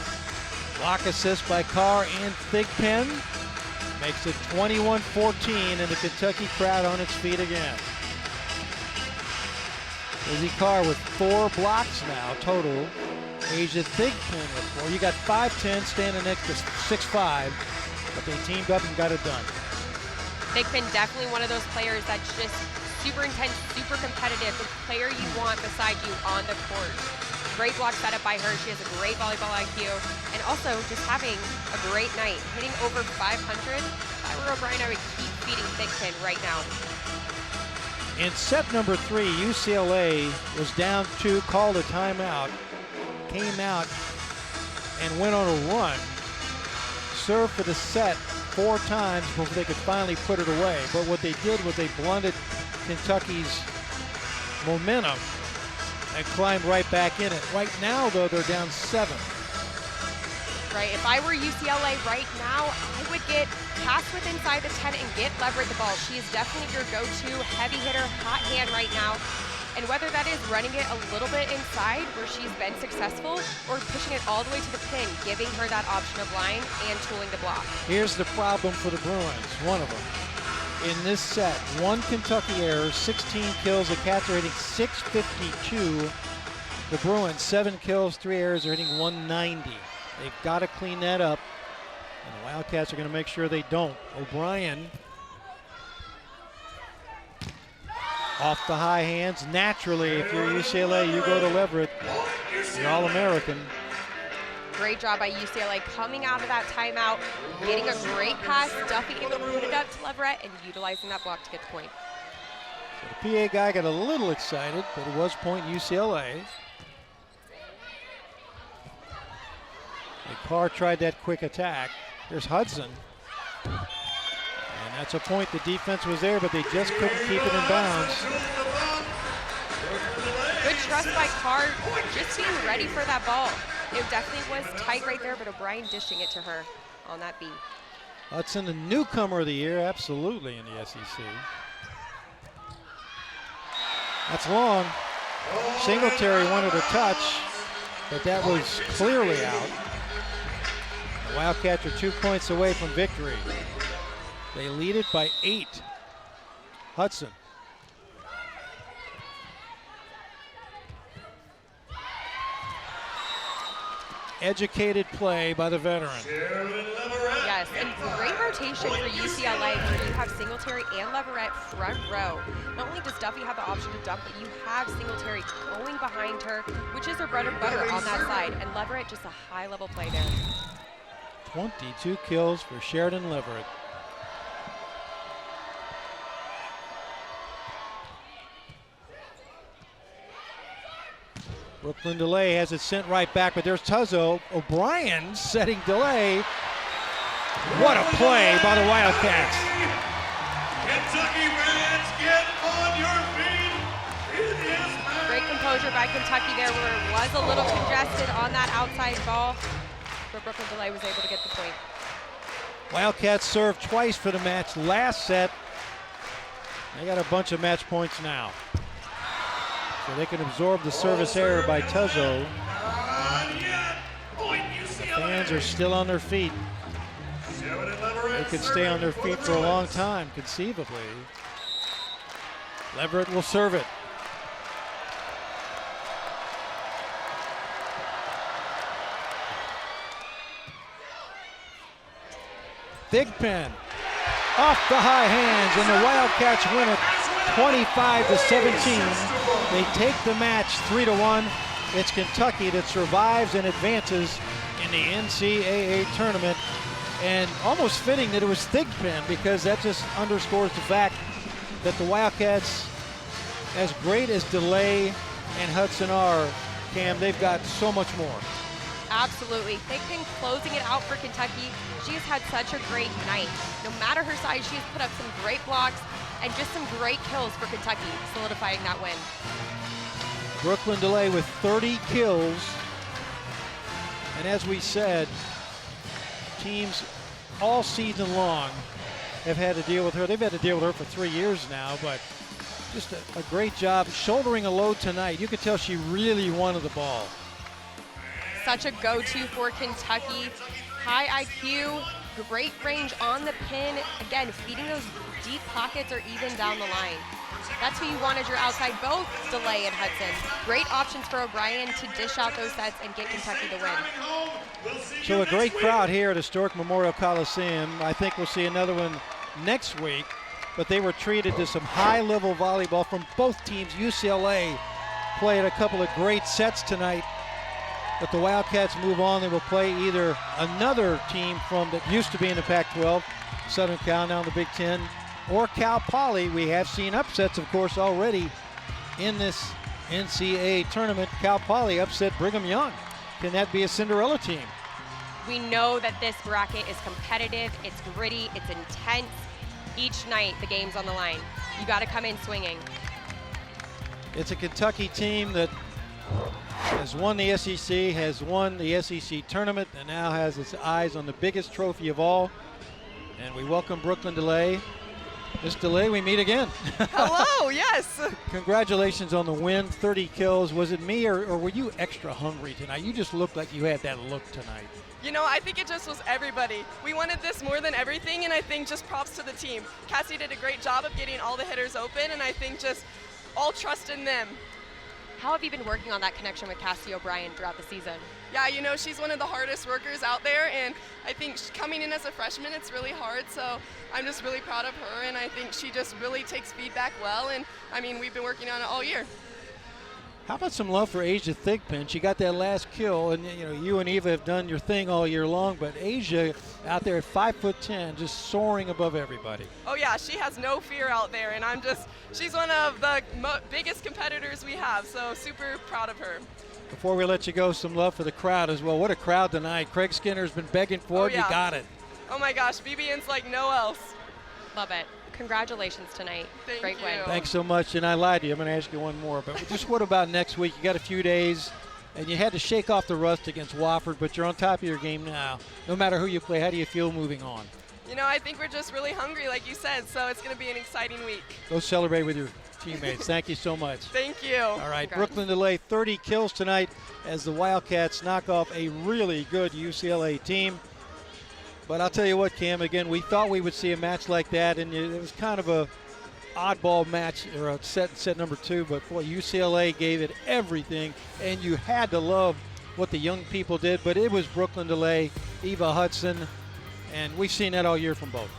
Block assist by Carr and Thigpen. Makes it 21-14, and the Kentucky crowd on its feet again. Lizzie Carr with 4 blocks now total. Asia Thigpen with 4. You got 5'10", standing next to 6'5", but they teamed up and got it done. Thigpen definitely one of those players that's just super intense, super competitive, the player you want beside you on the court. Great block setup by her. She has a great volleyball IQ, and also just having a great night, hitting over 500. If I were O'Brien, I would keep feeding Thigpen right now. In set number 3, UCLA was down 2, called a timeout, came out and went on a run. Served for the set 4 times before they could finally put it away. But what they did was they blunted Kentucky's momentum and climbed right back in it. Right now, though, they're down 7. Right, if I were UCLA right now, I would get Caswith inside the 10 and get Leverett the ball. She is definitely your go-to heavy hitter, hot hand right now. And whether that is running it a little bit inside where she's been successful or pushing it all the way to the pin, giving her that option of line and tooling the block. Here's the problem for the Bruins, one of them. In this set, 1 Kentucky error, 16 kills. The Cats are hitting .652. The Bruins, 7 kills, 3 errors, are hitting .190. They've got to clean that up, and the Wildcats are going to make sure they don't. O'Brien off the high hands. Naturally, if you're UCLA, you go to Leverett, the All-American. Great job by UCLA coming out of that timeout, getting a great pass. Duffy able to put it up to Leverett and utilizing that block to get the point. So the PA guy got a little excited, but it was point UCLA. Carr tried that quick attack. Here's Hudson. And that's a point. The defense was there, but they just couldn't keep it in bounds. Good trust by Carr, just being ready for that ball. It definitely was tight right there, but O'Brien dishing it to her on that beat. Hudson, the newcomer of the year, absolutely, in the SEC. That's long. Singletary wanted a touch, but that was clearly out. The Wildcats are 2 points away from victory. They lead it by 8. Hudson. Educated play by the veteran. Yes, and great rotation for UCLA where you have Singletary and Leverett front row. Not only does Duffy have the option to dump, but you have Singletary going behind her, which is her bread and butter on that side. And Leverett, just a high-level play there. 22 kills for Sheridan Leverett. Brooklyn DeLay has it sent right back, but there's Tuzzo. O'Brien setting DeLay. What a play by the Wildcats. Kentucky fans, get on your feet. It is Great composure by Kentucky there where it was a little congested on that outside ball, but Brooklyn DeLay was able to get the point. Wildcats served twice for the match last set. They got a bunch of match points now. So they can absorb the service error by Tuzzo. The fans are still on their feet. They could stay on their feet for a long time, conceivably. Leverett will serve it. Thigpen off the high hands, and the Wildcats win it 25-17. They take the match 3-1. It's Kentucky that survives and advances in the NCAA tournament. And almost fitting that it was Thigpen, because that just underscores the fact that the Wildcats, as great as DeLay and Hudson are, Cam, they've got so much more. Absolutely. Thigpen closing it out for Kentucky. She has had such a great night. No matter her size, she has put up some great blocks and just some great kills for Kentucky, solidifying that win. Brooklyn DeLay with 30 kills. And as we said, teams all season long have had to deal with her. They've had to deal with her for 3 years now, but just a great job shouldering a load tonight. You could tell she really wanted the ball. Such a go-to for Kentucky. High IQ, great range on the pin. Again, feeding those deep pockets or even down the line. That's who you want as your outside, both DeLay and Hudson. Great options for O'Brien to dish out those sets and get Kentucky the win. So a great crowd here at Historic Memorial Coliseum. I think we'll see another one next week, but they were treated to some high-level volleyball from both teams. UCLA played a couple of great sets tonight, but the Wildcats move on. They will play either another team from that used to be in the Pac-12, Southern Cal, now in the Big Ten, or Cal Poly. We have seen upsets, of course, already in this NCAA tournament. Cal Poly upset Brigham Young. Can that be a Cinderella team? We know that this bracket is competitive, it's gritty, it's intense. Each night, the game's on the line. You got to come in swinging. It's a Kentucky team that has won the SEC, has won the SEC tournament, and now has its eyes on the biggest trophy of all. And we welcome Brooklyn DeLay. Miss DeLay, we meet again. Hello, yes. Congratulations on the win, 30 kills. Was it me, or were you extra hungry tonight? You just looked like you had that look tonight. You know, I think it just was everybody. We wanted this more than everything, and I think just props to the team. Cassie did a great job of getting all the hitters open, and I think just all trust in them. How have you been working on that connection with Cassie O'Brien throughout the season? Yeah, you know, she's one of the hardest workers out there, and I think coming in as a freshman, it's really hard, so I'm just really proud of her, and I think she just really takes feedback well, and I mean, we've been working on it all year. How about some love for Asia Thigpen? She got that last kill, and you know, you and Eva have done your thing all year long, but Asia out there at 5'10", just soaring above everybody. Oh yeah, she has no fear out there, and she's one of the biggest competitors we have, so super proud of her. Before we let you go, some love for the crowd as well. What a crowd tonight. Craig Skinner's been begging for it. Yeah. You got it. Oh my gosh, BBN's like no else. Love it. Congratulations tonight. Thank Great you. win. Thanks so much, and I lied to you. I'm going to ask you one more, but just what about next week? You got a few days, and you had to shake off the rust against Wofford, but you're on top of your game now. No matter who you play, how do you feel moving on? You know, I think we're just really hungry, like you said, so it's going to be an exciting week. Go celebrate with your teammates. Thank you so much. Thank you. All right, Congrats. Brooklyn delay 30 kills tonight as the Wildcats knock off a really good UCLA team. But I'll tell you what, Cam, again, we thought we would see a match like that, and it was kind of a oddball match, or a set number 2, but boy, UCLA gave it everything, and you had to love what the young people did, but it was Brooklyn delay, Eva Hudson, and we've seen that all year from both.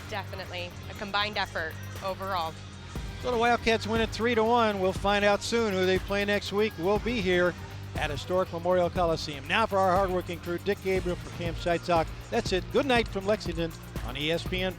Definitely a combined effort overall. So the Wildcats win it 3-1. We'll find out soon who they play next week. We'll be here at Historic Memorial Coliseum. Now for our hardworking crew, Dick Gabriel for Cam Scheitzock. That's it. Good night from Lexington on ESPN+.